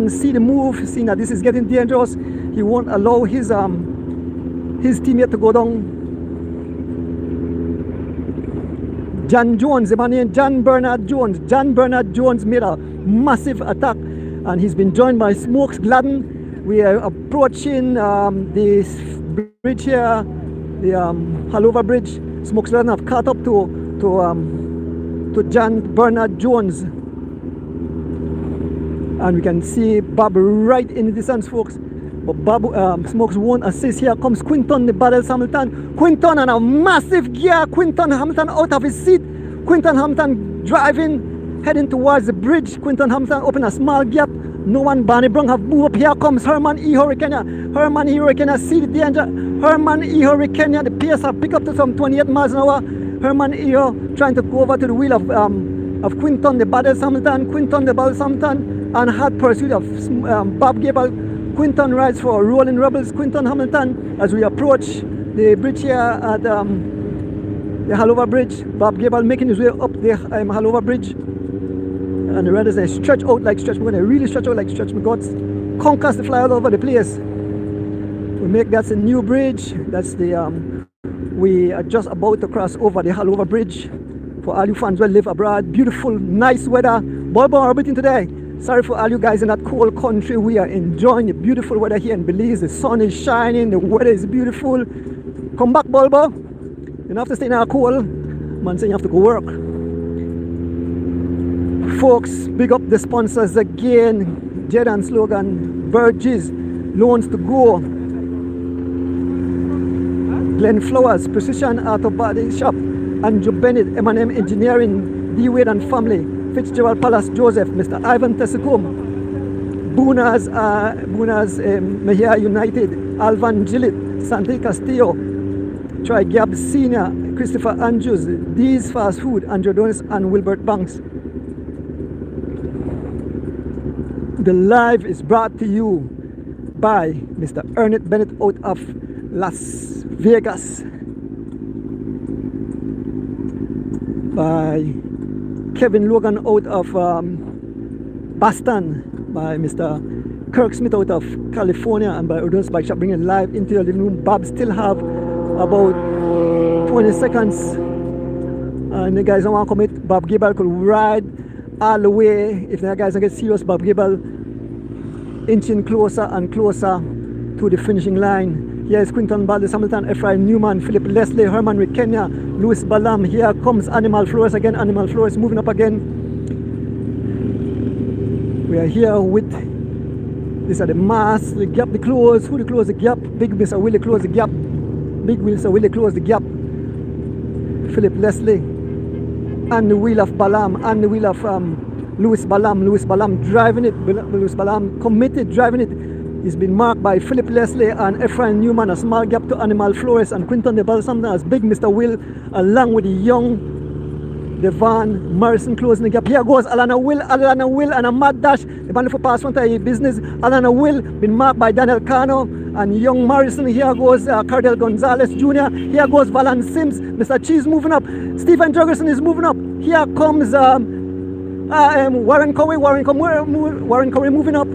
see the move, seeing that this is getting dangerous. He won't allow his teammate to go down. John Jones, the man named John Bernard Jones. John Bernard Jones made a massive attack, and he's been joined by Smokes Gladden. We are approaching this bridge here, the Halover Bridge. Smokes Gladden have caught up to John Bernard Jones, and we can see Bob right in the distance, folks. But Bob Smokes won't assist. Here comes Quinton the Ballas Hamilton. Quinton on a massive gear. Quinton Hamilton out of his seat. Quinton Hamilton driving, heading towards the bridge. Quinton Hamilton opened a small gap No one Barney Brown have moved up. Here comes Herman E. Hurricane. Herman E. Hurricane, see the danger. Herman E. Hurricane, the pace have picked up to some 28 miles an hour. Herman E. trying to go over to the wheel of Quinton, the baddest Hamilton. Quinton, the baddest Hamilton, and hard pursuit of Bob Gabriel. Quinton rides for Rolling Rebels. Quinton Hamilton, as we approach the bridge here at the Halover Bridge. Bob Gabriel making his way up the Halover Bridge. And the riders, they stretch out like stretch. We're going to really stretch out like stretch. My God, conquers to fly all over the place. We make that's a new bridge. That's the we are just about to cross over the Halover Bridge. For all you fans who live abroad, beautiful, nice weather. Bulbo orbiting today. Sorry for all you guys in that cold country. We are enjoying the beautiful weather here in Belize. The sun is shining. The weather is beautiful. Come back, Bulbo. You don't have to stay in our cold. Man saying you have to go work. Folks, big up the sponsors again. Jedan Slogan, Burgess, Loans to Go, Glenn Flowers, Precision Auto Body Shop, Andrew Bennett, M&M Engineering, D. Wade and Family, Fitzgerald Palace Joseph, Mr. Ivan Tessikum, Bunas Mejia United, Alvan Gillett, Santi Castillo, Troy Gab Senior, Christopher Andrews, D's Fast Food, Andrew Ordonez and Wilbert Banks. The live is brought to you by Mr. Ernest Bennett out of Las Vegas, by Kevin Logan out of Boston, by Mr. Kirk Smith out of California, and by Ordonez Bike Shop bringing live into your living room. Bob still have about 20 seconds, and the guys don't want to commit. Bob Gabriel could ride all the way. If the guys don't get serious, Bob Gabriel inching closer and closer to the finishing line. Here is Quinton Baldes, Hamilton, Ephraim Newman, Philip Leslie, Herman Rick Kenya, Louis Balam. Here comes Animal Flores again. Animal Flores moving up again. We are here with, these are the mass, the gap, the close. Who the close the gap? Big Mr. Willie close the gap. Big Mr. Willie close the gap. Philip Leslie and the wheel of Balam and the wheel of Louis Balam. Louis Balam driving it. Louis Balam committed driving it. He's been marked by Philip Leslie and Ephraim Newman. A small gap to Animal Flores and Quinton de Balsam as Big Mr. Will, along with the young Devon Morrison closing the gap. Here goes Alana Will and a mad dash. The band for pass one time business. Alana Will been marked by Daniel Cano and young Morrison. Here goes Cardell Gonzalez Jr. Here goes Valan Sims. Mr. Cheese moving up. Stephen Jurgensen is moving up. Here comes Warren Corey moving up.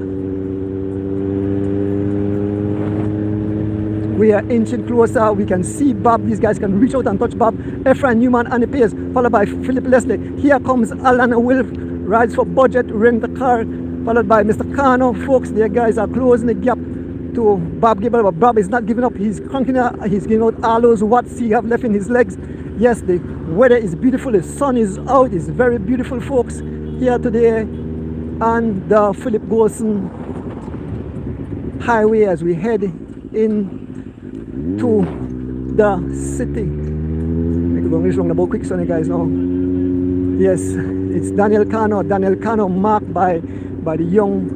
We are inching closer. We can see Bob. These guys can reach out and touch Bob. Ephraim Newman and the pace, followed by Philip Leslie. Here comes Alana Wilf, rides for budget, rent a car, followed by Mr. Kano. Folks, their guys are closing the gap to Bob Gabriel, but Bob is not giving up. He's cranking out. He's giving out all those watts he have left in his legs. Yes, the weather is beautiful. The sun is out. It's very beautiful, folks, here today on the Philip Golson Highway as we head in to the city. Make go English wrong about quick, sonny guys now. Yes, it's Daniel Cano. Daniel Cano marked by the young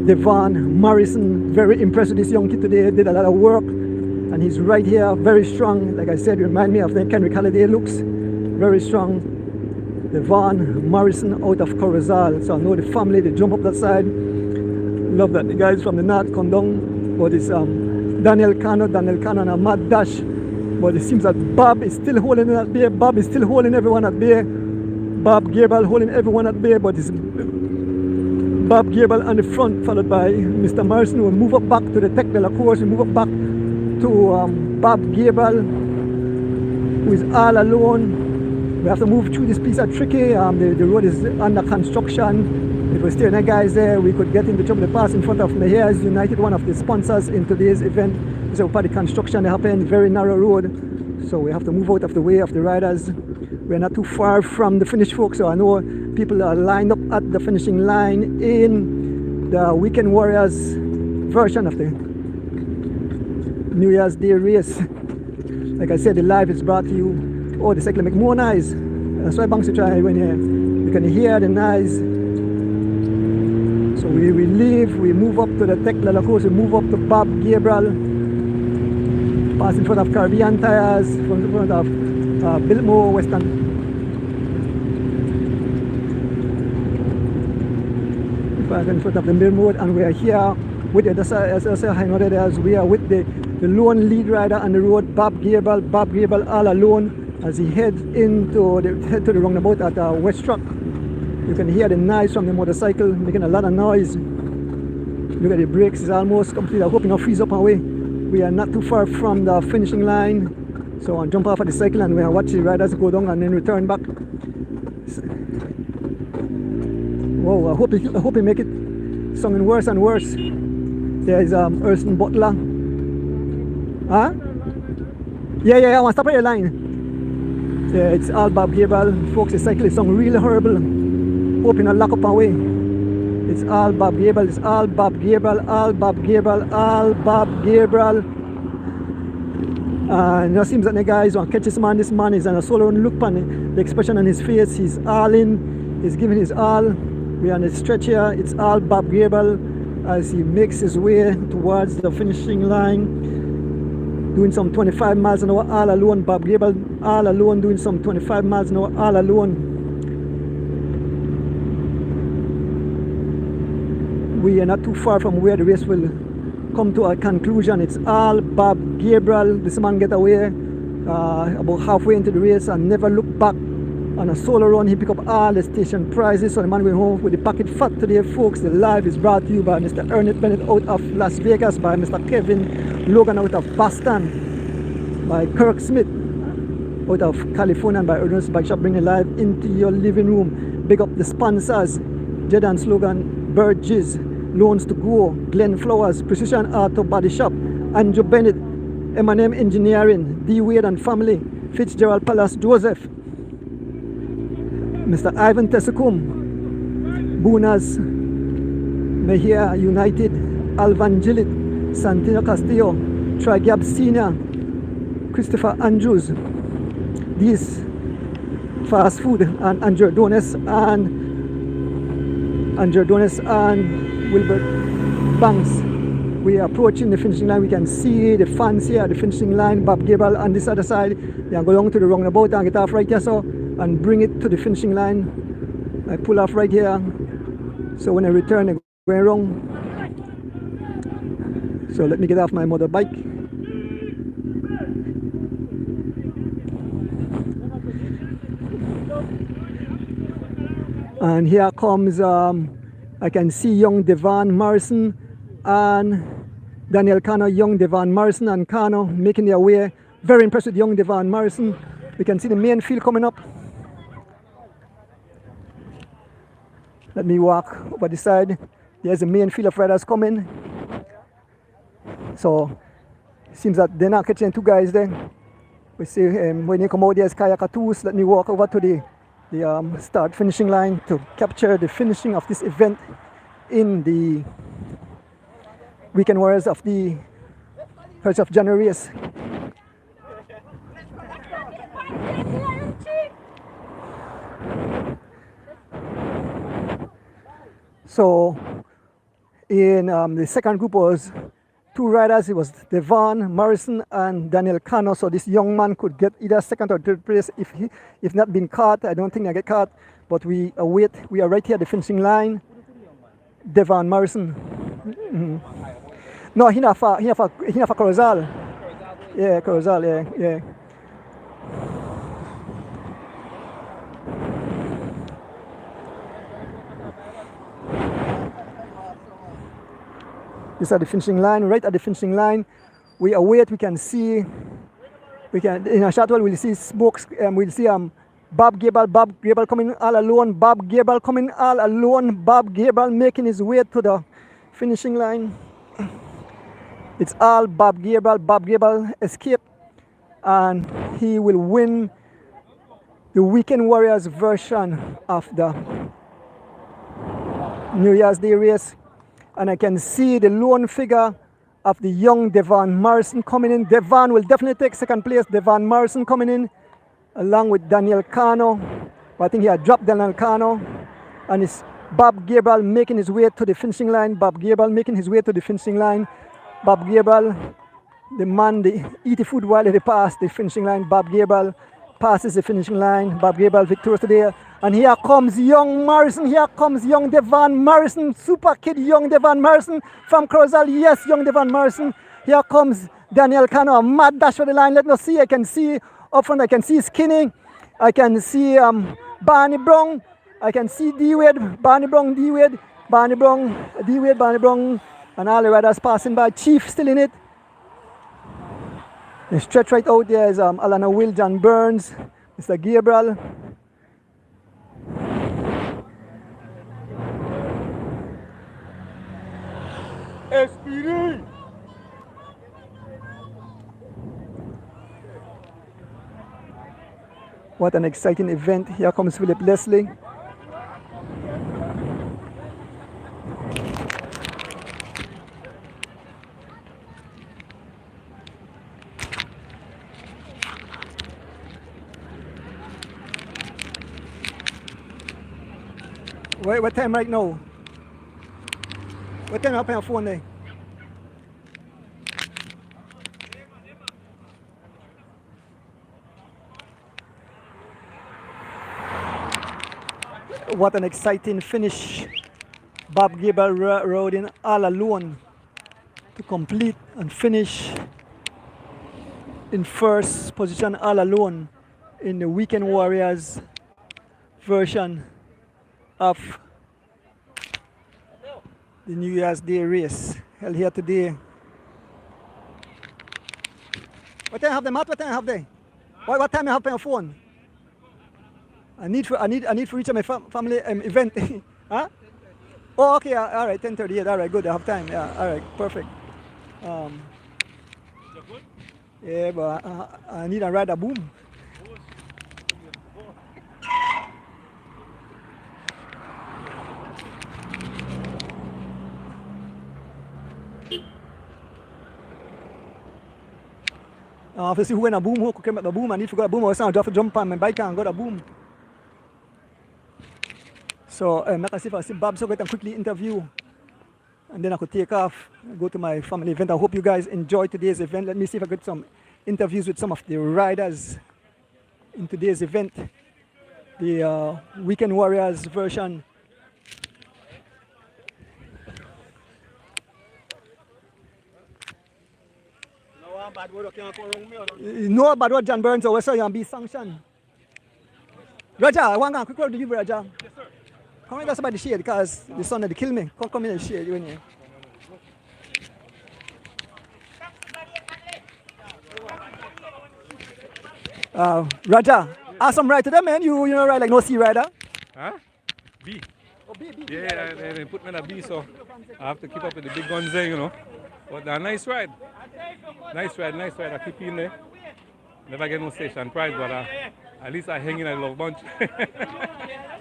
Devon Morrison. Very impressed with this young kid today. Did a lot of work, and he's right here, very strong. Like I said, remind me of the Kenrick Halliday looks. Very strong. Devon Morrison out of Corozal. So I know the family. They jump up that side. Love that the guys from the north come down. But it's Daniel Cano and a mad dash. But it seems that Bob is still holding it at bay. Bob is still holding everyone at bay. Bob Gabriel holding everyone at bay, but it's Bob Gabriel on the front, followed by Mr. Morrison, who will move up back to the Tech de la Course. We move up back to Bob Gabriel, who is all alone. We have to move through this piece of tricky. The road is under construction. If we stay in guys there, we could get into trouble. The pass in front of Mejia's United, one of the sponsors in today's event. So part of the construction happened, very narrow road. So we have to move out of the way of the riders. We're not too far from the finish, folks. So I know people are lined up at the finishing line in the Weekend Warriors version of the New Year's Day race. Like I said, the live is brought to you. Oh, the cycle make more noise. That's why banks to try when you can hear the noise. So we we leave, we move up to the Tech Leather Coast, we move up to Bob Gabriel, pass in front of Caribbean Tires, in front of Biltmore, Western. In front of the Mill Road, and we are here with the, as we are with the lone lead rider on the road, Bob Gabriel all alone as he heads into the roundabout at West Truck. You can hear the noise from the motorcycle making a lot of noise. Look at the brakes, it's almost complete. I hope it not freeze up away. We are not too far from the finishing line, so I'll jump off of the cycle and we'll watch the riders go down and then return back. Whoa, I hope it make it sounding worse and worse. There is Erskine Butler. Huh? Yeah, I want to stop at the line. Yeah, it's all Bob Gabriel. Folks, the cycle is sounding really horrible. Hoping to lock up away. It's all Bob Gabriel, it's all Bob Gabriel, all Bob Gabriel, all Bob Gabriel. And it seems that the guys want to catch this man is on a solo look on the expression on his face. He's all in, he's giving his all. We're on the stretch here, it's all Bob Gabriel as he makes his way towards the finishing line. Doing some 25 miles an hour all alone. Bob Gabriel all alone doing some 25 miles an hour all alone. We are not too far from where the race will come to a conclusion. It's all Bob Gabriel. This man get away about halfway into the race and never look back. On a solo run, he picked up all the station prizes. So the man went home with the pocket fat today, folks. The live is brought to you by Mr. Ernest Bennett out of Las Vegas, by Mr. Kevin Logan out of Boston, by Kirk Smith out of California, and by Ordonez Bike Shop, bringing live into your living room. Big up the sponsors: Jedan Slogan, Burgess, Loans to Go, Glenn Flowers, Precision Auto Body Shop, Andrew Bennett, M&M Engineering, D Wade and Family, Fitzgerald Palace Joseph, Mr. Ivan Tessukum, Bunas, Mejia United, Alvan Gillett, Santino Castillo, Trigab Senior, Christopher Andrews, These Fast Food, and Ordonez and Wilbert Banks. We are approaching the finishing line. We can see the fans here at the finishing line. Bob Gabriel on this other side. They are going to the roundabout and get off right here, so, and bring it to the finishing line. I pull off right here, so when I return, I go wrong. So let me get off my motorbike. And here comes, I can see young Devon Morrison and Daniel Cano. Young Devon Morrison and Cano making their way. Very impressed with young Devon Morrison. We can see the main field coming up. Let me walk over the side. There's the main field of riders coming. So it seems that they're not catching two guys there. We see when you come out, there's Kayakatus. Let me walk over to the start finishing line to capture the finishing of this event in the Weekend Warriors of the 1st of January race. So in the second group was two riders. It was Devon Morrison and Daniel Cano. So this young man could get either second or third place if not been caught. I don't think I get caught, but we await. We are right here at the finishing line. Devon Morrison. No, he not for Corozal. Yeah, Corozal. Yeah. This is at the finishing line. Right at the finishing line, we await. We can see. We can in a short while we'll see smokes. We'll see Bob Gabriel coming all alone. Bob Gabriel coming all alone. Bob Gabriel making his way to the finishing line. It's all Bob Gabriel. Bob Gabriel escaped, and he will win the Weekend Warriors version of the New Year's Day race. And I can see the lone figure of the young Devon Morrison coming in. Devon will definitely take second place. Devon Morrison coming in along with Daniel Cano. But I think he had dropped Daniel Cano. And it's Bob Gabriel making his way to the finishing line. Bob Gabriel making his way to the finishing line. Bob Gabriel, the man, they eat the food while they pass the finishing line. Bob Gabriel passes the finishing line. Bob Gabriel victorious today. And here comes young Morrison. Here comes young Devon Morrison. Super kid young Devon Morrison from Crozal. Yes, young Devon Morrison. Here comes Daniel Cano. A mad dash for the line. Let me see. I can see up front. I can see Skinny. I can see Barney Brown. I can see D-Wade. Barney Brown, D-Wade. Barney Brown, D-Wade, Barney Brown. And all the riders passing by. Chief still in it. The stretch right out there is Alana Will, John Burns, Mr. Gabriel. SPD! What an exciting event. Here comes Philip Leslie. What time right now? What time up on your phone there? What an exciting finish. Bob Gabriel rode in all alone to complete and finish in first position all alone in the Weekend Warriors version of the New Year's Day race held here today. What time have they, Matt? What time have they? What time you have on your phone? I need to reach my family event. Huh? Oh, okay. All right. 10:30. Yeah, all right. Good. I have time. Yeah. All right. Perfect. Yeah, but I need a ride a boom. To see who in a boom, who came at the boom. I need to go a boom. I was trying to jump on my bike and go to boom. So let us see if I see Bob so I can quickly interview. And then I could take off and go to my family event. I hope you guys enjoy today's event. Let me see if I get some interviews with some of the riders in today's event. The Weekend Warriors version. No bad word, John Burns, or so you be sanctioned. Roger, I want to quick word to you, Roger. Yes, sir. Come right just by the shade because the sun had kill me. Come in the shade, you in here. Roger, awesome ride today, man. You know ride like no sea rider. Huh? B. Oh, B. Yeah, they put me in a B, so I have to keep up with the big guns there, you know. But a nice ride. Nice ride. I keep in there. Never get no station prize, but at least I hang in a love bunch.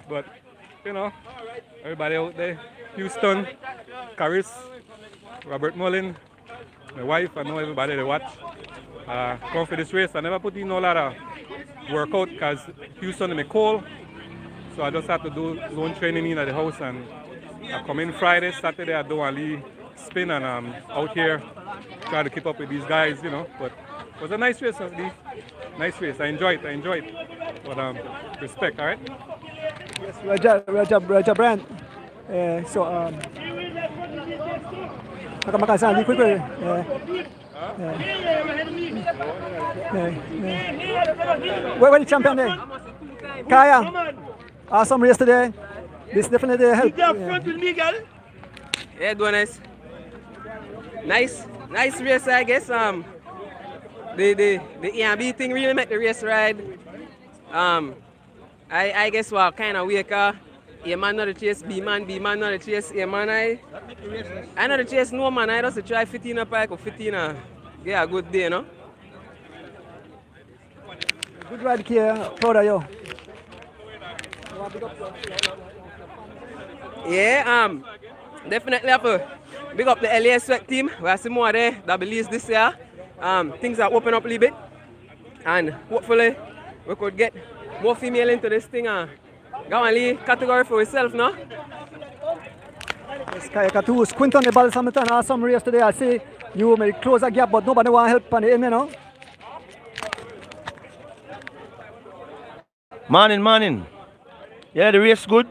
But, you know, everybody out there, Houston, Caris, Robert Mullin, my wife, I know everybody they watch. Come for this race. I never put in a lot of workout because Houston is cold. So I just have to do zone training in at the house, and I come in Friday, Saturday I do a little spin, and I'm out here trying to keep up with these guys, you know. But it was a nice race, nice race. I enjoyed it. But respect, all right? Yes, Roger Brand. So I quickly. Where the champion there? Kaya. Awesome race today. This definitely helped. Yeah, Ordonez. Nice race, I guess. The E&B thing really make the race ride. I guess what kind of weak. A man not the chase B man not the chase A man. I not the chase no man. I just try 15 up, I could 15 get a good day, you know. Good ride here. Proud of you. Yeah, definitely have to big up the LA Sweat team. We have some more there that believes this year. Things are open up a little bit, and hopefully we could get more female into this thing and go and lead category for yourself, no? Yes, Kayaka too. Quinton the ball Hamilton awesome race today. I see you may close a gap, but nobody want help on the end, you know. Morning. Yeah, the race good.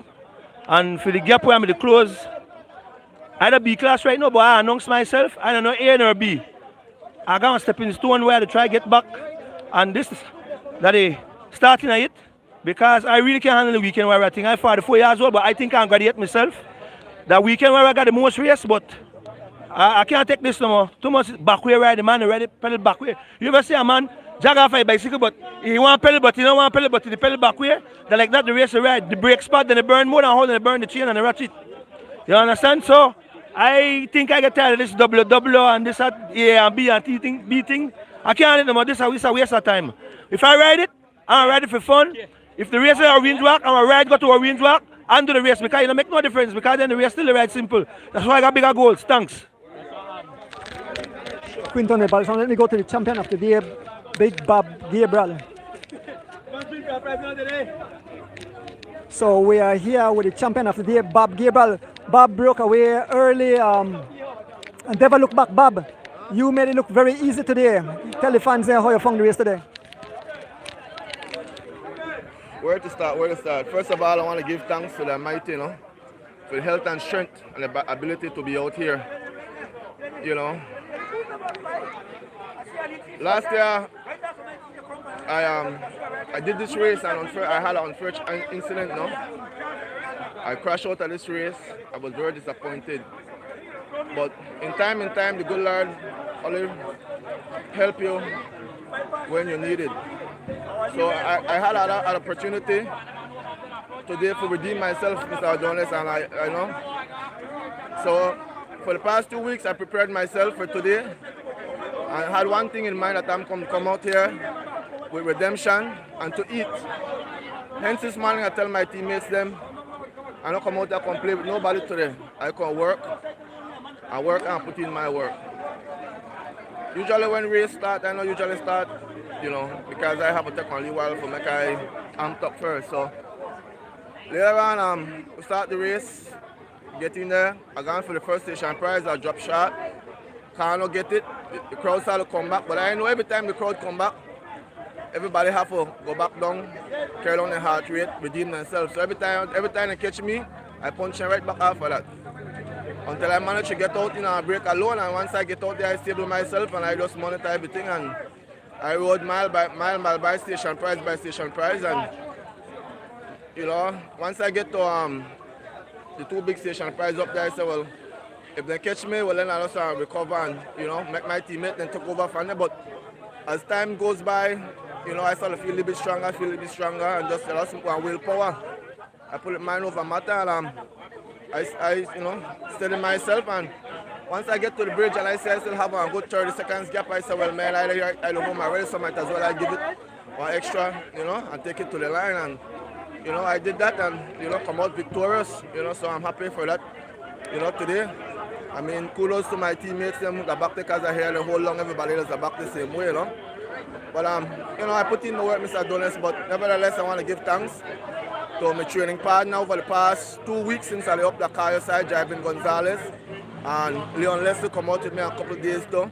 And for the gap where I'm the close, I had a B class right now, but I announce myself. I don't know A nor B. I got a stepping stone where to try get back. And this is that is starting at it. Because I really can't handle the weekend where I think I'm 44 years old, but I think I'm graduate myself. That weekend where I got the most race, but I can't take this no more. Too much back way ride, the man already pedal back way. You ever see a man jog off a bicycle, but he want pedal, but he don't want pedal, but he pedal back way? They like that, the race the ride. The brake spot, then they burn more than hold, and they burn the chain and the ratchet. You understand? So I think I get tired of this double and this A and B and B thing. I can't do it no more. This is a waste of time. If I ride it, I'm ride it for fun. If the race is a range walk, I'm a ride go to a range walk and do the race because it don't make no difference because then the race still the ride simple. That's why I got bigger goals. Thanks. Quinton the ball. So let me go to the champion of the day, Big Bob Gabriel. So we are here with the champion of the day, Bob Gabriel. Bob broke away early and never look back. Bob, you made it look very easy today. Tell the fans how you found the race today. Where to start? First of all, I want to give thanks to the Almighty, for the health and strength and the ability to be out here. Last year, I did this race and I had an unfortunate incident, I crashed out of this race. I was very disappointed. But in time, the good Lord only help you when you need it. So I had an opportunity today to redeem myself, Mr. Ordonez, and So for the past 2 weeks, I prepared myself for today. I had one thing in mind that I'm going to come out here with redemption and to eat. Hence this morning I tell my teammates them, I don't come out here and play with nobody today. I can work and put in my work. Usually when race start, I know usually start, because I have to take on a little while for make I amped up first. So later on, we start the race, get in there. I gone for the first station prize, I drop shot. Can't get it. The crowd started to come back, but I know every time the crowd come back, everybody have to go back down, carry down their heart rate, redeem themselves. So every time they catch me, I punch them right back after that. Until I manage to get out in a break alone, and once I get out there, I stable myself and I just monitor everything, and I rode mile by station prize, and once I get to the 2 big station prize up there, I say, well, if they catch me, well then I just recover and make my teammate then take over from there. But as time goes by, I start to feel a little bit stronger, and just one willpower. I put it mind over matter, and I steady myself, and once I get to the bridge and I see I still have a good 30 seconds gap, I say, well man, I love my race, so might as well I give it one extra, and take it to the line, and I did that and come out victorious, so I'm happy for that, today. I mean, kudos to my teammates, them the backtakers are here the whole long, everybody else are back the same way, But I put in the work, Mr. Ordonez, but nevertheless I want to give thanks to my training partner over the past 2 weeks since I left the car side driving Gonzalez, and Leon Leslie come out with me a couple of days though.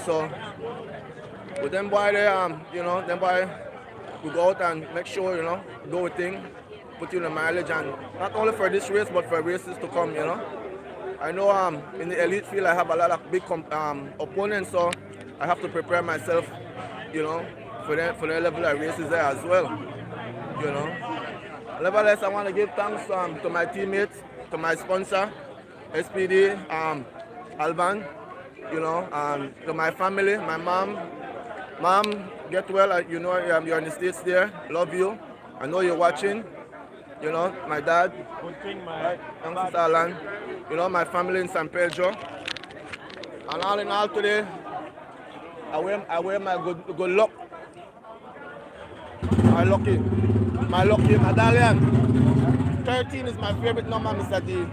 So with them boy there, them boy we go out and make sure, do a thing, put in the mileage, and not only for this race but for races to come, I know in the elite field I have a lot of big opponents, so I have to prepare myself, for the level of races there as well, Nevertheless, I want to give thanks to my teammates, to my sponsor, SPD, Alban, to my family, my mom. Mom, get well, you're in the States there, love you. I know you're watching, my dad, thanks to Alan, my family in San Pedro. And all in all today, I wear my good luck. My lucky medallion. 13 is my favorite number, Mr. D.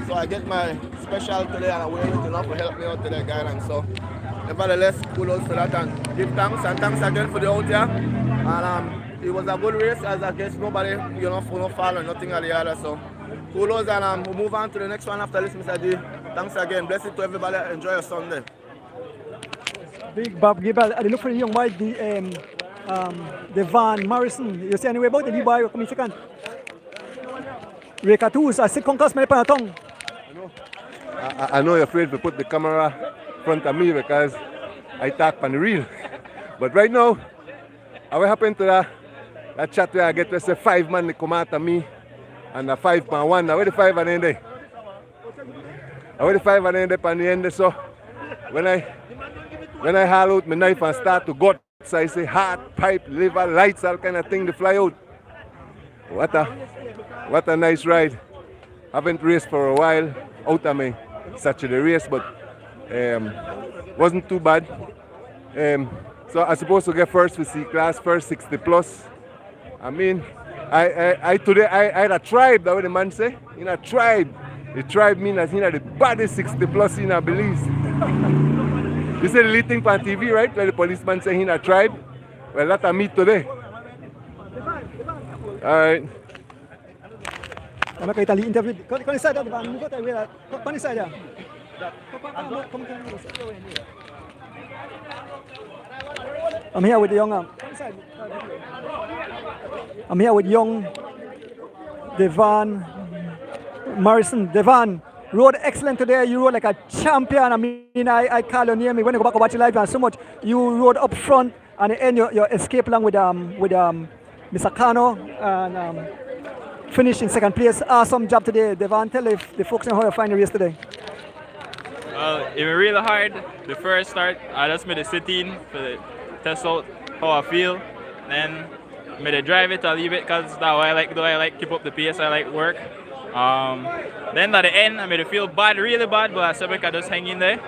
So I get my special today and I wear it, to help me out today, guidance. So nevertheless, kudos to that and give thanks, and thanks again for the out here. And it was a good race, as I guess nobody, for no fall or nothing or the other. So kudos, and we'll move on to the next one after this, Mr. D. Thanks again. Bless it to everybody. Enjoy your Sunday. Big Bob Gabriel, I look for the young boy, Devon Morrison. You say anyway about the new boy coming second? Reka 2, so 6 conquest, my panatong. I know you're afraid to put the camera in front of me because I talk on the reel. But right now, what happened to that chat where I get to say 5 man come out of me and a 5-1. Now where the 5 and end there? Where the 5 and end up on the end there? So when I haul out my knife and start to gut, so I say heart, pipe, liver, lights, all kind of thing to fly out. What a nice ride. Haven't raced for a while out of me such a race, but wasn't too bad. So I supposed to get first for C class, first 60 plus. I mean, today I had a tribe, that's what the man say. In a tribe. The tribe means that the baddest 60 plus in a Belize. You see the little thing on TV, right? Where the policeman say in a tribe. Well, that's me today. All right. I'm going to interview. Come inside, come inside. I'm here with the young. I'm here with young Devon Morrison. Devon rode excellent today. You rode like a champion. I mean, I call your name when you go back and watch it live and so much. You rode up front and at the end you escape along with Mr. Kano and finished in second place. Awesome job today, Devon. Tell the folks how you find the race today. Well, it was really hard. The first start, I just made a sit-in to test out how I feel. Then made a drive it, I leave it because that's what I like do. I like keep up the pace, I like work. Then at the end, I made it feel bad, really bad, but I said I could just hang in there.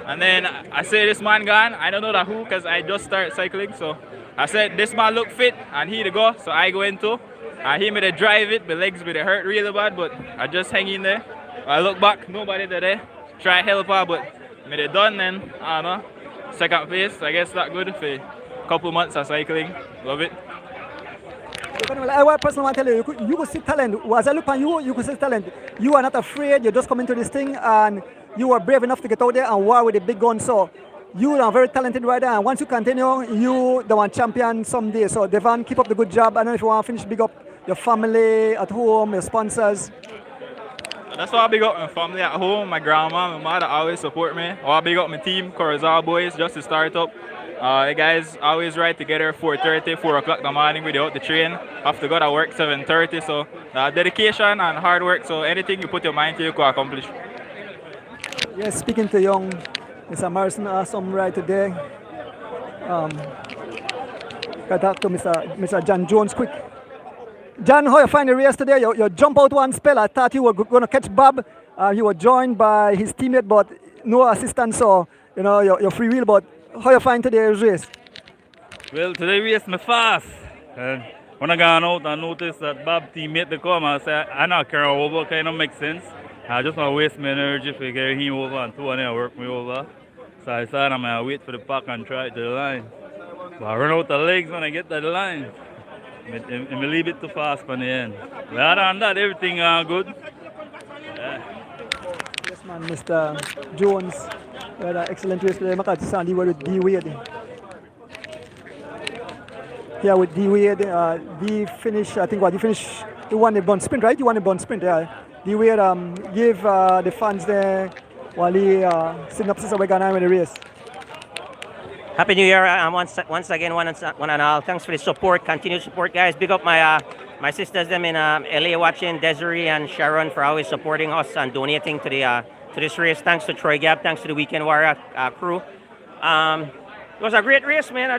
And then I said this man gone. I don't know that who because I just started cycling. So I said this man look fit and he to go, so I go in too. And he made a drive it, my legs made it hurt really bad, but I just hang in there. I look back, nobody there. Try help her, but made it done then, I don't know. Second place, I guess that's good for a couple months of cycling. Love it. I personally want to tell you, you could see talent. As I look on you, you could see talent. You are not afraid, you just come into this thing and you are brave enough to get out there and war with the big guns. So you are a very talented rider, and once you continue, you the one champion someday. So Devon, keep up the good job. I don't know if you want to finish, big up your family at home, your sponsors. That's why I big up my family at home. My grandma, my mother always support me. I big up my team, Corazal Boys, just to start up. The guys always ride together 4:30, 4 o'clock in the morning without the train. Have to go to work 7:30. So dedication and hard work. So anything you put your mind to, you can accomplish. Yes, speaking to young Mr. Morrison, awesome ride today. Got to talk to Mr. John Jones quick. John, how you find the race today? You jump out one spell. I thought you were going to catch Bob. You were joined by his teammate, but no assistance. So, you know, you're free wheel. But how you find today's race? Well, today race me fast. And when I got out, I noticed that Bob teammate to come. I said, I not carry over, kind of makes sense. I just want to waste my energy for getting him over and two and then work me over. So I said, I'm going to wait for the pack and try it to the line. But I run out the legs when I get to the line. I leave it too fast for the end. But other than that, everything good. Yeah. Yes, man, Mr. Jones. We had an excellent race today. I saw you with D Wade. Here with D Wade, D finished, I think, he finished, he won the bond sprint, right? He won the bond sprint, yeah. D Wade gave the fans there while he synopsis of what going on with the race. Happy New Year once again, one and all. Thanks for the support, continued support, guys. Big up my sisters them in LA watching, Desiree and Sharon for always supporting us and donating to this race. Thanks to Troy Gap, thanks to the Weekend Warrior crew. It was a great race, man. I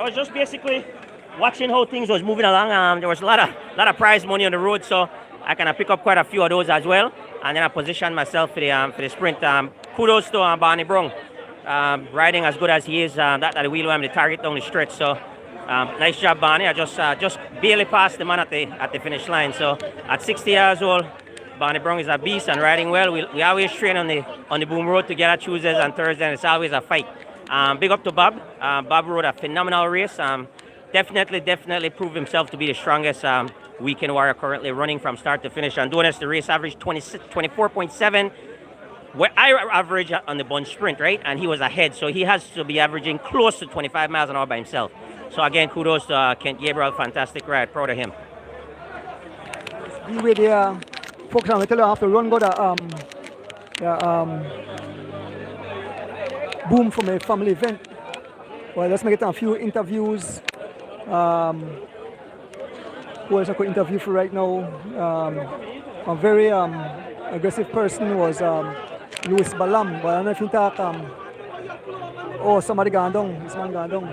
was just basically watching how things was moving along. There was a lot of prize money on the road, so I kind of pick up quite a few of those as well. And then I positioned myself for the sprint. Kudos to Barney Brown. Riding as good as he is, that the wheel I'm the target down the stretch. So nice job, Barney. I just barely passed the man at the finish line. So at 60 years old, Barney Brown is a beast and riding well. We always train on the boom road together Tuesdays and Thursdays, and it's always a fight. Big up to Bob. Bob rode a phenomenal race. Definitely proved himself to be the strongest Weekend Warrior currently running from start to finish. Ordonez, the race average 24.7. Where I average on the bunch sprint, right? And he was ahead, so he has to be averaging close to 25 miles an hour by himself. So again, kudos to Kent Gabriel, fantastic ride, proud of him. With the folks, I tell you, I have to run go the boom from a family event. Well, let's make it a few interviews. Who else I could interview for right now? A very aggressive person was Louis Balam, but I don't know if you talk. Somebody gandong, this man gandong.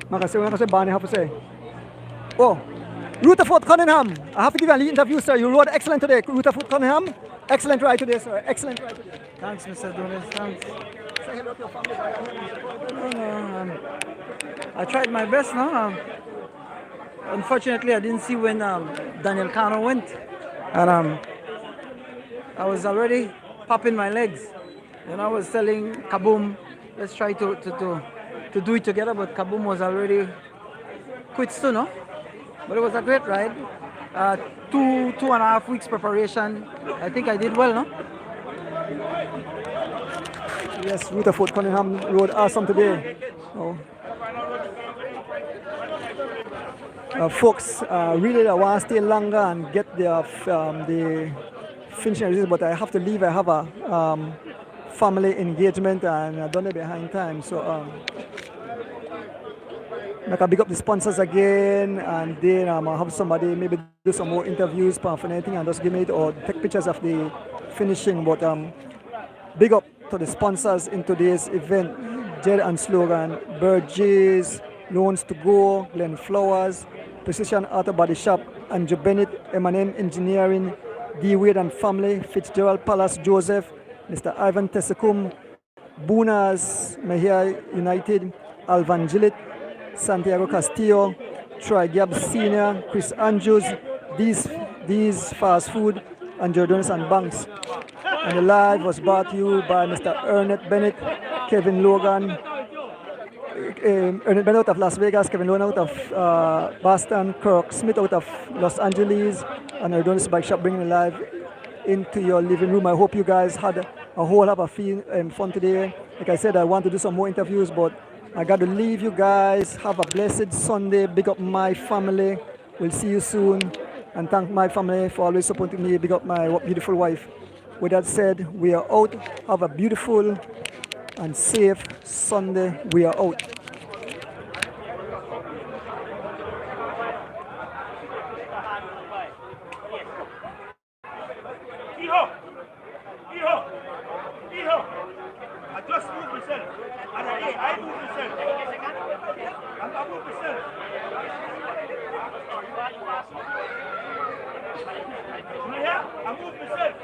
Makasih bani have to say. Rutherford Cunningham. I have to give you an interview, sir. You rode excellent today. Rutherford Cunningham. Excellent ride today, sir. Excellent ride today. Thanks, Mr. Ordonez. Thanks. Say hello to your family. I tried my best, no? Unfortunately, I didn't see when Daniel Cano went. And I was already popping my legs. I was telling Kaboom, let's try to do it together, but Kaboom was already quits too, no? But it was a great ride. 2.5 weeks preparation. I think I did well, no? Yes, Rutherford Cunningham rode awesome today. Folks really want to stay longer and get the finishing result, but I have to leave. I have a family engagement and I don't know behind time. So I can big up the sponsors again, and then I'll have somebody maybe do some more interviews, for anything, and just give me it or take pictures of the finishing. But big up to the sponsors in today's event: Jed and Slogan, Burgess, Loans to Go, Glen Flowers, Precision Auto Body Shop, Andrew Bennett, M&M Engineering, D. Wade and Family, Fitzgerald Palace Joseph, Mr. Ivan Tessakum, Bunas, Mejia United, Alvan Gillett, Santiago Castillo, Troy Gibbs Sr., Chris Andrews, these Fast Food, and Ordonez and Banks. And the live was brought to you by Mr. Ernest Bennett, Kevin Logan, Ernest Bennett out of Las Vegas, Kevin Logan out of Boston, Kirk Smith out of Los Angeles, and Ordonez Bike Shop bringing the live into your living room. I hope you guys had a whole lot of fun today. Like I said, I want to do some more interviews, but I got to leave you guys. Have a blessed Sunday. Big up my family. We'll see you soon. And thank my family for always supporting me. Big up my beautiful wife. With that said, we are out. Have a beautiful and safe Sunday. We are out. I just moved myself. And I moved myself. And I moved myself. You hear? I moved myself.